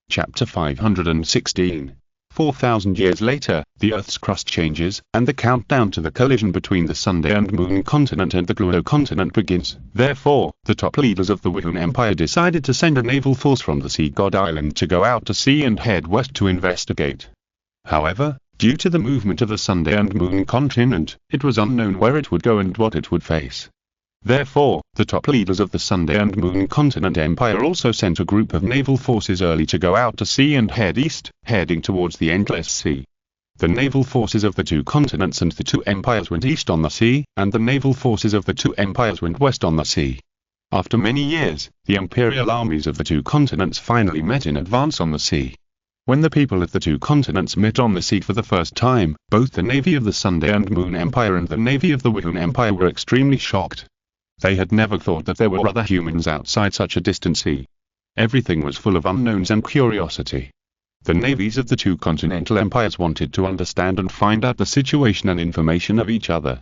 Chapter 516. 4,000 years later, the Earth's crust changes, and the countdown to the collision between the Sun and Moon Continent and the Douluo Continent begins. Therefore, the top leaders of the Wuhan Empire decided to send a naval force from the Sea God Island to go out to sea and head west to investigate. However, due to the movement of the Sun and Moon Continent, it was unknown where it would go and what it would face. Therefore, the top leaders of the Sunday and Moon Continent Empire also sent a group of naval forces early to go out to sea and head east, heading towards the Endless Sea. The naval forces of the two continents and the two empires went east on the sea, and the naval forces of the two empires went west on the sea. After many years, the imperial armies of the two continents finally met in advance on the sea. When the people of the two continents met on the sea for the first time, both the navy of the Sunday and Moon Empire and the navy of the Wuhan Empire were extremely shocked. They had never thought that there were other humans outside such a distant sea. Everything was full of unknowns and curiosity. The navies of the two continental empires wanted to understand and find out the situation and information of each other.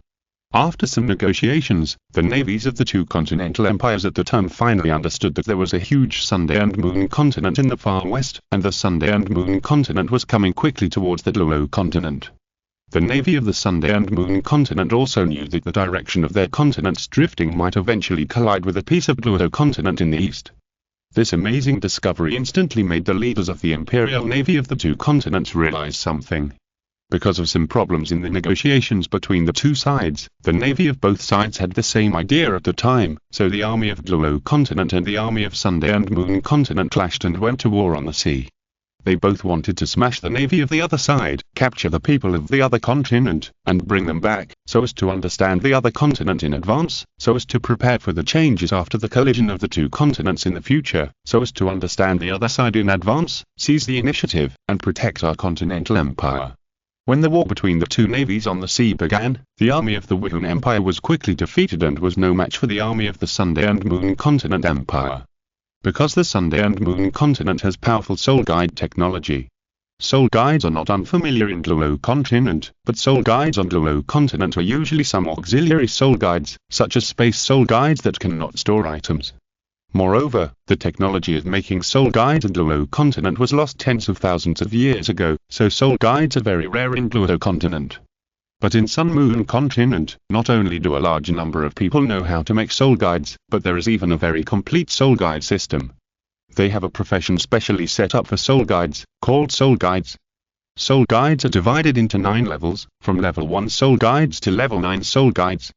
After some negotiations, the navies of the two continental empires at the time finally understood that there was a huge Sunday and Moon continent in the far west, and the Sunday and Moon continent was coming quickly towards the Douluo Continent. The navy of the Sunday and Moon Continent also knew that the direction of their continent's drifting might eventually collide with a piece of Douluo Continent in the east. This amazing discovery instantly made the leaders of the Imperial Navy of the two continents realize something. Because of some problems in the negotiations between the two sides, the navy of both sides had the same idea at the time, so the army of Douluo Continent and the army of Sunday and Moon Continent clashed and went to war on the sea. They both wanted to smash the navy of the other side, capture the people of the other continent, and bring them back, so as to understand the other continent in advance, so as to prepare for the changes after the collision of the two continents in the future, so as to understand the other side in advance, seize the initiative, and protect our continental empire. When the war between the two navies on the sea began, the army of the Wuhan Empire was quickly defeated and was no match for the army of the Sunday and Moon Continent Empire. Because the Sunday and Moon Continent has powerful soul guide technology. Soul guides are not unfamiliar in Douluo Continent, but soul guides on Douluo Continent are usually some auxiliary soul guides, such as space soul guides that cannot store items. Moreover, the technology of making soul guides in Douluo Continent was lost tens of thousands of years ago, so soul guides are very rare in Douluo Continent. But in Sun Moon Continent, not only do a large number of people know how to make soul guides, but there is even a very complete soul guide system. They have a profession specially set up for soul guides, called soul guides. Soul guides are divided into 9 levels, from level 1 soul guides to level 9 soul guides.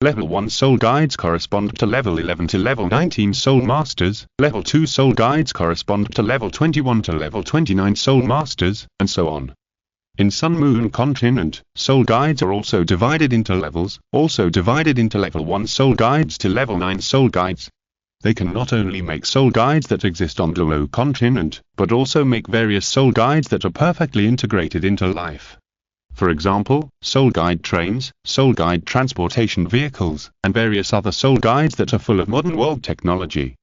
Level 1 soul guides correspond to level 11 to level 19 soul masters, level 2 soul guides correspond to level 21 to level 29 soul masters, and so on. In Sun Moon Continent, soul guides are also divided into levels, also divided into level 1 soul guides to level 9 soul guides. They can not only make soul guides that exist on Douluo Continent, but also make various soul guides that are perfectly integrated into life. For example, soul guide trains, soul guide transportation vehicles, and various other soul guides that are full of modern world technology.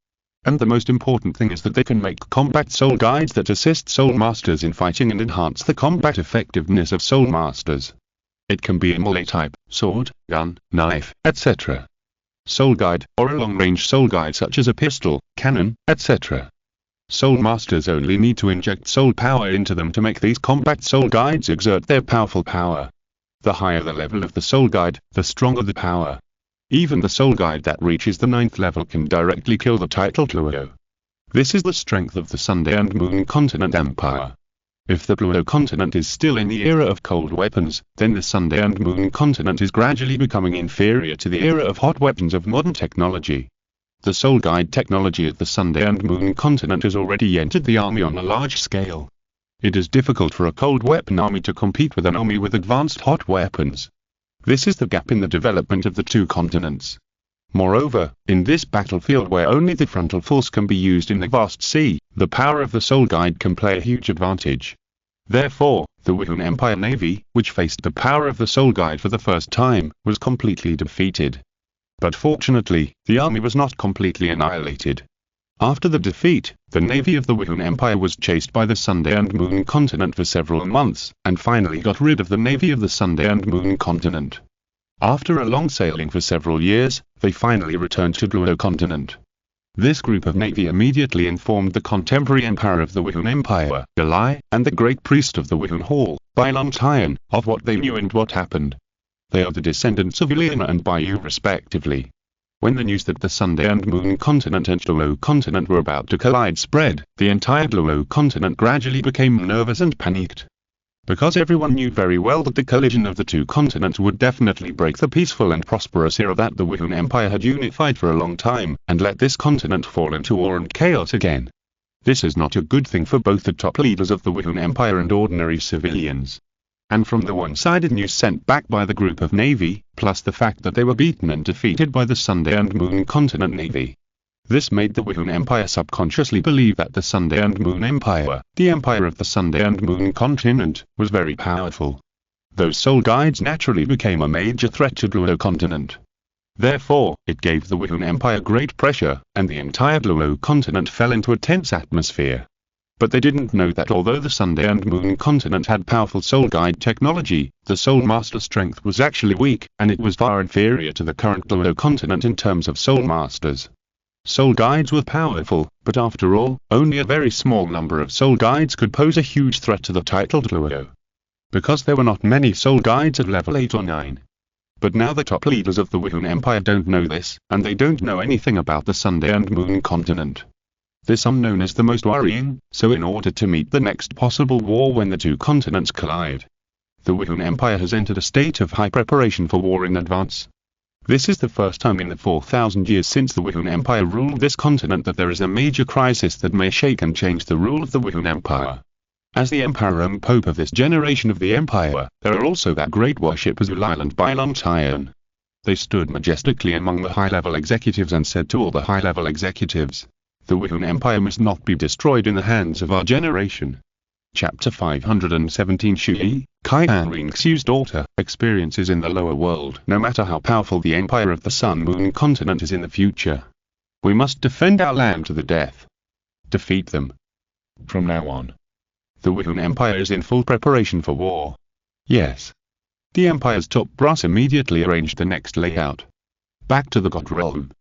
And the most important thing is that they can make combat soul guides that assist soul masters in fighting and enhance the combat effectiveness of soul masters. It can be a melee type, sword, gun, knife, etc. Soul guide, or a long-range soul guide such as a pistol, cannon, etc. Soul masters only need to inject soul power into them to make these combat soul guides exert their powerful power. The higher the level of the soul guide, the stronger the power. Even the soul guide that reaches the 9th level can directly kill the title Douluo. This is the strength of the Sunday and Moon Continent Empire. If the Douluo Continent is still in the era of cold weapons, then the Sunday and Moon Continent is gradually becoming inferior to the era of hot weapons of modern technology. The soul guide technology of the Sunday and Moon Continent has already entered the army on a large scale. It is difficult for a cold weapon army to compete with an army with advanced hot weapons. This is the gap in the development of the two continents. Moreover, in this battlefield where only the frontal force can be used in the vast sea, the power of the soul guide can play a huge advantage. Therefore, the Wuhan Empire Navy, which faced the power of the soul guide for the first time, was completely defeated. But fortunately, the army was not completely annihilated. After the defeat, the navy of the Wuhan Empire was chased by the Sunday and Moon Continent for several months, and finally got rid of the navy of the Sunday and Moon Continent. After a long sailing for several years, they finally returned to Douluo Continent. This group of navy immediately informed the contemporary emperor of the Wuhan Empire, Dalai, and the great priest of the Wuhan Hall, Bailong Tian, of what they knew and what happened. They are the descendants of Ileana and Bayu respectively. When the news that the Sunday and Moon Continent and Douluo Continent were about to collide spread, the entire Douluo Continent gradually became nervous and panicked. Because everyone knew very well that the collision of the two continents would definitely break the peaceful and prosperous era that the Wuhan Empire had unified for a long time, and let this continent fall into war and chaos again. This is not a good thing for both the top leaders of the Wuhan Empire and ordinary civilians. And from the one-sided news sent back by the group of Navy, plus the fact that they were beaten and defeated by the Sunday and Moon Continent Navy. This made the Wuhan Empire subconsciously believe that the Sunday and Moon Empire, the empire of the Sunday and Moon Continent, was very powerful. Those soul guides naturally became a major threat to Douluo Continent. Therefore, it gave the Wuhan Empire great pressure, and the entire Douluo Continent fell into a tense atmosphere. But they didn't know that although the Sunday and Moon Continent had powerful soul guide technology, the Soul Master strength was actually weak, and it was far inferior to the current Douluo Continent in terms of Soul Masters. Soul guides were powerful, but after all, only a very small number of soul guides could pose a huge threat to the titled Douluo. Because there were not many soul guides at level 8 or 9. But now the top leaders of the Wuhan Empire don't know this, and they don't know anything about the Sunday and Moon Continent. This unknown is the most worrying, so in order to meet the next possible war when the two continents collide, the Wuhan Empire has entered a state of high preparation for war in advance. This is the first time in the 4,000 years since the Wuhan Empire ruled this continent that there is a major crisis that may shake and change the rule of the Wuhan Empire. As the Emperor and Pope of this generation of the Empire, there are also that great worshippers Ulai and Bailong Tian. They stood majestically among the high-level executives and said to all the high-level executives, "The Wuhan Empire must not be destroyed in the hands of our generation." Chapter 517 Chu Ye, Qian Renxue's daughter, experiences in the lower world. No matter how powerful the empire of the Sun-Moon Continent is in the future, we must defend our land to the death. Defeat them. From now on, the Wuhan Empire is in full preparation for war. Yes. The Empire's top brass immediately arranged the next layout. Back to the God realm.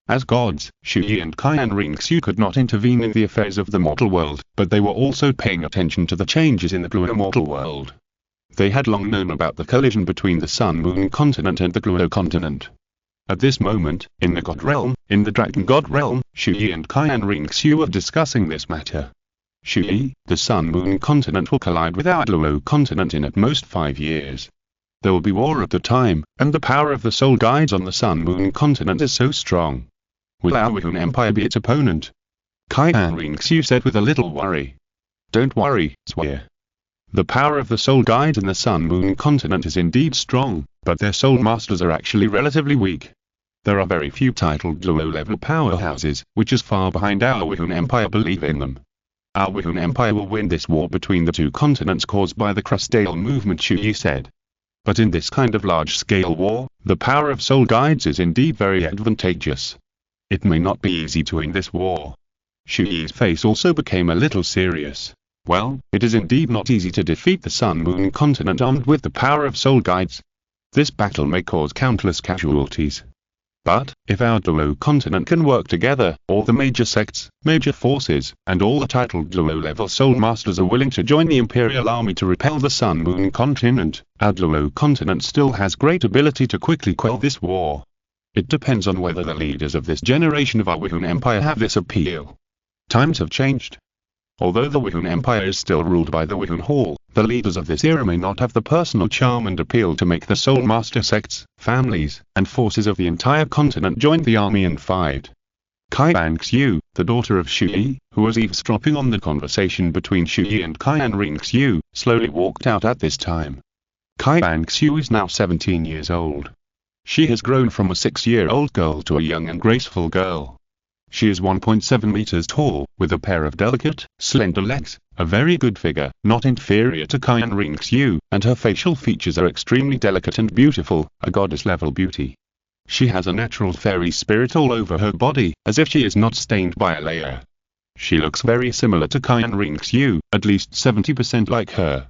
As gods, Chu Ye and Qian Renxue could not intervene in the affairs of the mortal world, but they were also paying attention to the changes in the Douluo mortal world. They had long known about the collision between the Sun-Moon Continent and the Douluo Continent. At this moment, in the God realm, in the Dragon God realm, Chu Ye and Qian Renxue were discussing this matter. Chu Ye, the Sun-Moon Continent will collide with our Douluo Continent in at most 5 years. There will be war at the time, and the power of the soul guides on the Sun-Moon Continent is so strong. Will our Wuhan Empire be its opponent? Qian Renxue said with a little worry. Don't worry, Swear. The power of the soul guides in the Sun-Moon Continent is indeed strong, but their soul masters are actually relatively weak. There are very few titled low-level powerhouses, which is far behind our Wuhan Empire believe in them. Our Wuhan Empire will win this war between the two continents caused by the Crustal movement, Chu Ye said. But in this kind of large-scale war, the power of soul guides is indeed very advantageous. It may not be easy to win this war. Chu Ye's face also became a little serious. Well, it is indeed not easy to defeat the Sun-Moon Continent armed with the power of soul guides. This battle may cause countless casualties. But, if our Douluo Continent can work together, all the major sects, major forces, and all the titled Douluo-level soul masters are willing to join the Imperial Army to repel the Sun-Moon Continent, our Douluo Continent still has great ability to quickly quell this war. It depends on whether the leaders of this generation of our Wuhan Empire have this appeal. Times have changed. Although the Wuhan Empire is still ruled by the Wuhan Hall, the leaders of this era may not have the personal charm and appeal to make the Soul Master sects, families, and forces of the entire continent join the army and fight. Qian Renxue, the daughter of Chu Ye, who was eavesdropping on the conversation between Chu Ye and Qian Renxue, slowly walked out at this time. Qian Renxue is now 17 years old. She has grown from a 6-year-old girl to a young and graceful girl. She is 1.7 meters tall, with a pair of delicate, slender legs, a very good figure, not inferior to Qian Renxue, and her facial features are extremely delicate and beautiful, a goddess-level beauty. She has a natural fairy spirit all over her body, as if she is not stained by a layer. She looks very similar to Qian Renxue, at least 70% like her.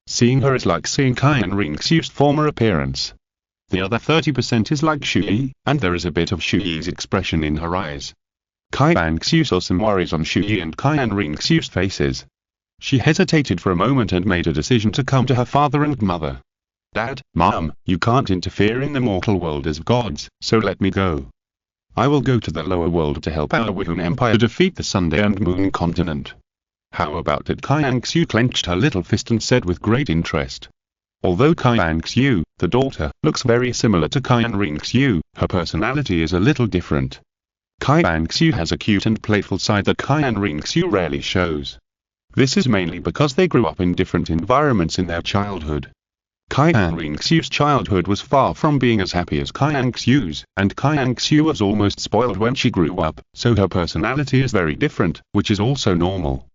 Seeing her is like seeing Qian Renxue's former appearance. The other 30% is like Chu Ye, and there is a bit of Chu Ye's expression in her eyes. Qian Renxue saw some worries on Chu Ye and Qian Renxue's faces. She hesitated for a moment and made a decision to come to her father and mother. Dad, Mom, you can't interfere in the mortal world as gods, so let me go. I will go to the lower world to help our Wuhan Empire defeat the Sunday and Moon Continent. How about it? Qian Renxue clenched her little fist and said with great interest. Although Qian Renxue, the daughter, looks very similar to Qian Renxue, her personality is a little different. Qian Renxue has a cute and playful side that Qian Renxue rarely shows. This is mainly because they grew up in different environments in their childhood. Qian Renxue's childhood was far from being as happy as Qian Renxue's, and Qian Renxue was almost spoiled when she grew up, so her personality is very different, which is also normal.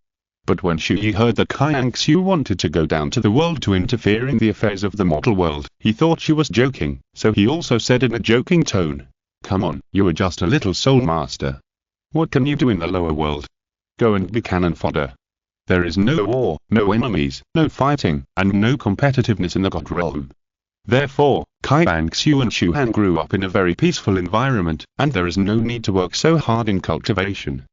But when Chu Ye heard that Qian Renxue wanted to go down to the world to interfere in the affairs of the mortal world, he thought she was joking, so he also said in a joking tone, "Come on, you are just a little soul master. What can you do in the lower world? Go and be cannon fodder. There is no war, no enemies, no fighting, and no competitiveness in the God realm." Therefore, Qian Renxue and Chu Han grew up in a very peaceful environment, and there is no need to work so hard in cultivation.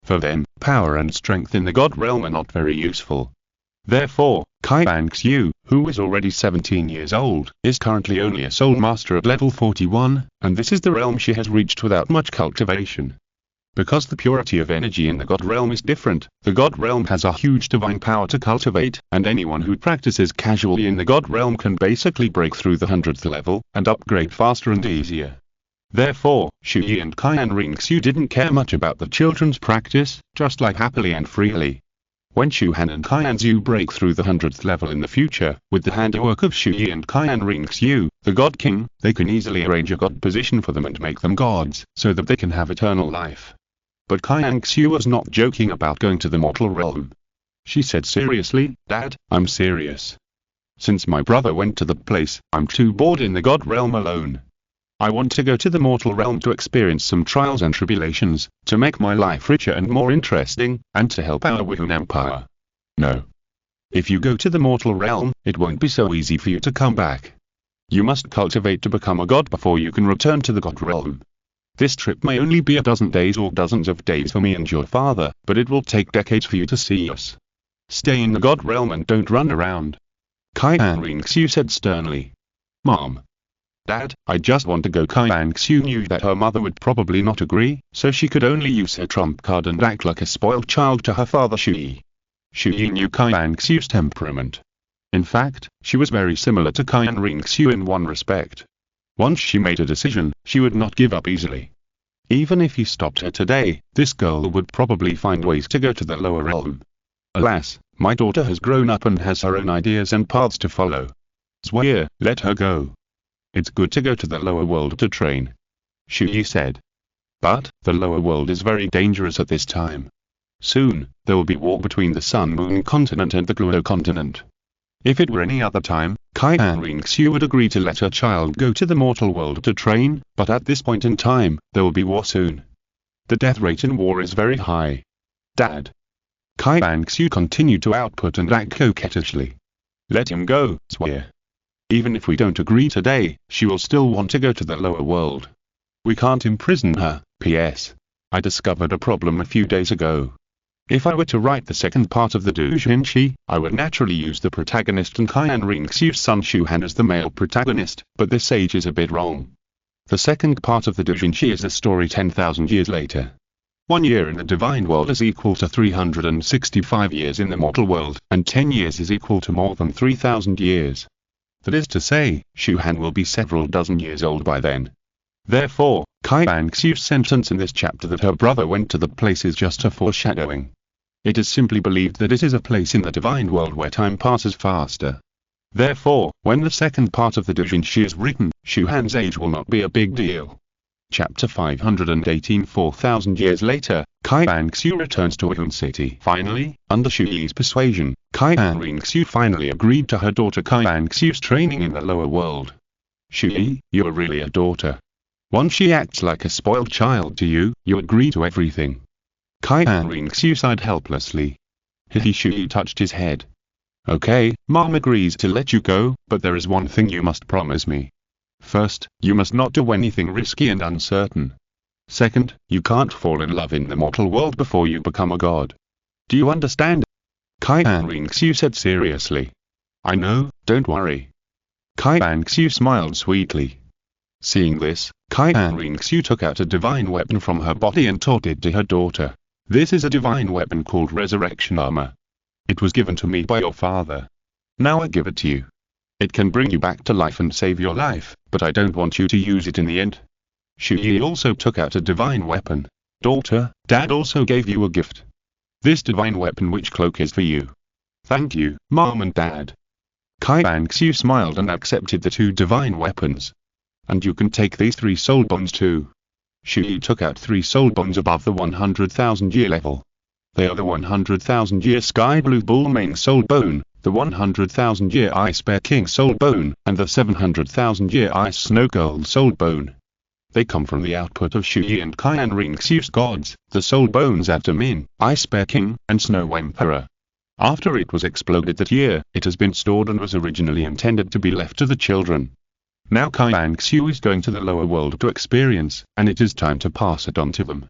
For them, power and strength in the God realm are not very useful. Therefore, Qian Renxue, who is already 17 years old, is currently only a soul master at level 41, and this is the realm she has reached without much cultivation. Because the purity of energy in the God realm is different, the God realm has a huge divine power to cultivate, and anyone who practices casually in the God realm can basically break through the 100th level, and upgrade faster and easier. Therefore, Chu Ye and Qian Renxue didn't care much about the children's practice, just like happily and freely. When Chu Han and Qian Renxue break through the 100th level in the future, with the handiwork of Chu Ye and Qian Renxue, the God King, they can easily arrange a God position for them and make them gods, so that they can have eternal life. But Qian Renxue was not joking about going to the mortal realm. She said seriously, "Dad, I'm serious. Since my brother went to the place, I'm too bored in the God realm alone. I want to go to the mortal realm to experience some trials and tribulations, to make my life richer and more interesting, and to help our Wihun Empire." "No. If you go to the mortal realm, it won't be so easy for you to come back. You must cultivate to become a god before you can return to the God realm. This trip may only be a dozen days or dozens of days for me and your father, but it will take decades for you to see us. Stay in the God realm and don't run around." Qian Renxue said sternly. "Mom. Dad, I just want to go." Qian Renxue knew that her mother would probably not agree, so she could only use her trump card and act like a spoiled child to her father Chu Ye. Chu Ye knew Qian Renxue's temperament. In fact, she was very similar to Qian Renxue in one respect. Once she made a decision, she would not give up easily. Even if you stopped her today, this girl would probably find ways to go to the lower realm. Alas, my daughter has grown up and has her own ideas and paths to follow. Chu Ye, let her go. It's good to go to the lower world to train," Chu Ye said. "But, the lower world is very dangerous at this time. Soon, there will be war between the Sun-Moon Continent and the Douluo Continent. If it were any other time, Qian Renxue would agree to let her child go to the mortal world to train, but at this point in time, there will be war soon. The death rate in war is very high. Dad." Qian Renxue continued to output and act coquettishly. "Let him go, Chu Ye. Even if we don't agree today, she will still want to go to the lower world. We can't imprison her. P.S. I discovered a problem a few days ago. If I were to write the second part of the doujinshi, I would naturally use the protagonist and Qian Renxue's son Chu Han as the male protagonist, but this age is a bit wrong. The second part of the doujinshi is a story 10,000 years later. 1 year in the divine world is equal to 365 years in the mortal world, and 10 years is equal to more than 3,000 years. That is to say, Chu Han will be several dozen years old by then. Therefore, Qian Renxue's sentence in this chapter that her brother went to the place is just a foreshadowing. It is simply believed that it is a place in the divine world where time passes faster. Therefore, when the second part of the doujinshi is written, Chu Han's age will not be a big deal. Chapter 518. 4,000 years later, Qian Renxue returns to Wihun City. Finally, under Chu Ye's persuasion, Qian Renxue finally agreed to her daughter Qian Renxue's training in the lower world. "Chu Ye, you are really a daughter. Once she acts like a spoiled child to you, you agree to everything." Qian Renxue sighed helplessly. Chu Ye touched his head. "Okay, Mom agrees to let you go, but there is one thing you must promise me. First, you must not do anything risky and uncertain. Second, you can't fall in love in the mortal world before you become a god. Do you understand?" Qian Renxue said seriously. "I know, don't worry." Qian Renxue smiled sweetly. Seeing this, Qian Renxue took out a divine weapon from her body and taught it to her daughter. This is a divine weapon called Resurrection Armor. It was given to me by your father. Now I give it to you. It can bring you back to life and save your life, but I don't want you to use it in the end. Chu Ye also took out a divine weapon. Daughter, Dad also gave you a gift. This divine weapon witch cloak is for you. Thank you, Mom and Dad. Qian Renxue smiled and accepted the 2 divine weapons. And you can take these 3 soul bones too. Chu Ye took out 3 soul bones above the 100,000 year level. They are the 100,000 year Sky Blue Bull Mane Soul Bone, the 100,000 year Ice Bear King Soul Bone, and the 700,000 year Ice Snow Girl Soul Bone. They come from the output of Chu Ye and Qian Renxue's gods, the Soul Bones Atamin, Ice Bear King, and Snow Emperor. After it was exploded that year, it has been stored and was originally intended to be left to the children. Now Qian Renxue is going to the lower world to experience, and it is time to pass it on to them.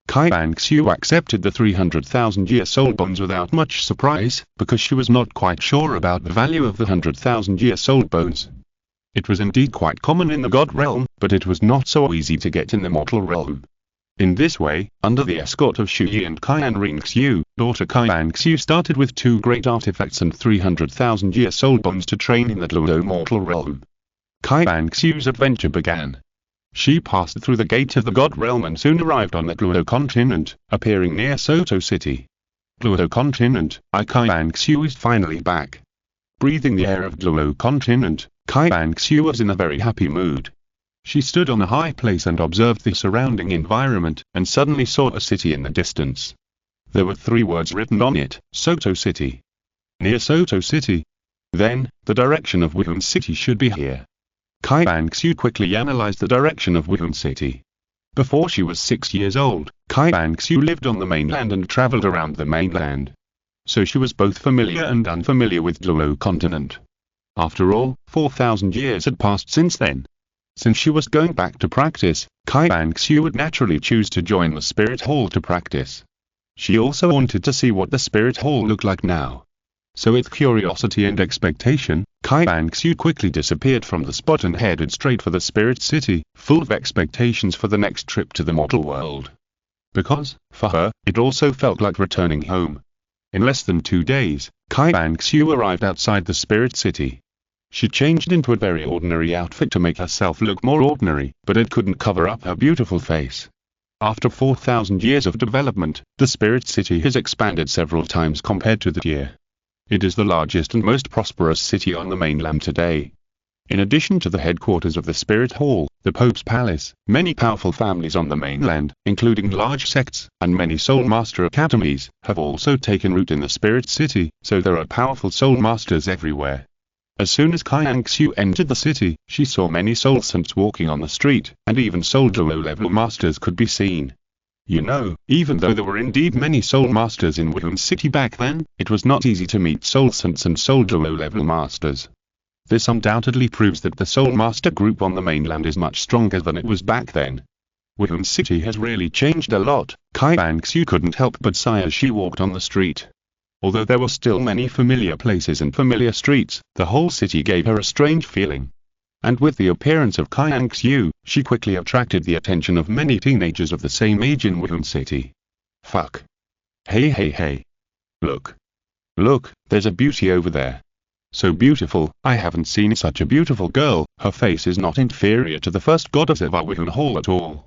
Qian Renxue accepted the 300,000 year soul bones without much surprise, because she was not quite sure about the value of the 100,000 year soul bones. It was indeed quite common in the god realm, but it was not so easy to get in the mortal realm. In this way, under the escort of Chu Ye and Qian Renxue, daughter Qian Renxue started with 2 great artifacts and 300,000 year soul bones to train in the Douluo mortal realm. Qian Renxue's adventure began. She passed through the gate of the god realm and soon arrived on the Douluo Continent, appearing near Soto City. Douluo Continent, Qian Renxue is finally back. Breathing the air of Douluo Continent, Qian Renxue was in a very happy mood. She stood on a high place and observed the surrounding environment, and suddenly saw a city in the distance. There were 3 words written on it, Soto City. Near Soto City. Then, the direction of Wuhan City should be here. Qian Renxue quickly analyzed the direction of Wuhan City. Before she was 6 years old, Qian Renxue lived on the mainland and traveled around the mainland. So she was both familiar and unfamiliar with Douluo Continent. After all, 4,000 years had passed since then. Since she was going back to practice, Qian Renxue would naturally choose to join the Spirit Hall to practice. She also wanted to see what the Spirit Hall looked like now. So with curiosity and expectation, Qian Renxue quickly disappeared from the spot and headed straight for the Spirit City, full of expectations for the next trip to the mortal world. Because, for her, it also felt like returning home. In less than 2 days, Qian Renxue arrived outside the Spirit City. She changed into a very ordinary outfit to make herself look more ordinary, but it couldn't cover up her beautiful face. After 4,000 years of development, the Spirit City has expanded several times compared to that year. It is the largest and most prosperous city on the mainland today. In addition to the headquarters of the Spirit Hall, the Pope's Palace, many powerful families on the mainland, including large sects, and many Soul Master academies, have also taken root in the Spirit City, so there are powerful Soul Masters everywhere. As soon as Qian Renxue entered the city, she saw many Soul Saints walking on the street, and even Soul Douluo level Masters could be seen. You know, even though there were indeed many Soul Masters in Wuhan City back then, it was not easy to meet Soul Saints and Soul Douluo level Masters. This undoubtedly proves that the Soul Master group on the mainland is much stronger than it was back then. Wuhan City has really changed a lot. Qian Renxue couldn't help but sigh as she walked on the street. Although there were still many familiar places and familiar streets, the whole city gave her a strange feeling. And with the appearance of Qian Renxue, she quickly attracted the attention of many teenagers of the same age in Wuhan City. Fuck. Hey. Look. Look, there's a beauty over there. So beautiful, I haven't seen such a beautiful girl, her face is not inferior to the first goddess of our Wuhan Hall at all.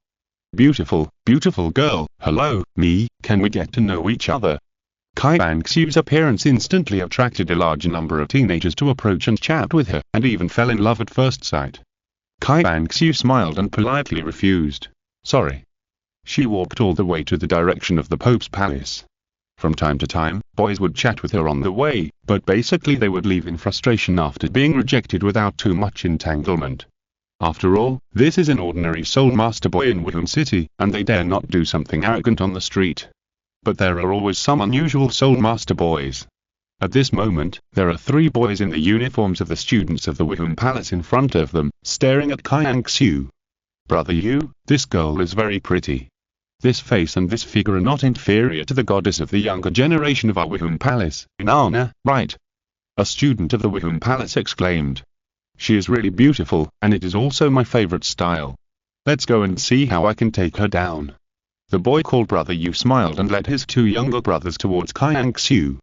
Beautiful girl, hello, me, can we get to know each other? Qian Renxue's appearance instantly attracted a large number of teenagers to approach and chat with her, and even fell in love at first sight. Qian Renxue smiled and politely refused. Sorry. She walked all the way to the direction of the Pope's Palace. From time to time, boys would chat with her on the way, but basically they would leave in frustration after being rejected without too much entanglement. After all, this is an ordinary Soul Master boy in Wuhan City, and they dare not do something arrogant on the street. But there are always some unusual Soul Master boys. At this moment, there are 3 boys in the uniforms of the students of the Wuhan Palace in front of them, staring at Qian Renxue. Brother Yu, this girl is very pretty. This face and this figure are not inferior to the goddess of the younger generation of our Wuhan Palace, Inanna, right? A student of the Wuhan Palace exclaimed. She is really beautiful, and it is also my favorite style. Let's go and see how I can take her down. The boy called Brother Yu smiled and led his two younger brothers towards Qian Renxue.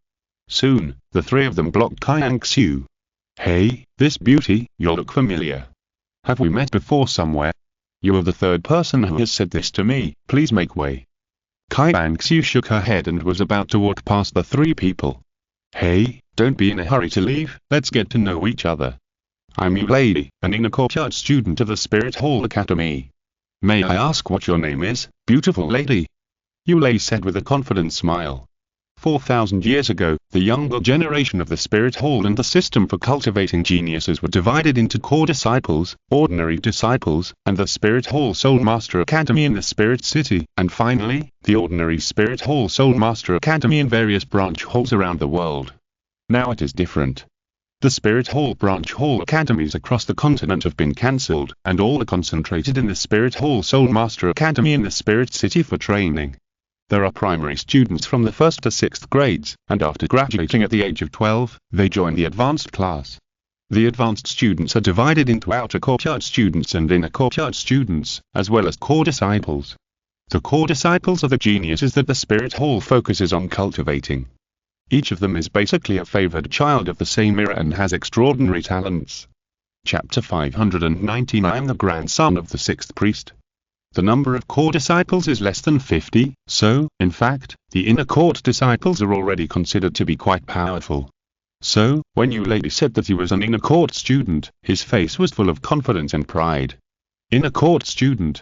Soon, the three of them blocked Qian Renxue. Hey, this beauty, you look familiar. Have we met before somewhere? You are the third person who has said this to me, please make way. Qian Renxue shook her head and was about to walk past the three people. Hey, don't be in a hurry to leave, let's get to know each other. I'm Yu Lady, an inner courtyard student of the Spirit Hall Academy. May I ask what your name is, beautiful lady? Yu Lei said with a confident smile. 4,000 years ago, the younger generation of the Spirit Hall and the system for cultivating geniuses were divided into core disciples, ordinary disciples, and the Spirit Hall Soul Master Academy in the Spirit City, and finally, the ordinary Spirit Hall Soul Master Academy in various branch halls around the world. Now it is different. The Spirit Hall branch hall academies across the continent have been cancelled, and all are concentrated in the Spirit Hall Soul Master Academy in the Spirit City for training. There are primary students from the 1st to 6th grades, and after graduating at the age of 12, they join the advanced class. The advanced students are divided into outer courtyard students and inner courtyard students, as well as core disciples. The core disciples are the geniuses that the Spirit Hall focuses on cultivating. Each of them is basically a favored child of the same era and has extraordinary talents. Chapter 599. I am the grandson of the 6th priest. The number of core disciples is less than 50, so, in fact, the inner court disciples are already considered to be quite powerful. So, when Yu Lady said that he was an inner court student, his face was full of confidence and pride. Inner court student.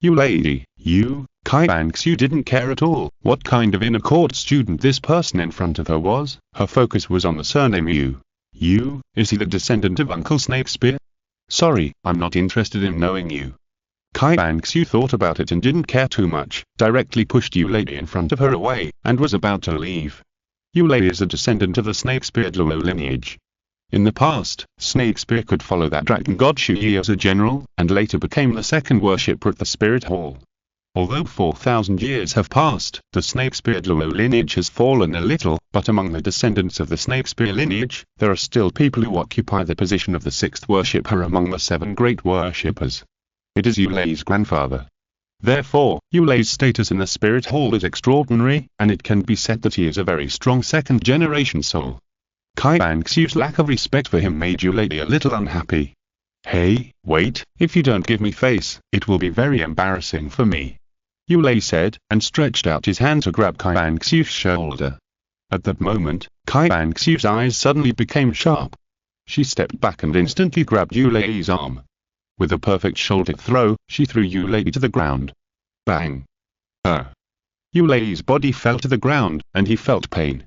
Yu Lady, you, Qian Renxue didn't care at all what kind of inner court student this person in front of her was. Her focus was on the surname Yu. Yu, is he the descendant of Uncle Snakespear? Sorry, I'm not interested in knowing you. Qian Renxue thought about it and didn't care too much, directly pushed Yu Lady in front of her away, and was about to leave. Yu Lady is a descendant of the Snakespear Douluo lineage. In the past, Snakespear could follow that dragon god Chu Ye as a general, and later became the second worshipper at the Spirit Hall. Although 4,000 years have passed, the Snakespear Douluo lineage has fallen a little, but among the descendants of the Snakespear lineage, there are still people who occupy the position of the 6th worshipper among the 7 great worshippers. It is Yu Lei's grandfather. Therefore, Yu Lei's status in the Spirit Hall is extraordinary, and it can be said that he is a very strong second-generation soul. Qian Renxue's lack of respect for him made Yu Lei a little unhappy. Hey, wait, if you don't give me face, it will be very embarrassing for me. Yu Lei said, and stretched out his hand to grab Qian Renxue's shoulder. At that moment, Qian Renxue's eyes suddenly became sharp. She stepped back and instantly grabbed Yu Lei's arm. With a perfect shoulder throw, she threw Yu Lei to the ground. Bang! Yu Lei's body fell to the ground, and he felt pain.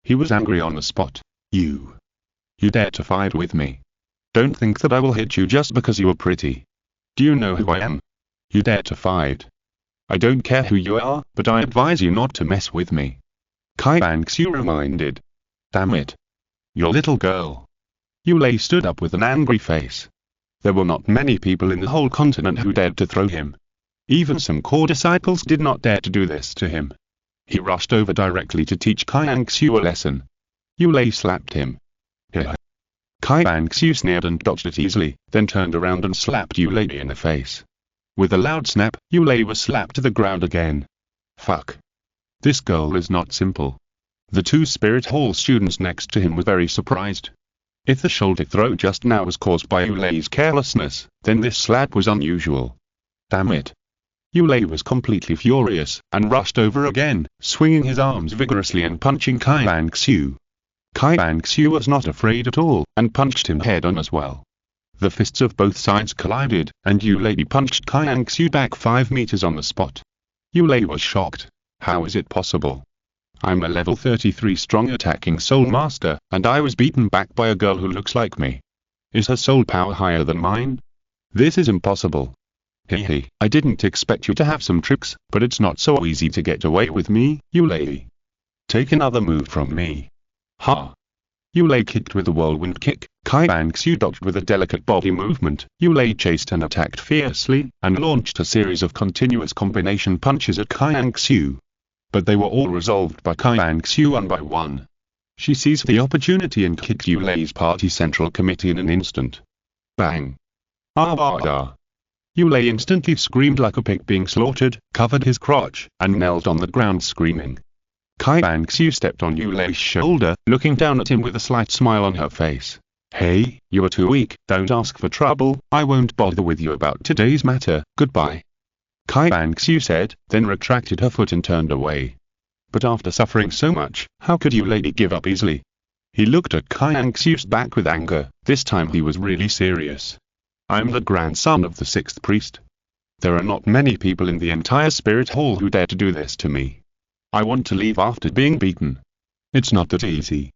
He was angry on the spot. You dare to fight with me? Don't think that I will hit you just because you are pretty. Do you know who I am? You dare to fight? I don't care who you are, but I advise you not to mess with me. Qian Renxue reminded. Damn it. Your little girl. Yu Lei stood up with an angry face. There were not many people in the whole continent who dared to throw him. Even some core disciples did not dare to do this to him. He rushed over directly to teach Qian Renxue a lesson. Yu Lei slapped him. Qian Renxue sneered and dodged it easily, then turned around and slapped Yu Lei in the face. With a loud snap, Yu Lei was slapped to the ground again. Fuck. This girl is not simple. The 2 Spirit Hall students next to him were very surprised. If the shoulder throw just now was caused by Yu Lei's carelessness, then this slap was unusual. Damn it. Yu Lei was completely furious, and rushed over again, swinging his arms vigorously and punching Qian Renxue. Qian Renxue was not afraid at all, and punched him head-on as well. The fists of both sides collided, and Yu Lei punched Qian Renxue back 5 meters on the spot. Yu Lei was shocked. How is it possible? I'm a level 33 strong attacking soul master, and I was beaten back by a girl who looks like me. Is her soul power higher than mine? This is impossible. Hehe, I didn't expect you to have some tricks, but it's not so easy to get away with me, Yu Lei. Take another move from me. Ha! Yu Lei kicked with a whirlwind kick. Qian Renxue dodged with a delicate body movement. Yu Lei chased and attacked fiercely, and launched a series of continuous combination punches at Qian Renxue. But they were all resolved by Qian Renxue one by one. She seized the opportunity and kicked Yu Lei's party central committee in an instant. Bang! Ah! Yulei instantly screamed like a pig being slaughtered, covered his crotch, and knelt on the ground screaming. Qian Renxue stepped on Yulei's shoulder, looking down at him with a slight smile on her face. Hey, you are too weak, don't ask for trouble, I won't bother with you about today's matter, goodbye. Qian Renxue said, then retracted her foot and turned away. But after suffering so much, how could Yulei give up easily? He looked at Qian Renxue's back with anger, this time he was really serious. I'm the grandson of the sixth priest. There are not many people in the entire spirit hall who dare to do this to me. I want to leave after being beaten. It's not that easy.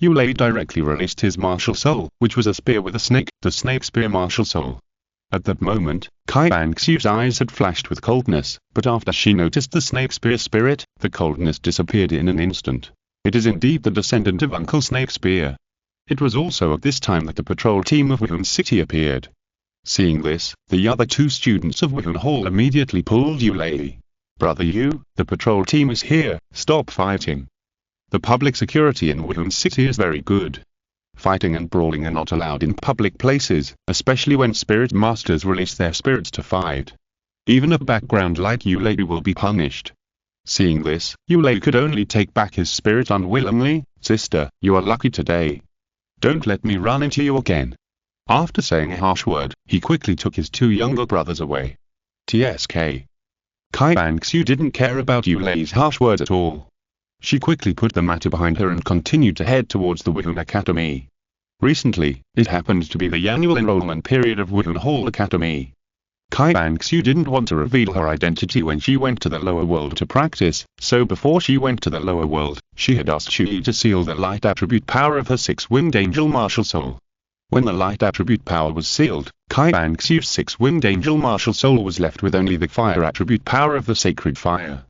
Yulei directly released his martial soul, which was a spear with a snake, the snake spear martial soul. At that moment, Qian Renxue's eyes had flashed with coldness, but after she noticed the snake spear spirit, the coldness disappeared in an instant. It is indeed the descendant of Uncle Snake Spear. It was also at this time that the patrol team of Wuhan City appeared. Seeing this, the other two students of Wuhan Hall immediately pulled Yulei. Brother Yu, the patrol team is here, stop fighting. The public security in Wuhan City is very good. Fighting and brawling are not allowed in public places, especially when spirit masters release their spirits to fight. Even a background like Yulei will be punished. Seeing this, Yulei could only take back his spirit unwillingly. Sister, you are lucky today. Don't let me run into you again. After saying a harsh word, he quickly took his two younger brothers away. TSK. Qian Renxue didn't care about Yulei's harsh words at all. She quickly put the matter behind her and continued to head towards the Wuhan Academy. Recently, it happened to be the annual enrollment period of Wuhan Hall Academy. Qian Renxue didn't want to reveal her identity when she went to the lower world to practice, so before she went to the lower world, she had asked Chu Ye to seal the light attribute power of her six-winged angel martial soul. When the light attribute power was sealed, Qian Renxue's six-winged angel martial soul was left with only the fire attribute power of the sacred fire.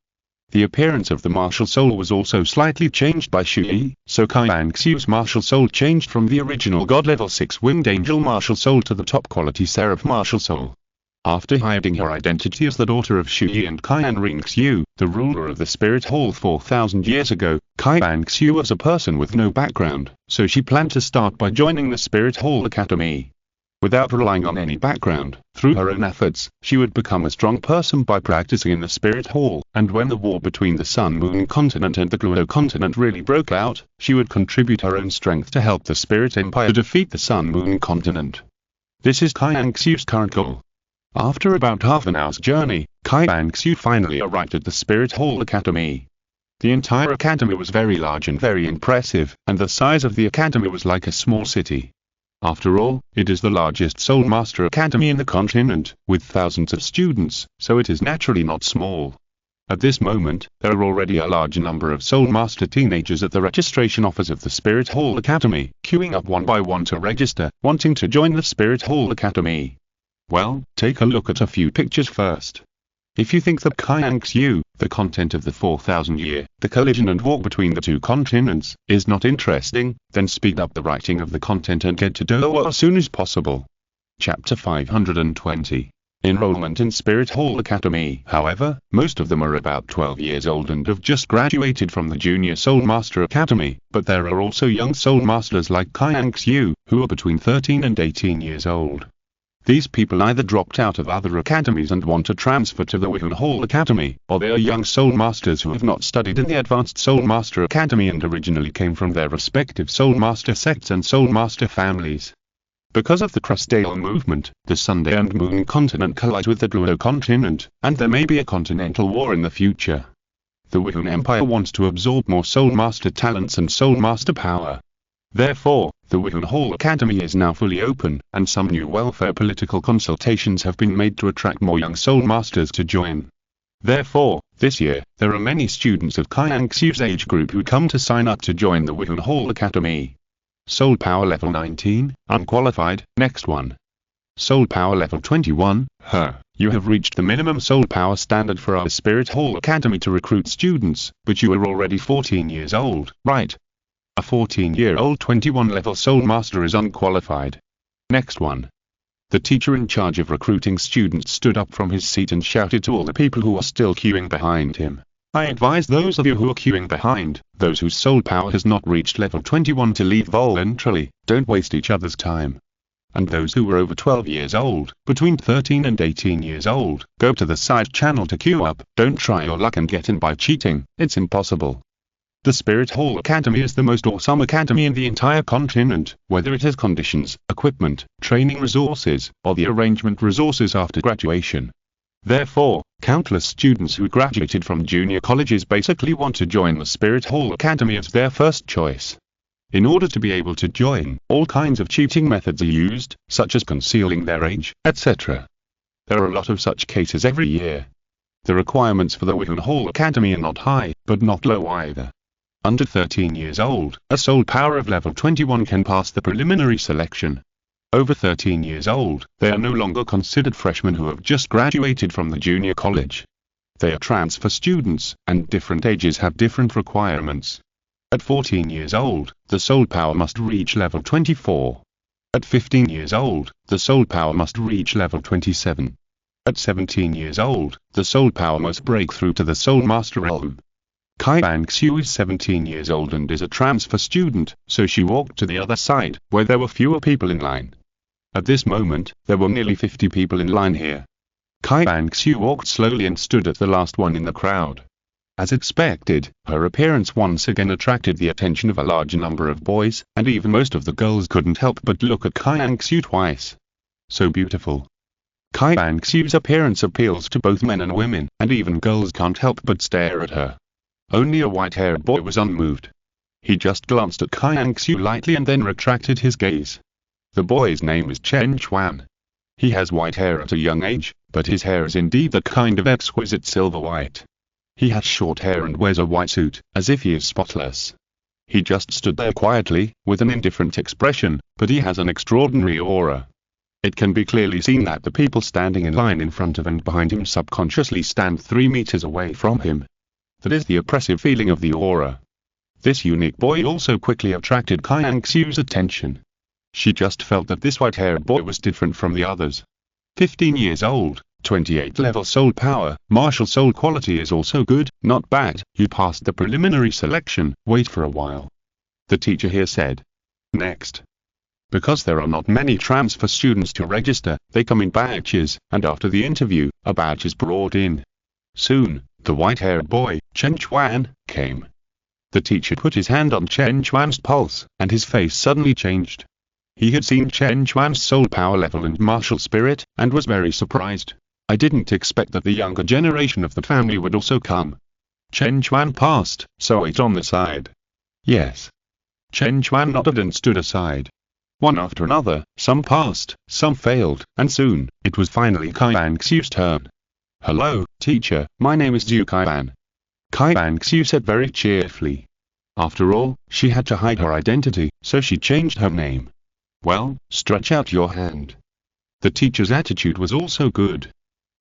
The appearance of the martial soul was also slightly changed by Chu Ye, so Qian Renxue's martial soul changed from the original god-level six-winged angel martial soul to the top-quality seraph martial soul. After hiding her identity as the daughter of Chu Ye and Qian Renxue, the ruler of the Spirit Hall 4,000 years ago, Qian Renxue was a person with no background, so she planned to start by joining the Spirit Hall Academy. Without relying on any background, through her own efforts, she would become a strong person by practicing in the Spirit Hall, and when the war between the Sun-Moon Continent and the Douluo Continent really broke out, she would contribute her own strength to help the Spirit Empire defeat the Sun-Moon Continent. This is Qian Renxue's current goal. After about half an hour's journey, Qian Renxue finally arrived at the Spirit Hall Academy. The entire academy was very large and very impressive, and the size of the academy was like a small city. After all, it is the largest Soul Master Academy in the continent, with thousands of students, so it is naturally not small. At this moment, there are already a large number of Soul Master teenagers at the registration office of the Spirit Hall Academy, queuing up one by one to register, wanting to join the Spirit Hall Academy. Well, take a look at a few pictures first. If you think that Qian Renxue, the content of the 4,000 year, the collision and walk between the two continents, is not interesting, then speed up the writing of the content and get to Douluo as soon as possible. Chapter 520. Enrollment in Spirit Hall Academy. However, most of them are about 12 years old and have just graduated from the Junior Soul Master Academy, but there are also young Soul Masters like Qian Renxue, who are between 13 and 18 years old. These people either dropped out of other academies and want to transfer to the Wuhan Hall Academy, or they are young Soul Masters who have not studied in the Advanced Soul Master Academy and originally came from their respective Soul Master sects and Soul Master families. Because of the Crustal movement, the Sunday and Moon Continent collide with the Douluo Continent, and there may be a continental war in the future. The Wuhan Empire wants to absorb more Soul Master talents and Soul Master power. Therefore, the Wuhan Hall Academy is now fully open, and some new welfare political consultations have been made to attract more young Soul Masters to join. Therefore, this year, there are many students of Qian Renxue's age group who come to sign up to join the Wuhan Hall Academy. Soul Power Level 19, Unqualified, next one. Soul Power Level 21, you have reached the minimum Soul Power standard for our Spirit Hall Academy to recruit students, but you are already 14 years old, right? A 14-year-old 21-level Soul Master is unqualified. Next one. The teacher in charge of recruiting students stood up from his seat and shouted to all the people who are still queuing behind him. I advise those of you who are queuing behind, those whose soul power has not reached level 21 to leave voluntarily, don't waste each other's time. And those who were over 12 years old, between 13 and 18 years old, go to the side channel to queue up. Don't try your luck and get in by cheating, it's impossible. The Spirit Hall Academy is the most awesome academy in the entire continent, whether it has conditions, equipment, training resources, or the arrangement resources after graduation. Therefore, countless students who graduated from junior colleges basically want to join the Spirit Hall Academy as their first choice. In order to be able to join, all kinds of cheating methods are used, such as concealing their age, etc. There are a lot of such cases every year. The requirements for the Qian Hall Academy are not high, but not low either. Under 13 years old, a soul power of level 21 can pass the preliminary selection. Over 13 years old, they are no longer considered freshmen who have just graduated from the junior college. They are transfer students, and different ages have different requirements. At 14 years old, the soul power must reach level 24. At 15 years old, the soul power must reach level 27. At 17 years old, the soul power must break through to the soul master realm. Qian Renxue is 17 years old and is a transfer student, so she walked to the other side, where there were fewer people in line. At this moment, there were nearly 50 people in line here. Qian Renxue walked slowly and stood at the last one in the crowd. As expected, her appearance once again attracted the attention of a large number of boys, and even most of the girls couldn't help but look at Qian Renxue twice. So beautiful. Qian Renxue's appearance appeals to both men and women, and even girls can't help but stare at her. Only a white-haired boy was unmoved. He just glanced at Qian Renxue lightly and then retracted his gaze. The boy's name is Chen Chuan. He has white hair at a young age, but his hair is indeed the kind of exquisite silver white. He has short hair and wears a white suit, as if he is spotless. He just stood there quietly, with an indifferent expression, but he has an extraordinary aura. It can be clearly seen that the people standing in line in front of and behind him subconsciously stand 3 meters away from him. That is the oppressive feeling of the aura. This unique boy also quickly attracted Qian Renxue's attention. She just felt that this white-haired boy was different from the others. 15 years old, 28 level soul power, martial soul quality is also good, not bad. You passed the preliminary selection, wait for a while. The teacher here said. Next. Because there are not many transfer students to register, they come in batches, and after the interview, a batch is brought in. Soon, the white-haired boy, Chen Chuan, came. The teacher put his hand on Chen Chuan's pulse, and his face suddenly changed. He had seen Chen Chuan's soul power level and martial spirit, and was very surprised. I didn't expect that the younger generation of the family would also come. Chen Chuan passed, so wait on the side. Yes. Chen Chuan nodded and stood aside. One after another, some passed, some failed, and soon, it was finally Qian Renxue's turn. Hello, teacher, my name is Zhu Qian. Qian Renxue said very cheerfully. After all, she had to hide her identity, so she changed her name. Well, stretch out your hand. The teacher's attitude was also good.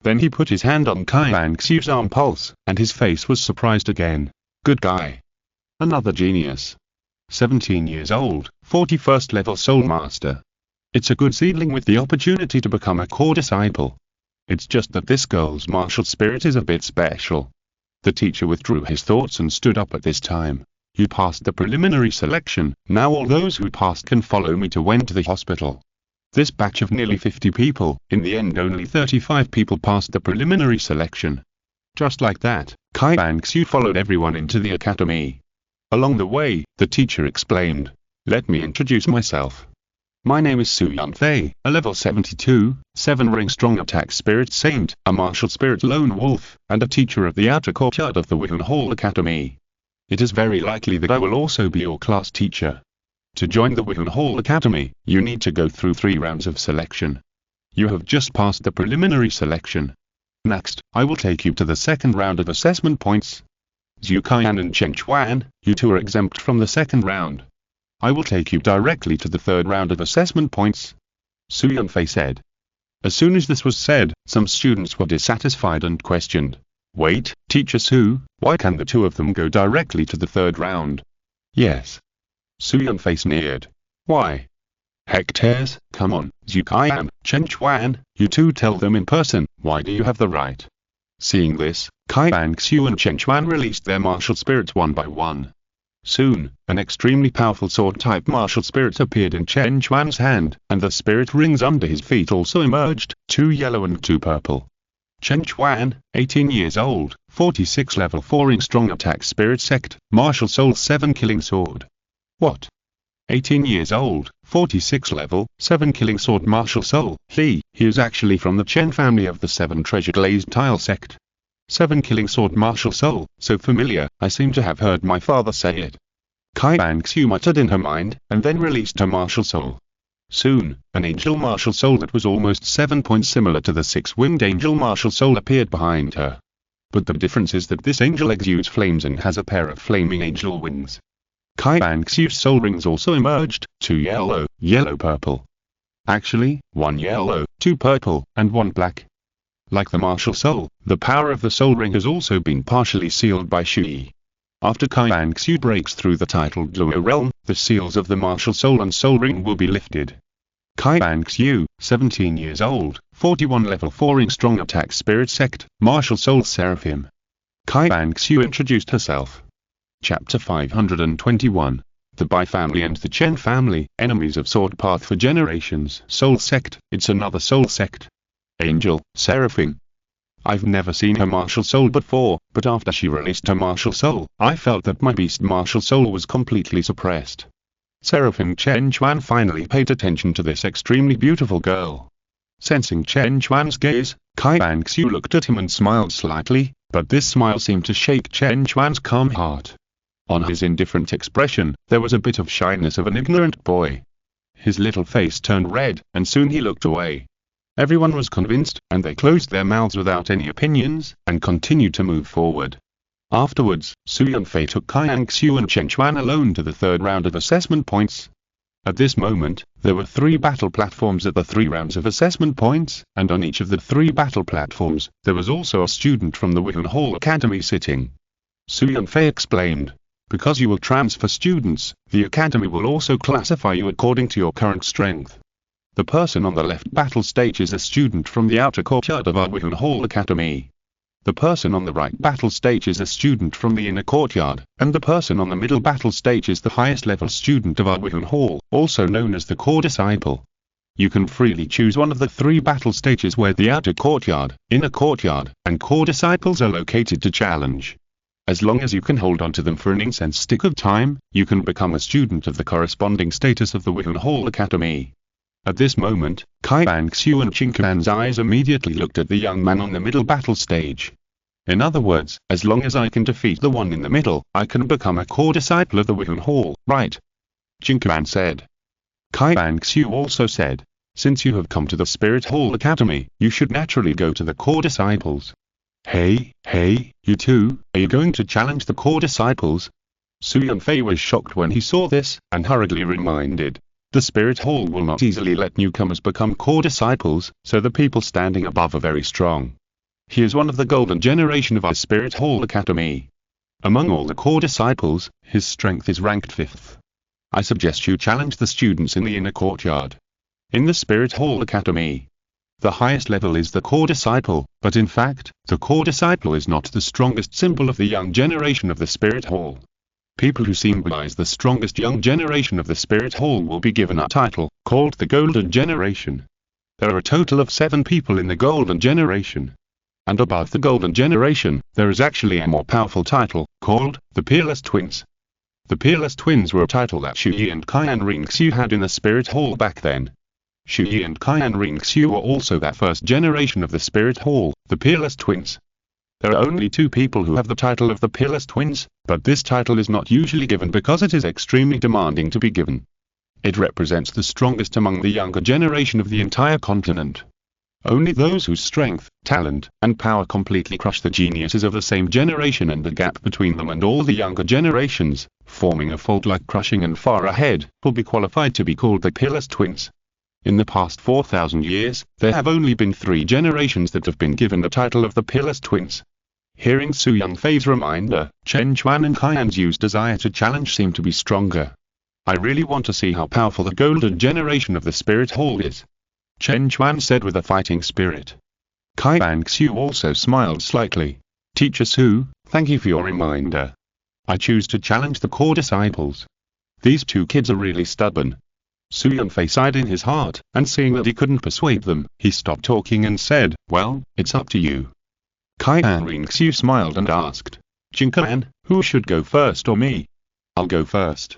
Then he put his hand on Qian Renxue's arm pulse, and his face was surprised again. Good guy. Another genius. 17 years old, 41st level soul master. It's a good seedling with the opportunity to become a core disciple. It's just that this girl's martial spirit is a bit special. The teacher withdrew his thoughts and stood up at this time. You passed the preliminary selection, now all those who passed can follow me to went to the hospital. This batch of nearly 50 people, in the end only 35 people passed the preliminary selection. Just like that, Qian Renxue followed everyone into the academy. Along the way, the teacher explained, let me introduce myself. My name is Synopsis, a level 72, 7-ring strong attack spirit saint, a martial spirit lone wolf, and a teacher of the outer courtyard of the Qian Hall Academy. It is very likely that I will also be your class teacher. To join the Qian Hall Academy, you need to go through 3 rounds of selection. You have just passed the preliminary selection. Next, I will take you to the second round of assessment points. Zhu Qian and Chen Chuan, you two are exempt from the second round. I will take you directly to the third round of assessment points. Synopsis said. As soon as this was said, some students were dissatisfied and questioned. Wait, Teacher Su, why can the 2 of them go directly to the third round? Yes. Synopsis sneered. Why? Hectares, come on, Zhu Qian, Chen Chuan, you two tell them in person, why do you have the right? Seeing this, Qian Renxue and Chen Chuan released their martial spirits one by one. Soon, an extremely powerful sword-type martial spirit appeared in Chen Chuan's hand, and the spirit rings under his feet also emerged, 2 yellow and 2 purple. Chen Chuan, 18 years old, 46 level 4 strong attack spirit sect, martial soul 7 killing sword. What? 18 years old, 46 level, 7 killing sword martial soul, he is actually from the Chen family of the 7 treasure glazed tile sect. 7 killing sword martial soul, so familiar, I seem to have heard my father say it. Qian Renxue muttered in her mind, and then released her martial soul. Soon, an angel martial soul that was almost 7 points similar to the 6-winged angel martial soul appeared behind her. But the difference is that this angel exudes flames and has a pair of flaming angel wings. Qian Renxue's soul rings also emerged, 2 yellow, yellow-purple. Actually, 1 yellow, 2 purple, and 1 black. Like the martial soul, the power of the soul ring has also been partially sealed by Chu Ye. After Qian Renxue breaks through the titled Douluo realm, the seals of the martial soul and soul ring will be lifted. Qian Renxue, 17 years old, 41 level 4 strong attack spirit sect, martial soul seraphim. Qian Renxue introduced herself. Chapter 521. The Bai family and the Chen family, enemies of sword path for generations. Soul sect, it's another soul sect. Angel, seraphim. I've never seen her martial soul before, but after she released her martial soul, I felt that my beast martial soul was completely suppressed. Seraphim Chen Chuan finally paid attention to this extremely beautiful girl. Sensing Chen Chuan's gaze, Qian Renxue looked at him and smiled slightly, but this smile seemed to shake Chen Chuan's calm heart. On his indifferent expression, there was a bit of shyness of an ignorant boy. His little face turned red, and soon he looked away. Everyone was convinced, and they closed their mouths without any opinions, and continued to move forward. Afterwards, Su Yunfei took Qian Renxue and Chen Chuan alone to the 3rd round of assessment points. At this moment, there were 3 battle platforms at the 3 rounds of assessment points, and on each of the 3 battle platforms, there was also a student from the Wuhan Hall Academy sitting. Su Yunfei explained, because you will transfer students, the academy will also classify you according to your current strength. The person on the left battle stage is a student from the outer courtyard of our Wuhan Hall Academy. The person on the right battle stage is a student from the inner courtyard, and the person on the middle battle stage is the highest level student of our Wuhan Hall, also known as the core disciple. You can freely choose one of the 3 battle stages where the outer courtyard, inner courtyard, and core disciples are located to challenge. As long as you can hold on to them for an incense stick of time, you can become a student of the corresponding status of the Wuhan Hall Academy. At this moment, Qian Renxue and Qingquan's eyes immediately looked at the young man on the middle battle stage. In other words, as long as I can defeat the one in the middle, I can become a core disciple of the Wuhan Hall, right? Qingquan said. Qian Renxue also said, since you have come to the Spirit Hall Academy, you should naturally go to the core disciples. Hey, you two, are you going to challenge the core disciples? Su Yunfei was shocked when he saw this, and hurriedly reminded. The Spirit Hall will not easily let newcomers become core disciples, so the people standing above are very strong. He is one of the golden generation of our Spirit Hall Academy. Among all the core disciples, his strength is ranked 5th. I suggest you challenge the students in the inner courtyard. In the Spirit Hall Academy, the highest level is the core disciple, but in fact, the core disciple is not the strongest symbol of the young generation of the Spirit Hall. People who symbolize the strongest young generation of the Spirit Hall will be given a title, called the Golden Generation. There are a total of 7 people in the Golden Generation. And above the Golden Generation, there is actually a more powerful title, called the Peerless Twins. The Peerless Twins were a title that Chu Ye and Qian Renxue had in the Spirit Hall back then. Chu Ye and Qian Renxue were also that first generation of the Spirit Hall, the Peerless Twins. There are only 2 people who have the title of the Peerless Twins, but this title is not usually given because it is extremely demanding to be given. It represents the strongest among the younger generation of the entire continent. Only those whose strength, talent, and power completely crush the geniuses of the same generation and the gap between them and all the younger generations, forming a fault-like crushing and far ahead, will be qualified to be called the Peerless Twins. In the past 4,000 years, there have only been 3 generations that have been given the title of the Peerless Twins. Hearing Su Yunfei's reminder, Chen Chuan and Qian Renxue's desire to challenge seemed to be stronger. I really want to see how powerful the golden generation of the Spirit Hall is, Chen Chuan said with a fighting spirit. Qian Renxue also smiled slightly. Teacher Su, thank you for your reminder. I choose to challenge the core disciples. These two kids are really stubborn. Su Yunfei sighed in his heart, and seeing that he couldn't persuade them, he stopped talking and said, well, it's up to you. Qian Renxue smiled and asked, Jinquan, who should go first or me? I'll go first.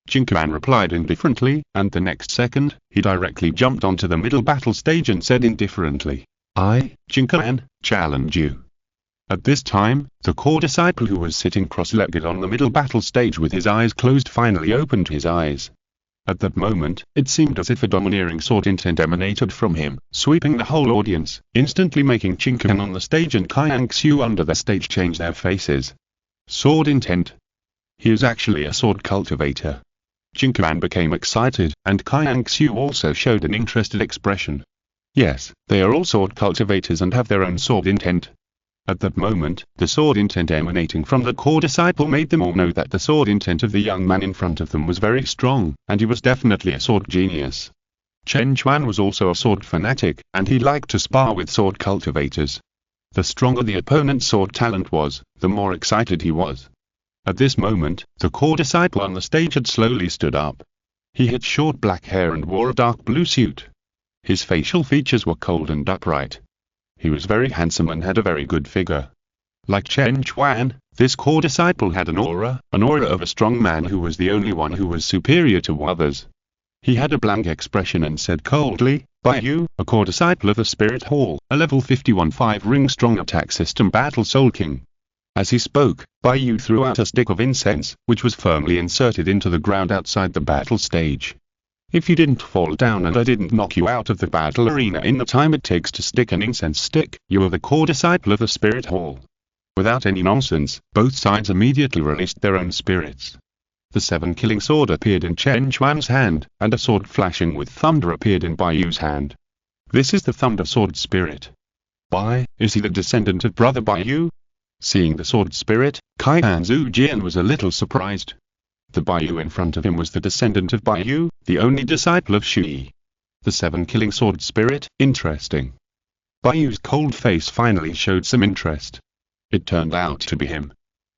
Jinquan replied indifferently, and the next second, he directly jumped onto the middle battle stage and said indifferently, I, Jinquan, challenge you. At this time, the core disciple who was sitting cross-legged on the middle battle stage with his eyes closed finally opened his eyes. At that moment, it seemed as if a domineering sword intent emanated from him, sweeping the whole audience, instantly making Jinquan on the stage and Qian Renxue under the stage change their faces. Sword intent. He is actually a sword cultivator. Jinquan became excited, and Qian Renxue also showed an interested expression. Yes, they are all sword cultivators and have their own sword intent. At that moment, the sword intent emanating from the core disciple made them all know that the sword intent of the young man in front of them was very strong, and he was definitely a sword genius. Chen Chuan was also a sword fanatic, and he liked to spar with sword cultivators. The stronger the opponent's sword talent was, the more excited he was. At this moment, the core disciple on the stage had slowly stood up. He had short black hair and wore a dark blue suit. His facial features were cold and upright. He was very handsome and had a very good figure. Like Chen Chuan, this core disciple had an aura of a strong man who was the only one who was superior to others. He had a blank expression and said coldly, By you, a core disciple of the Spirit Hall, a level 51 5-ring strong attack system battle Soul King. As he spoke, Bai Yu threw out a stick of incense, which was firmly inserted into the ground outside the battle stage. If you didn't fall down and I didn't knock you out of the battle arena in the time it takes to stick an incense stick, you are the core disciple of the Spirit Hall. Without any nonsense, both sides immediately released their own spirits. The 7-killing sword appeared in Chen Chuan's hand, and a sword flashing with thunder appeared in Bai Yu's hand. This is the Thunder Sword Spirit. Bai, is he the descendant of Brother Bai Yu? Seeing the sword spirit, Qian Zhujian was a little surprised. The Bai Yu in front of him was the descendant of Bai Yu, the only disciple of Chu Ye. The 7-killing sword spirit, interesting. Bai Yu's cold face finally showed some interest. It turned out to be him.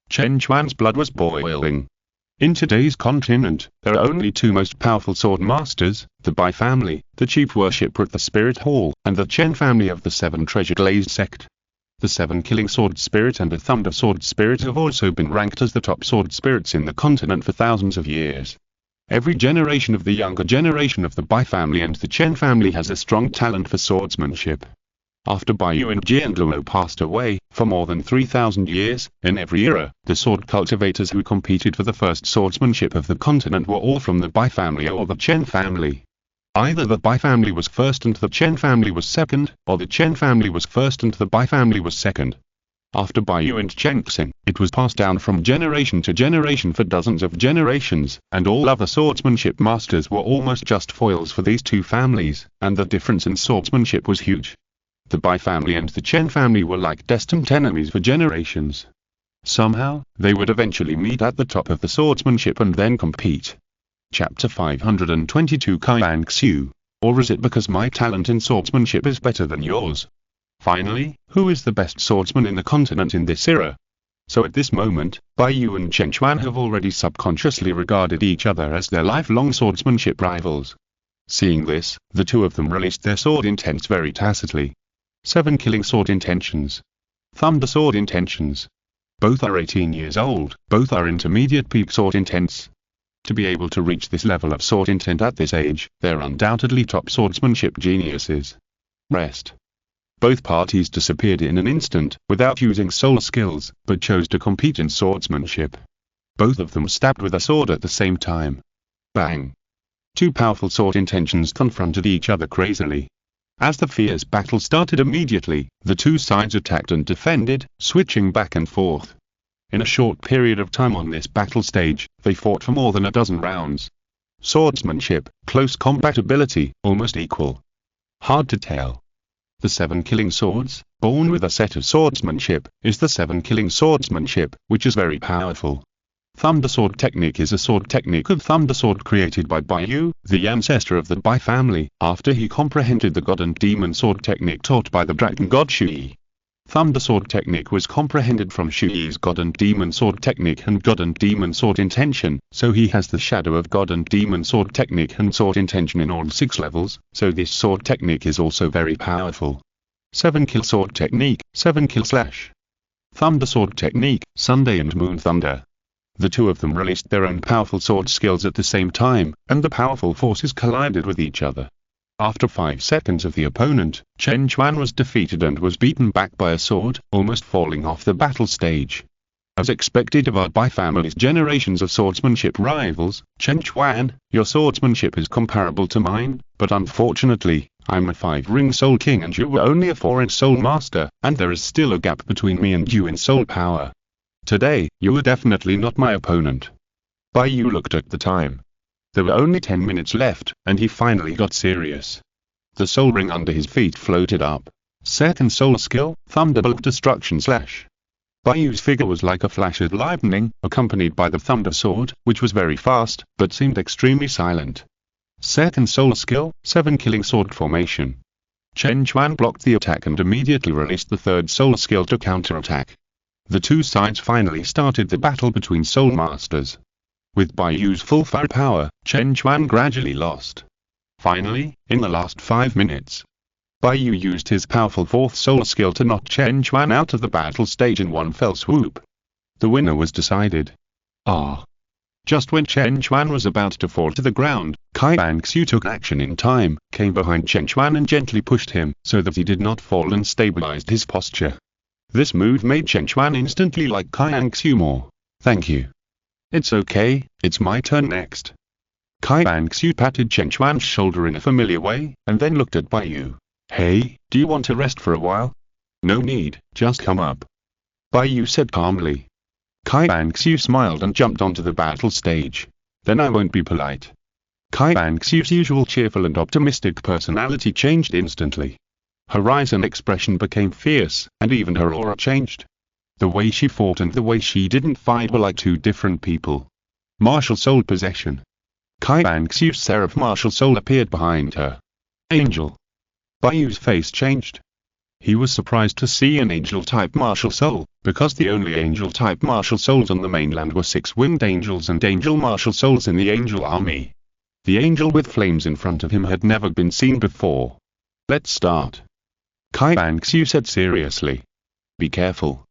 Chen Chuan's blood was boiling. In today's continent, there are only two most powerful sword masters, the Bai family, the chief worshipper at the Spirit Hall, and the Chen family of the 7 Treasure Glazed sect. The 7-killing sword spirit and the Thunder Sword Spirit have also been ranked as the top sword spirits in the continent for thousands of years. Every generation of the younger generation of the Bai family and the Chen family has a strong talent for swordsmanship. After Bai Yu and Douluo passed away, for more than 3,000 years, in every era, the sword cultivators who competed for the first swordsmanship of the continent were all from the Bai family or the Chen family. Either the Bai family was first and the Chen family was second, or the Chen family was first and the Bai family was second. After Bai Yu and Chen Xing, it was passed down from generation to generation for dozens of generations, and all other swordsmanship masters were almost just foils for these two families, and the difference in swordsmanship was huge. The Bai family and the Chen family were like destined enemies for generations. Somehow, they would eventually meet at the top of the swordsmanship and then compete. Chapter 522 Qian Renxue. Or is it because my talent in swordsmanship is better than yours? Finally, who is the best swordsman in the continent in this era? So at this moment, Bai Yu and Chen Chuan have already subconsciously regarded each other as their lifelong swordsmanship rivals. Seeing this, the two of them released their sword intents very tacitly. 7-killing sword intentions. Thunder sword intentions. Both are 18 years old, both are intermediate peak sword intents. To be able to reach this level of sword intent at this age, they're undoubtedly top swordsmanship geniuses. Rest. Both parties disappeared in an instant, without using soul skills, but chose to compete in swordsmanship. Both of them stabbed with a sword at the same time. Bang! Two powerful sword intentions confronted each other crazily. As the fierce battle started immediately, the two sides attacked and defended, switching back and forth. In a short period of time on this battle stage, they fought for more than a dozen rounds. Swordsmanship, close combat ability, almost equal. Hard to tell. The 7-killing swords, born with a set of swordsmanship, is the 7-killing swordsmanship, which is very powerful. Thunder Sword Technique is a sword technique of Thunder Sword created by Bai Yu, the ancestor of the Bai family, after he comprehended the God and Demon Sword technique taught by the Dragon God Chu Ye. Thunder Sword technique was comprehended from Chu Ye's God and Demon Sword technique and God and Demon Sword intention, so he has the shadow of God and Demon Sword technique and sword intention in all 6 levels, so this sword technique is also very powerful. 7 kill sword technique, 7 kill slash. Thunder Sword technique, Sunday and Moon Thunder. The two of them released their own powerful sword skills at the same time, and the powerful forces collided with each other. After 5 seconds of the opponent, Chen Chuan was defeated and was beaten back by a sword, almost falling off the battle stage. As expected of our bi-family's generations of swordsmanship rivals, Chen Chuan, your swordsmanship is comparable to mine, but unfortunately, I'm a 5-ring soul king and you were only a 4-ring soul master, and there is still a gap between me and you in soul power. Today, you are definitely not my opponent. Bai Yu looked at the time. There were only 10 minutes left, and he finally got serious. The soul ring under his feet floated up. Second soul skill, Thunderbolt Destruction Slash. Bai Yu's figure was like a flash of lightning, accompanied by the Thunder Sword, which was very fast, but seemed extremely silent. Second soul skill, 7 Killing Sword Formation. Chen Chuan blocked the attack and immediately released the third soul skill to counterattack. The two sides finally started the battle between soul masters. With Bai Yu's full firepower, Chen Chuan gradually lost. Finally, in the last 5 minutes, Bai Yu used his powerful fourth soul skill to knock Chen Chuan out of the battle stage in one fell swoop. The winner was decided. Just when Chen Chuan was about to fall to the ground, Qian Renxue took action in time, came behind Chen Chuan and gently pushed him, so that he did not fall and stabilized his posture. This move made Chen Chuan instantly like Qian Renxue more. Thank you. It's okay, it's my turn next. Qian Renxue patted Chen Chuan's shoulder in a familiar way, and then looked at Bai Yu. Hey, do you want to rest for a while? No need, just come up. Bai Yu said calmly. Qian Renxue smiled and jumped onto the battle stage. Then I won't be polite. Qian Renxue's usual cheerful and optimistic personality changed instantly. Her eyes and expression became fierce, and even her aura changed. The way she fought and the way she didn't fight were like two different people. Martial soul possession. Qian Renxue's seraph martial soul appeared behind her. Angel. Bai Yu's face changed. He was surprised to see an angel-type martial soul, because the only angel-type martial souls on the mainland were 6-winged angels and angel martial souls in the angel army. The angel with flames in front of him had never been seen before. Let's start. Qian Renxue said seriously. Be careful.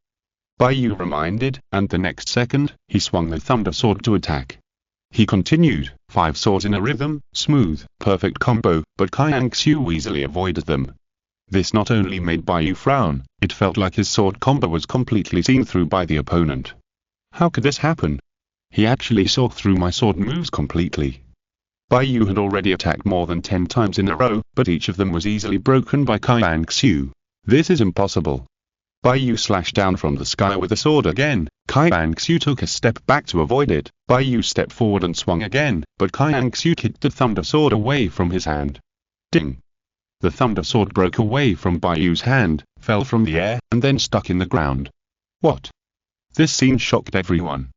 Bai Yu reminded, and the next second, he swung the Thunder Sword to attack. He continued, 5 swords in a rhythm, smooth, perfect combo, but Qian Renxue easily avoided them. This not only made Bai Yu frown, it felt like his sword combo was completely seen through by the opponent. How could this happen? He actually saw through my sword moves completely. Bai Yu had already attacked more than 10 times in a row, but each of them was easily broken by Qian Renxue. This is impossible. Bai Yu slashed down from the sky with the sword again. Qian Renxue took a step back to avoid it. Bai Yu stepped forward and swung again, but Qian Renxue kicked the Thunder Sword away from his hand. Ding! The Thunder Sword broke away from Bai Yu's hand, fell from the air, and then stuck in the ground. What? This scene shocked everyone.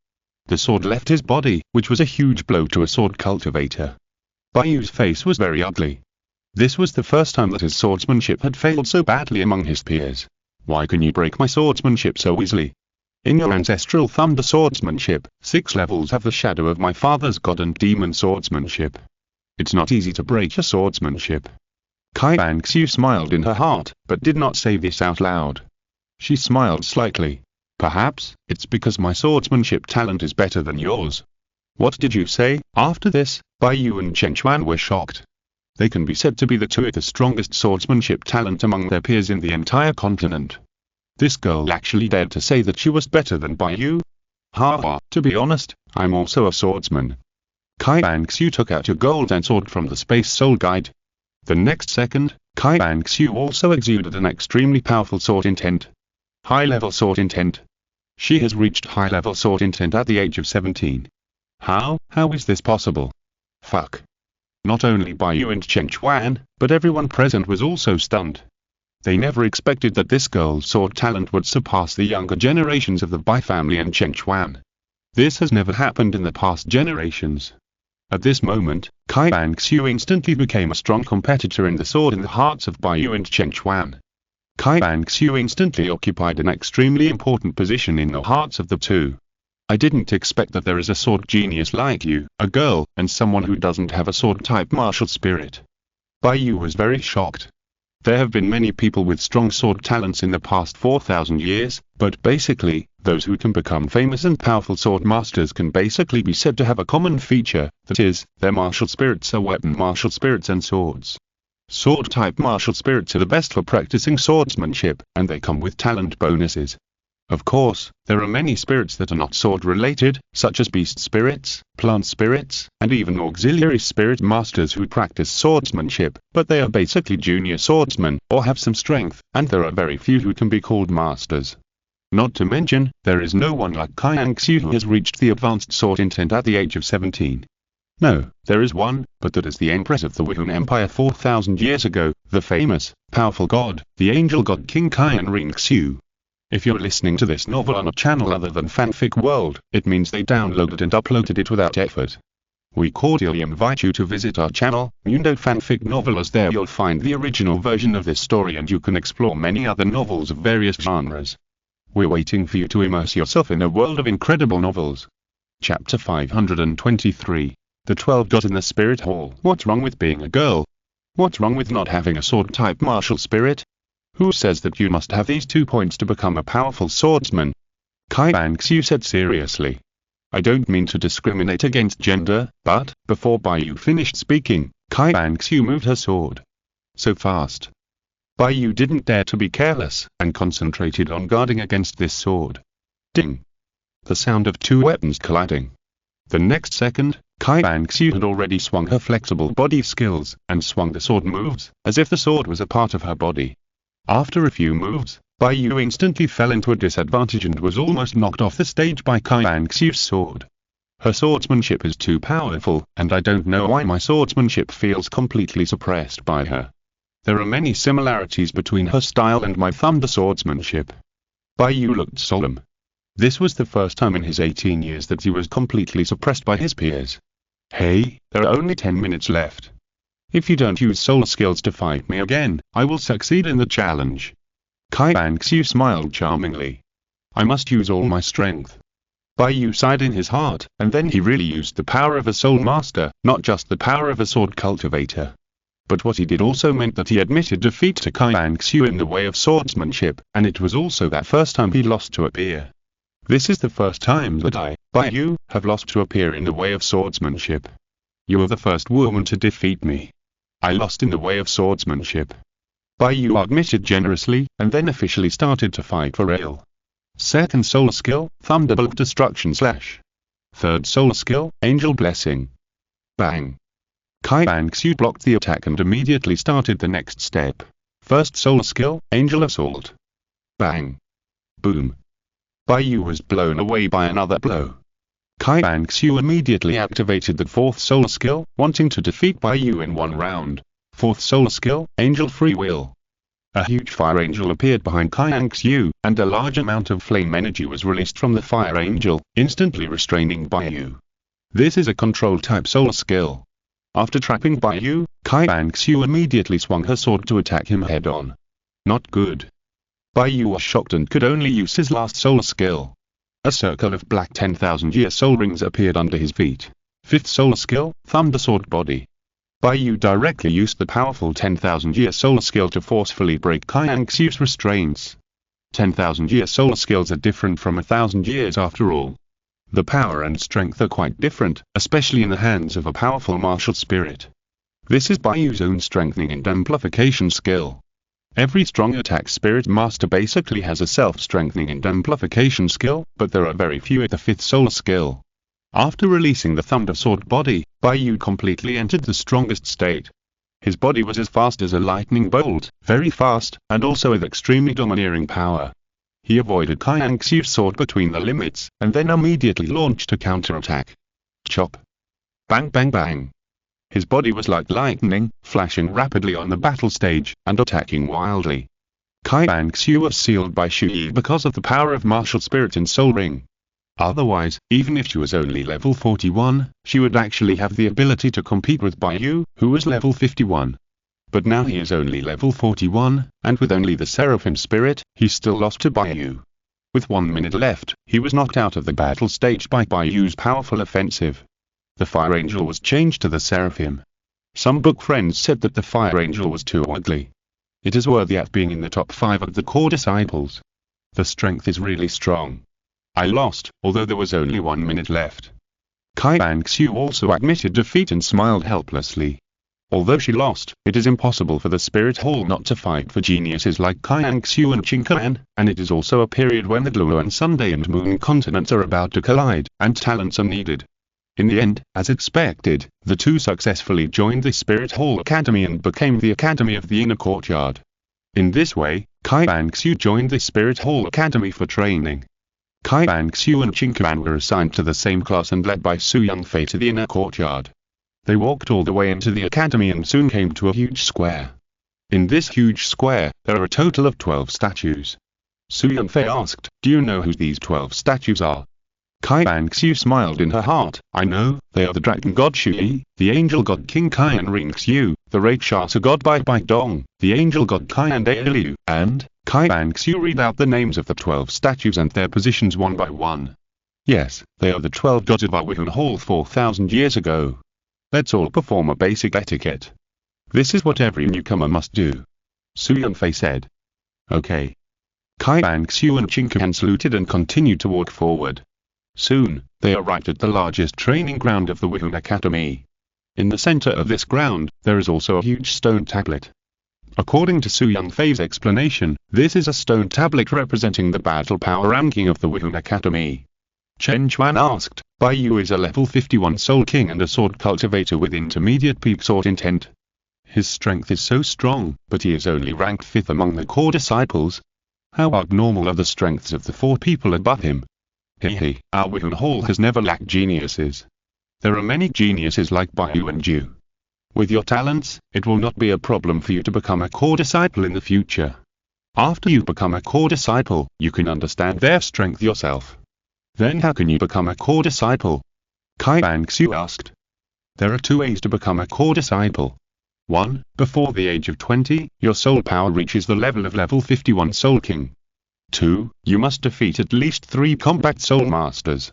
The sword left his body, which was a huge blow to a sword cultivator. Bai Yu's face was very ugly. This was the first time that his swordsmanship had failed so badly among his peers. Why can you break my swordsmanship so easily? In your ancestral Thunder swordsmanship, 6 levels have the shadow of my father's God and Demon swordsmanship. It's not easy to break your swordsmanship. Qian Renxue smiled in her heart, but did not say this out loud. She smiled slightly. Perhaps, it's because my swordsmanship talent is better than yours. What did you say? After this, Bai Yu and Chen Chuan were shocked. They can be said to be the two of the strongest swordsmanship talent among their peers in the entire continent. This girl actually dared to say that she was better than Bai Yu? To be honest, I'm also a swordsman. Qian Renxue took out a golden sword from the Space Soul Guide. The next second, Qian Renxue also exuded an extremely powerful sword intent. High-level sword intent. She has reached high-level sword intent at the age of 17. How is this possible? Fuck. Not only Bai Yu and Chen Chuan, but everyone present was also stunned. They never expected that this girl's sword talent would surpass the younger generations of the Bai family and Chen Chuan. This has never happened in the past generations. At this moment, Qian Renxue instantly became a strong competitor in the sword in the hearts of Bai Yu and Chen Chuan. Qian Renxue instantly occupied an extremely important position in the hearts of the two. I didn't expect that there is a sword genius like you, a girl, and someone who doesn't have a sword-type martial spirit. Bai Yu was very shocked. There have been many people with strong sword talents in the past 4,000 years, but basically, those who can become famous and powerful sword masters can basically be said to have a common feature, that is, their martial spirits are weapon martial spirits and swords. Sword-type martial spirits are the best for practicing swordsmanship, and they come with talent bonuses. Of course, there are many spirits that are not sword-related, such as beast spirits, plant spirits, and even auxiliary spirit masters who practice swordsmanship, but they are basically junior swordsmen, or have some strength, and there are very few who can be called masters. Not to mention, there is no one like Qian Renxue who has reached the advanced sword intent at the age of 17. No, there is one, but that is the Empress of the Wuhan Empire 4,000 years ago, the famous, powerful god, the angel god King Qian Renxue. If you're listening to this novel on a channel other than Fanfic World, it means they downloaded and uploaded it without effort. We cordially invite you to visit our channel, Mundo Fanfic Novel, as there you'll find the original version of this story and you can explore many other novels of various genres. We're waiting for you to immerse yourself in a world of incredible novels. Chapter 523. The 12 Gods in the Spirit Hall. What's wrong with being a girl? What's wrong with not having a sword-type martial spirit? Who says that you must have these 2 points to become a powerful swordsman? Qian Renxue said seriously. I don't mean to discriminate against gender, but, before Bai Yu finished speaking, Qian Renxue moved her sword. So fast. Bai Yu didn't dare to be careless, and concentrated on guarding against this sword. Ding! The sound of 2 weapons colliding. The next second, Qian Renxue had already swung her flexible body skills, and swung the sword moves, as if the sword was a part of her body. After a few moves, Bai Yu instantly fell into a disadvantage and was almost knocked off the stage by Qian Renxue's sword. Her swordsmanship is too powerful, and I don't know why my swordsmanship feels completely suppressed by her. There are many similarities between her style and my thunder swordsmanship. Bai Yu looked solemn. This was the first time in his 18 years that he was completely suppressed by his peers. Hey, there are only 10 minutes left. If you don't use soul skills to fight me again, I will succeed in the challenge. Qian Renxue smiled charmingly. I must use all my strength. Bai Yu sighed in his heart, and then he really used the power of a soul master, not just the power of a sword cultivator. But what he did also meant that he admitted defeat to Qian Renxue in the way of swordsmanship, and it was also that first time he lost to a peer. This is the first time that I, Bai Yu, have lost to a peer in the way of swordsmanship. You are the first woman to defeat me. I lost in the way of swordsmanship. Bai Yu admitted generously, and then officially started to fight for real. Second soul skill, Thunderbolt Destruction Slash. Third soul skill, Angel Blessing. Bang. Qian Renxue blocked the attack and immediately started the next step. First soul skill, Angel Assault. Bang. Boom. Bai Yu was blown away by another blow. Qian Renxue immediately activated the fourth soul skill, wanting to defeat Bai Yu in one round. Fourth soul skill, Angel Free Will. A huge fire angel appeared behind Qian Renxue, and a large amount of flame energy was released from the fire angel, instantly restraining Bai Yu. This is a control-type soul skill. After trapping Bai Yu, Qian Renxue immediately swung her sword to attack him head-on. Not good. Bai Yu was shocked and could only use his last soul skill. A circle of black 10,000-year soul rings appeared under his feet. Fifth soul skill, Thunder Sword Body. Bai Yu directly used the powerful 10,000-year soul skill to forcefully break Qian Renxue's restraints. 10,000-year soul skills are different from 1,000 years after all. The power and strength are quite different, especially in the hands of a powerful martial spirit. This is Bai Yu's own strengthening and amplification skill. Every strong attack spirit master basically has a self-strengthening and amplification skill, but there are very few at the fifth soul skill. After releasing the Thunder Sword Body, Bai Yu completely entered the strongest state. His body was as fast as a lightning bolt, very fast, and also with extremely domineering power. He avoided Qian Renxue's sword between the limits, and then immediately launched a counterattack. Chop. Bang bang bang. His body was like lightning, flashing rapidly on the battle stage, and attacking wildly. Qian Renxue was sealed by Chu Ye because of the power of martial spirit in Soul Ring. Otherwise, even if she was only level 41, she would actually have the ability to compete with Bai Yu, who was level 51. but now he is only level 41, and with only the Seraphim spirit, he's still lost to Baiyu. With 1 minute left, he was knocked out of the battle stage by Baiyu's powerful offensive. The Fire Angel was changed to the Seraphim. Some book friends said that the Fire Angel was too ugly. It is worthy of being in the top 5 of the core disciples. The strength is really strong. I lost, although there was only 1 minute left. Qian Renxue also admitted defeat and smiled helplessly. Although she lost, it is impossible for the Spirit Hall not to fight for geniuses like Qian Renxue and Qingquan, and it is also a period when the Douluo and Sunday and Moon continents are about to collide, and talents are needed. In the end, as expected, the two successfully joined the Spirit Hall Academy and became the Academy of the Inner Courtyard. In this way, Qian Renxue joined the Spirit Hall Academy for training. Qian Renxue and Qingquan were assigned to the same class and led by Su Yunfei to the Inner Courtyard. They walked all the way into the academy and soon came to a huge square. In this huge square, there are a total of 12 statues. Su Yunfei asked, "Do you know who these 12 statues are?" Qian Renxue smiled in her heart. "I know, they are the Dragon God Chu Ye, the Angel God King Qian Renxue, the Rakshasa God Bai Dong, the Angel God Qian Dalu, and..." Qian Renxue read out the names of the 12 statues and their positions one by one. Yes, they are the 12 gods of our Wihun Hall 4,000 years ago. Let's all perform a basic etiquette. This is what every newcomer must do. Su Yunfei said. Okay. Qian Renxue and Qingquan saluted and continued to walk forward. Soon, they arrived at the largest training ground of the Wihun Academy. In the center of this ground, there is also a huge stone tablet. According to Su Yunfei's explanation, this is a stone tablet representing the battle power ranking of the Wihun Academy. Chen Chuan asked, "Baiyu is a level 51 Soul King and a sword cultivator with intermediate peak sword intent. His strength is so strong, but he is only ranked 5th among the core disciples. How abnormal are the strengths of the 4 people above him? Hehe, our Wihun Hall has never lacked geniuses. There are many geniuses like Baiyu and Ju. With your talents, it will not be a problem for you to become a core disciple in the future. After you become a core disciple, you can understand their strength yourself. Then how can you become a core disciple?" Qian Renxue asked. "There are 2 ways to become a core disciple. 1. Before the age of 20, your soul power reaches the level of level 51 Soul King. 2. You must defeat at least 3 combat soul masters.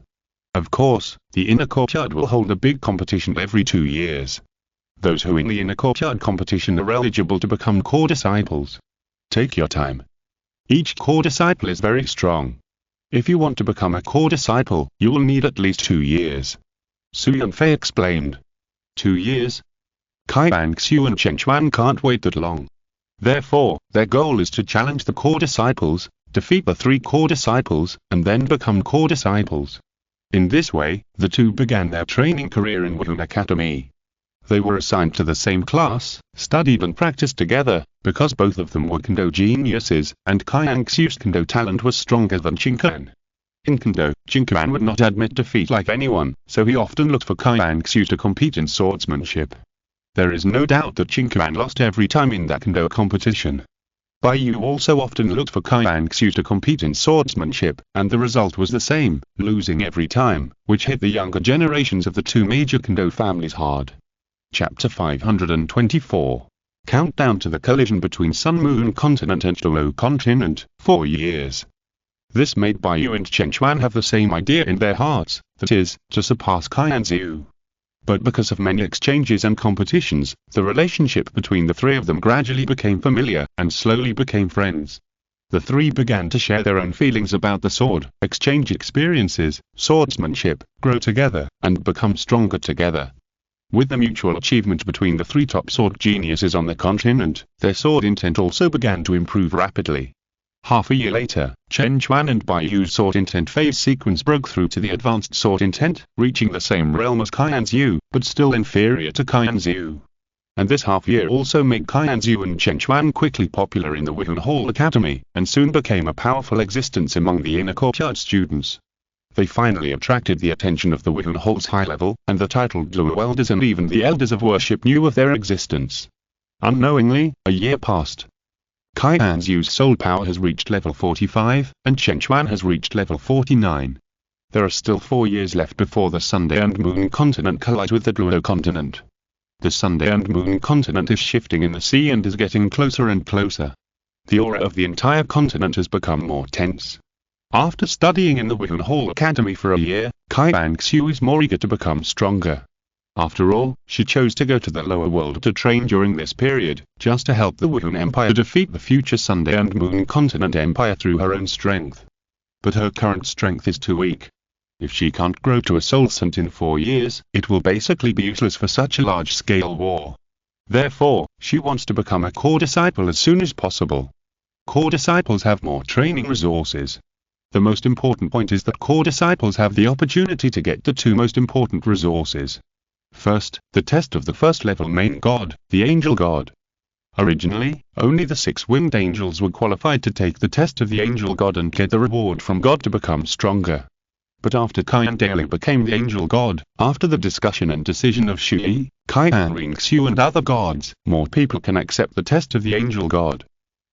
Of course, the Inner Courtyard will hold a big competition every 2 years. Those who win the Inner Courtyard competition are eligible to become core disciples. Take your time. Each core disciple is very strong. If you want to become a core disciple, you will need at least 2 years. Su Yunfei explained. 2 years? Qian Renxue and Chen Chuan can't wait that long. Therefore, their goal is to challenge the core disciples, defeat the 3 core disciples, and then become core disciples. In this way, the 2 began their training career in Wihun Academy. They were assigned to the same class, studied and practiced together, because both of them were Kendo geniuses, and Qian Renxue's Kendo talent was stronger than Qingquan. In Kendo, Qingquan would not admit defeat like anyone, so he often looked for Qian Renxue to compete in swordsmanship. There is no doubt that Qingquan lost every time in that Kendo competition. Baiyu also often looked for Qian Renxue to compete in swordsmanship, and the result was the same, losing every time, which hit the younger generations of the 2 major Kendo families hard. Chapter 524. Countdown to the collision between Sun-Moon Continent and Douluo Continent, 4 years. This made Baiyu and Chen Chuan have the same idea in their hearts, that is, to surpass Qian Renxue. But because of many exchanges and competitions, the relationship between the 3 of them gradually became familiar, and slowly became friends. The 3 began to share their own feelings about the sword, exchange experiences, swordsmanship, grow together, and become stronger together. With the mutual achievement between the 3 top sword geniuses on the continent, their sword intent also began to improve rapidly. Half a year later, Chen Chuan and Baiyu's sword intent phase sequence broke through to the advanced sword intent, reaching the same realm as Qian Renxue, but still inferior to Qian Renxue. And this half year also made Qian Renxue and Chen Chuan quickly popular in the Wihun Hall Academy, and soon became a powerful existence among the Inner Courtyard students. They finally attracted the attention of the Wihun Hall's high level, and the titled Douluo elders and even the elders of worship knew of their existence. Unknowingly, a year passed. Qian Renxue's soul power has reached level 45, and Chen Chuan has reached level 49. There are still 4 years left before the Sunday and Moon Continent collide with the Douluo Continent. The Sunday and Moon continent is shifting in the sea and is getting closer and closer. The aura of the entire continent has become more tense. After studying in the Wuhan Hall Academy for a year, Qian Renxue is more eager to become stronger. After all, she chose to go to the lower world to train during this period, just to help the Wuhan Empire defeat the future Sunday and Moon continent empire through her own strength. But her current strength is too weak. If she can't grow to a soul saint in 4 years, it will basically be useless for such a large-scale war. Therefore, she wants to become a core disciple as soon as possible. Core disciples have more training resources. The most important point is that core disciples have the opportunity to get the two most important resources. First, the test of the first-level main god, the angel god. Originally, only the 6 winged angels were qualified to take the test of the angel god and get the reward from God to become stronger. But after Qian Dalu became the angel god, after the discussion and decision of Chu Ye, Qian Renxue and other gods, more people can accept the test of the angel god.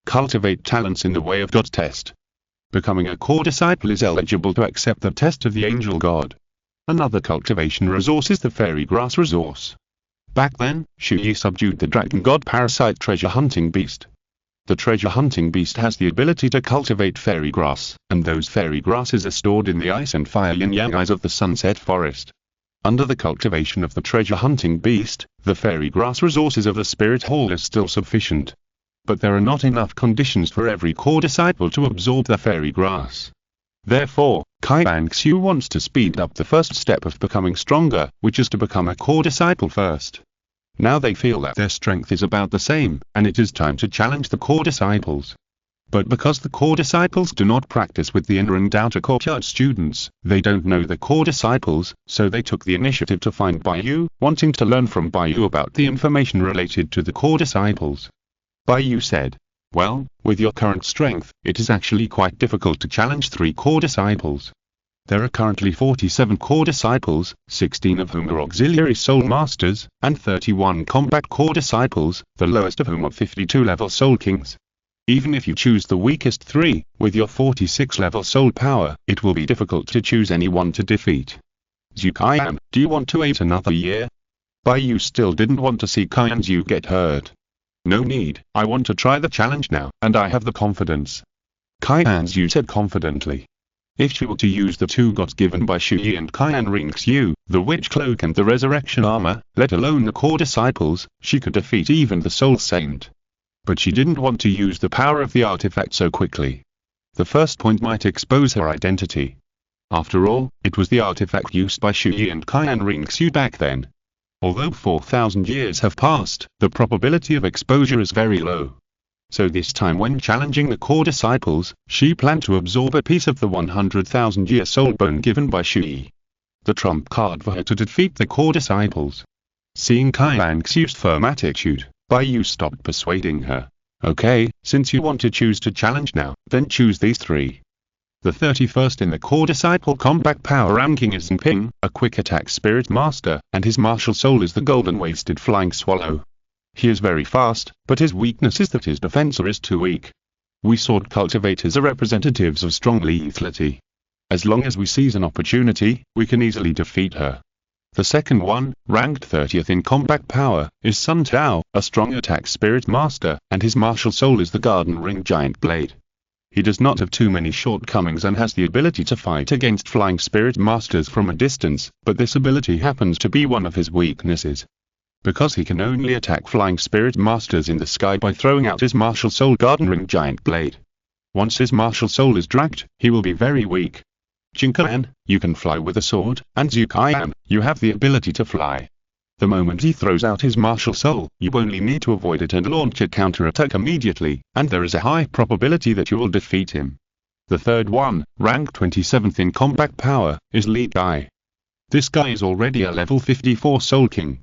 Cultivate talents in the way of God's test. Becoming a core disciple is eligible to accept the test of the angel god. Another cultivation resource is the fairy grass resource. Back then, Chu Ye subdued the dragon god parasite treasure hunting beast. The treasure hunting beast has the ability to cultivate fairy grass, and those fairy grasses are stored in the ice and fire yin-yang eyes of the sunset forest. Under the cultivation of the treasure hunting beast, the fairy grass resources of the spirit hall are still sufficient. But there are not enough conditions for every core disciple to absorb the fairy grass. Therefore, Qian Renxue wants to speed up the first step of becoming stronger, which is to become a core disciple first. Now they feel that their strength is about the same, and it is time to challenge the core disciples. But because the core disciples do not practice with the inner and outer courtyard students, they don't know the core disciples, so they took the initiative to find Baiyu, wanting to learn from Baiyu about the information related to the core disciples. Baiyu said, "Well, with your current strength, it is actually quite difficult to challenge 3 core disciples. There are currently 47 core disciples, 16 of whom are auxiliary soul masters, and 31 combat core disciples, the lowest of whom are 52 level soul kings. Even if you choose the weakest 3, with your 46 level soul power, it will be difficult to choose anyone to defeat. Qian, do you want to wait another year?" Baiyu still didn't want to see Qian Zhu get hurt. "No need, I want to try the challenge now, and I have the confidence," Qian Zhu said confidently. If she were to use the 2 gods given by Chu Ye and Qian Renxue, the witch cloak and the resurrection armor, let alone the core disciples, she could defeat even the soul saint. But she didn't want to use the power of the artifact so quickly. The first point might expose her identity. After all, it was the artifact used by Chu Ye and Qian Renxue back then. Although 4,000 years have passed, the probability of exposure is very low. So this time when challenging the core disciples, she planned to absorb a piece of the 100,000-year soul bone given by Chu Ye. The trump card for her to defeat the core disciples. Seeing Qian Renxue's firm attitude, Baiyu stopped persuading her. "Okay, since you want to choose to challenge now, then choose these 3. The 31st in the core disciple combat power ranking is Ping, a quick attack spirit master, and his martial soul is the golden wasted flying swallow. He is very fast, but his weakness is that his defense is too weak. We sword cultivators are representatives of strong lethality. As long as we seize an opportunity, we can easily defeat her." The second one, ranked 30th in combat power, is Sun Tao, a strong attack spirit master, and his martial soul is the garden ring giant blade. He does not have too many shortcomings and has the ability to fight against flying spirit masters from a distance, but this ability happens to be one of his weaknesses. Because he can only attack flying spirit masters in the sky by throwing out his martial soul garden ring giant blade. Once his martial soul is dragged, he will be very weak. Qian, you can fly with a sword, and Qian, you have the ability to fly. The moment he throws out his martial soul, you only need to avoid it and launch a counterattack immediately, and there is a high probability that you will defeat him. The third one, ranked 27th in combat power, is Li Gai. This guy is already a level 54 soul king.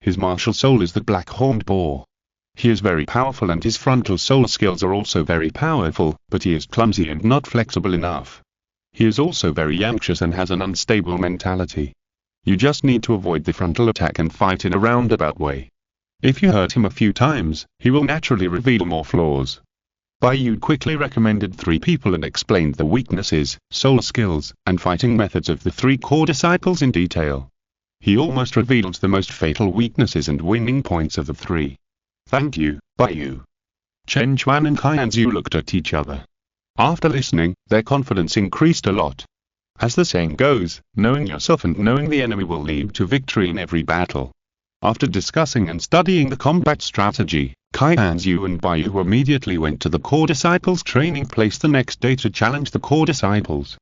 His martial soul is the black horned boar. He is very powerful and his frontal soul skills are also very powerful, but he is clumsy and not flexible enough. He is also very anxious and has an unstable mentality. You just need to avoid the frontal attack and fight in a roundabout way. If you hurt him a few times, he will naturally reveal more flaws. Baiyu quickly recommended 3 people and explained the weaknesses, soul skills, and fighting methods of the 3 core disciples in detail. He almost revealed the most fatal weaknesses and winning points of the three. Thank you, Baiyu. Chen Chuan and Qian Renxue looked at each other. After listening, their confidence increased a lot. As the saying goes, knowing yourself and knowing the enemy will lead to victory in every battle. After discussing and studying the combat strategy, Qian Renxue and Baiyu immediately went to the core disciples training place the next day to challenge the core disciples.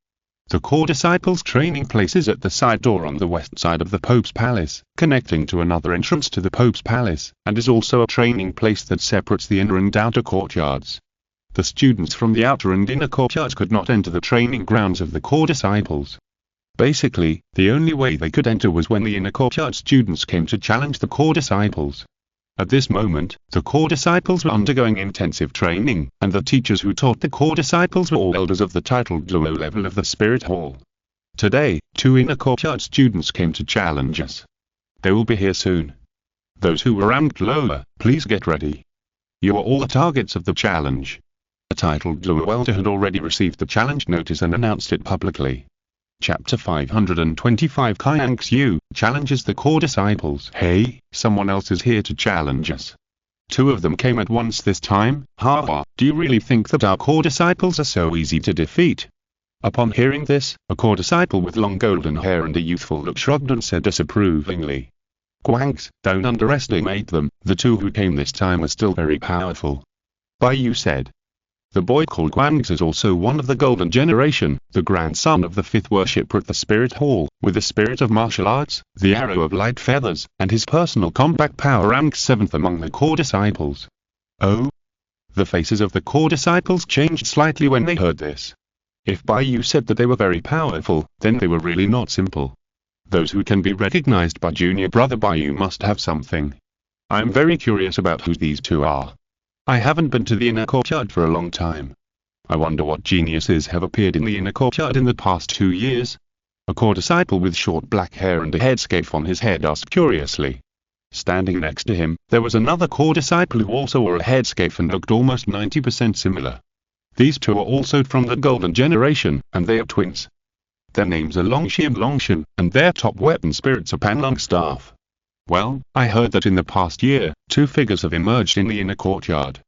The core disciples training place is at the side door on the west side of the Pope's Palace, connecting to another entrance to the Pope's Palace, and is also a training place that separates the inner and outer courtyards. The students from the outer and inner courtyards could not enter the training grounds of the core disciples. Basically, the only way they could enter was when the inner courtyard students came to challenge the core disciples. At this moment, the core disciples were undergoing intensive training, and the teachers who taught the core disciples were all elders of the titled Douluo level of the Spirit Hall. Today, 2 inner courtyard students came to challenge us. They will be here soon. Those who were ranked lower, please get ready. You are all the targets of the challenge. A titled Douluo elder had already received the challenge notice and announced it publicly. Chapter 525 Qian Renxue challenges the core disciples. Hey, someone else is here to challenge us. 2 of them came at once this time. Ha, do you really think that our core disciples are so easy to defeat? Upon hearing this, a core disciple with long golden hair and a youthful look shrugged and said disapprovingly. Guangs, don't underestimate them, the 2 who came this time are still very powerful. Baiyu said. The boy called Guangs is also one of the Golden Generation, the grandson of the 5th worshipper at the Spirit Hall, with the spirit of martial arts, the arrow of light feathers, and his personal combat power ranks 7th among the core disciples. Oh? The faces of the core disciples changed slightly when they heard this. If Baiyu said that they were very powerful, then they were really not simple. Those who can be recognized by junior brother Baiyu must have something. I am very curious about who these 2 are. I haven't been to the inner courtyard for a long time. I wonder what geniuses have appeared in the inner courtyard in the past 2 years. A core disciple with short black hair and a headscarf on his head asked curiously. Standing next to him, there was another core disciple who also wore a headscarf and looked almost 90% similar. These 2 are also from the Golden Generation, and they are twins. Their names are Longxi and Longshan, and their top weapon spirits are Panlong Staff. Well, I heard that in the past year, 2 figures have emerged in the inner courtyard.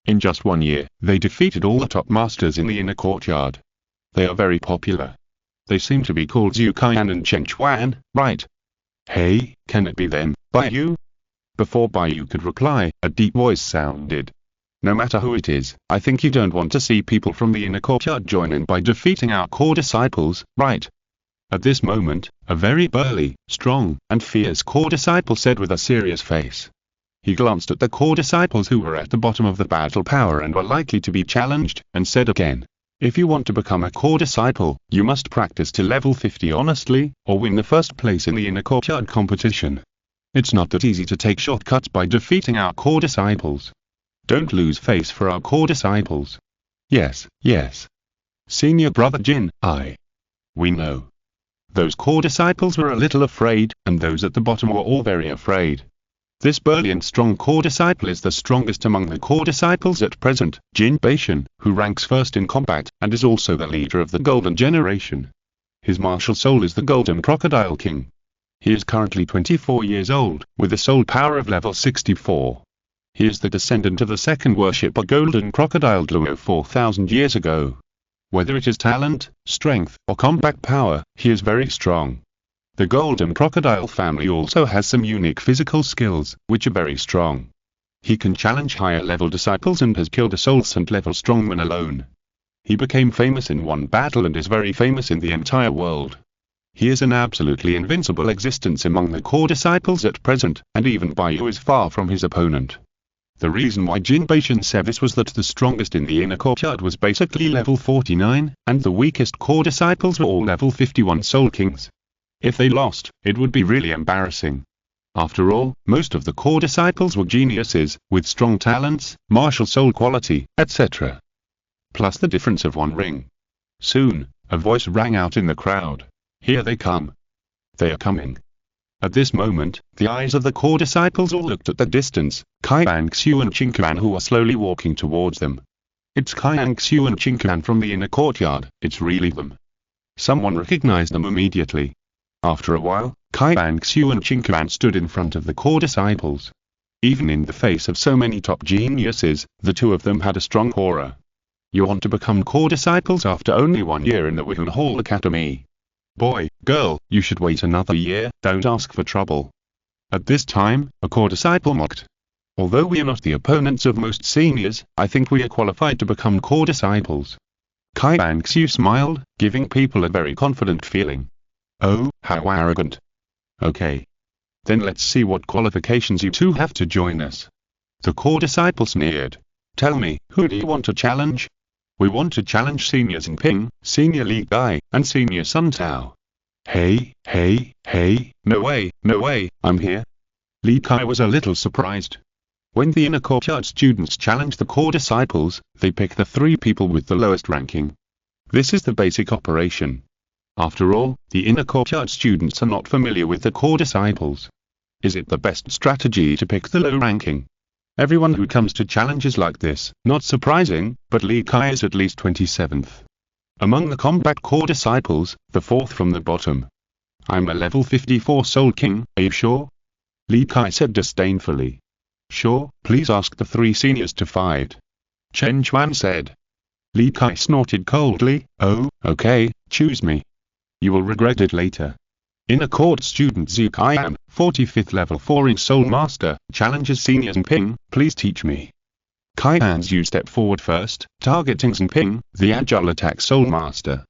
In just 1 year, they defeated all the top masters in the inner courtyard. They are very popular. They seem to be called Zhu Qian and Chen Chuan, right? Hey, can it be them, Baiyu? Before Baiyu could reply, a deep voice sounded. No matter who it is, I think you don't want to see people from the inner courtyard join in by defeating our core disciples, right? At this moment, a very burly, strong, and fierce core disciple said with a serious face. He glanced at the core disciples who were at the bottom of the battle power and were likely to be challenged, and said again, if you want to become a core disciple, you must practice to level 50 honestly, or win the first place in the inner courtyard competition. It's not that easy to take shortcuts by defeating our core disciples. Don't lose face for our core disciples. Yes, yes. Senior brother Jin, we know. Those core disciples were a little afraid, and those at the bottom were all very afraid. This burly and strong core disciple is the strongest among the core disciples at present, Jin Beishan, who ranks 1st in combat, and is also the leader of the Golden Generation. His martial soul is the Golden Crocodile King. He is currently 24 years old, with a soul power of level 64. He is the descendant of the 2nd worshipper Golden Crocodile Douluo 4,000 years ago. Whether it is talent, strength, or combat power, he is very strong. The Golden Crocodile family also has some unique physical skills, which are very strong. He can challenge higher level disciples and has killed a soul-sent level strongman alone. He became famous in one battle and is very famous in the entire world. He is an absolutely invincible existence among the core disciples at present, and even Baiyu is far from his opponent. The reason why Jin Beishan said this was that the strongest in the inner courtyard was basically level 49, and the weakest core disciples were all level 51 Soul Kings. If they lost, it would be really embarrassing. After all, most of the core disciples were geniuses, with strong talents, martial soul quality, etc. Plus the difference of 1 ring. Soon, a voice rang out in the crowd. Here they come. They are coming. At this moment, the eyes of the core disciples all looked at the distance, Qian Renxue and Qingquan who are slowly walking towards them. It's Qian Renxue and Qingquan from the inner courtyard, it's really them. Someone recognized them immediately. After a while, Qian Renxue and Qingquan stood in front of the core disciples. Even in the face of so many top geniuses, the two of them had a strong aura. You want to become core disciples after only 1 year in the Wuhan Hall Academy? Boy, girl, you should wait another year, don't ask for trouble. At this time, a core disciple mocked. Although we are not the opponents of most seniors, I think we are qualified to become core disciples. Qian Renxue smiled, giving people a very confident feeling. Oh, how arrogant. Okay. Then let's see what qualifications you two have to join us. The core disciple sneered. Tell me, who do you want to challenge? We want to challenge Senior Jinping, Senior Li Gai, and Senior Sun Tao. Hey, no way, I'm here. Li Kai was a little surprised. When the inner courtyard students challenge the core disciples, they pick the 3 people with the lowest ranking. This is the basic operation. After all, the inner courtyard students are not familiar with the core disciples. Is it the best strategy to pick the low ranking? Everyone who comes to challenges like this, not surprising, but Li Kai is at least 27th. Among the combat core disciples, the 4th from the bottom. I'm a level 54 Soul King, are you sure? Li Kai said disdainfully. Sure, please ask the 3 seniors to fight. Chen Chuan said. Li Kai snorted coldly, oh, okay, choose me. You will regret it later. Inner court student Zhu Kaian, 45th level 4 Soul Master, challenges Senior Jinping, please teach me. Kaian's you step forward first, targeting Jinping, the agile attack Soul Master.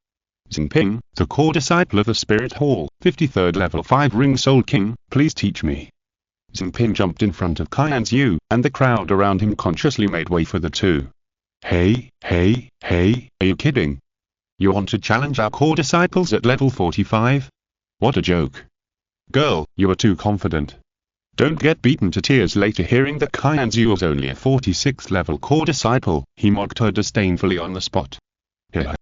Jinping, the core disciple of the Spirit Hall, 53rd level 5 Ring Soul King, please teach me. Jinping jumped in front of Kaian's you, and the crowd around him consciously made way for the two. Hey, are you kidding? You want to challenge our core disciples at level 45? What a joke. Girl, you are too confident. Don't get beaten to tears later hearing that Qian Renxue was only a 46th level core disciple, he mocked her disdainfully on the spot. Qian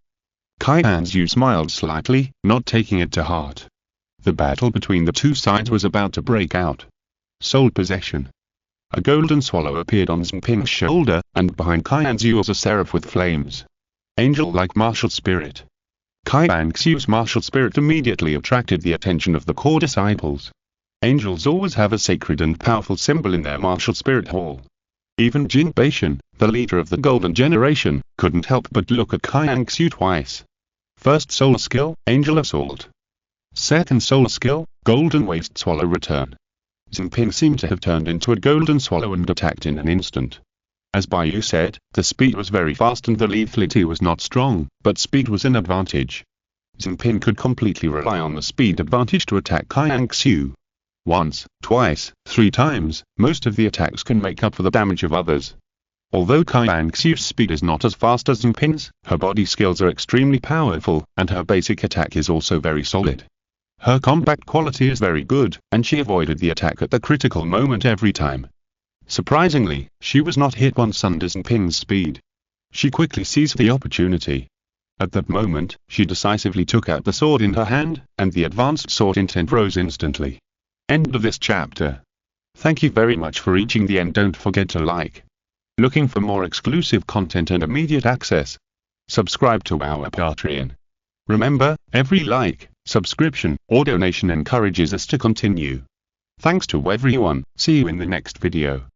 Renxue smiled slightly, not taking it to heart. The battle between the two sides was about to break out. Soul possession. A golden swallow appeared on Jinping's shoulder, and behind Qian Renxue was a seraph with flames. Angel-like martial spirit. Qian Renxue's martial spirit immediately attracted the attention of the core disciples. Angels always have a sacred and powerful symbol in their martial spirit hall. Even Jin Baishan, the leader of the golden generation, couldn't help but look at Qian Renxue twice. First soul skill, Angel Assault. Second soul skill, Golden Waste Swallow Return. Jinping seemed to have turned into a golden swallow and attacked in an instant. As Bai Yu said, the speed was very fast and the lethality was not strong, but speed was an advantage. Jinping could completely rely on the speed advantage to attack Qian Renxue. Once, twice, 3 times, most of the attacks can make up for the damage of others. Although Qian Renxue's speed is not as fast as Jinping's, her body skills are extremely powerful, and her basic attack is also very solid. Her combat quality is very good, and she avoided the attack at the critical moment every time. Surprisingly, she was not hit once under Jinping's speed. She quickly seized the opportunity. At that moment, she decisively took out the sword in her hand, and the advanced sword intent rose instantly. End of this chapter. Thank you very much for reaching the end. Don't forget to like. Looking for more exclusive content and immediate access? Subscribe to our Patreon. Remember, every like, subscription, or donation encourages us to continue. Thanks to everyone, see you in the next video.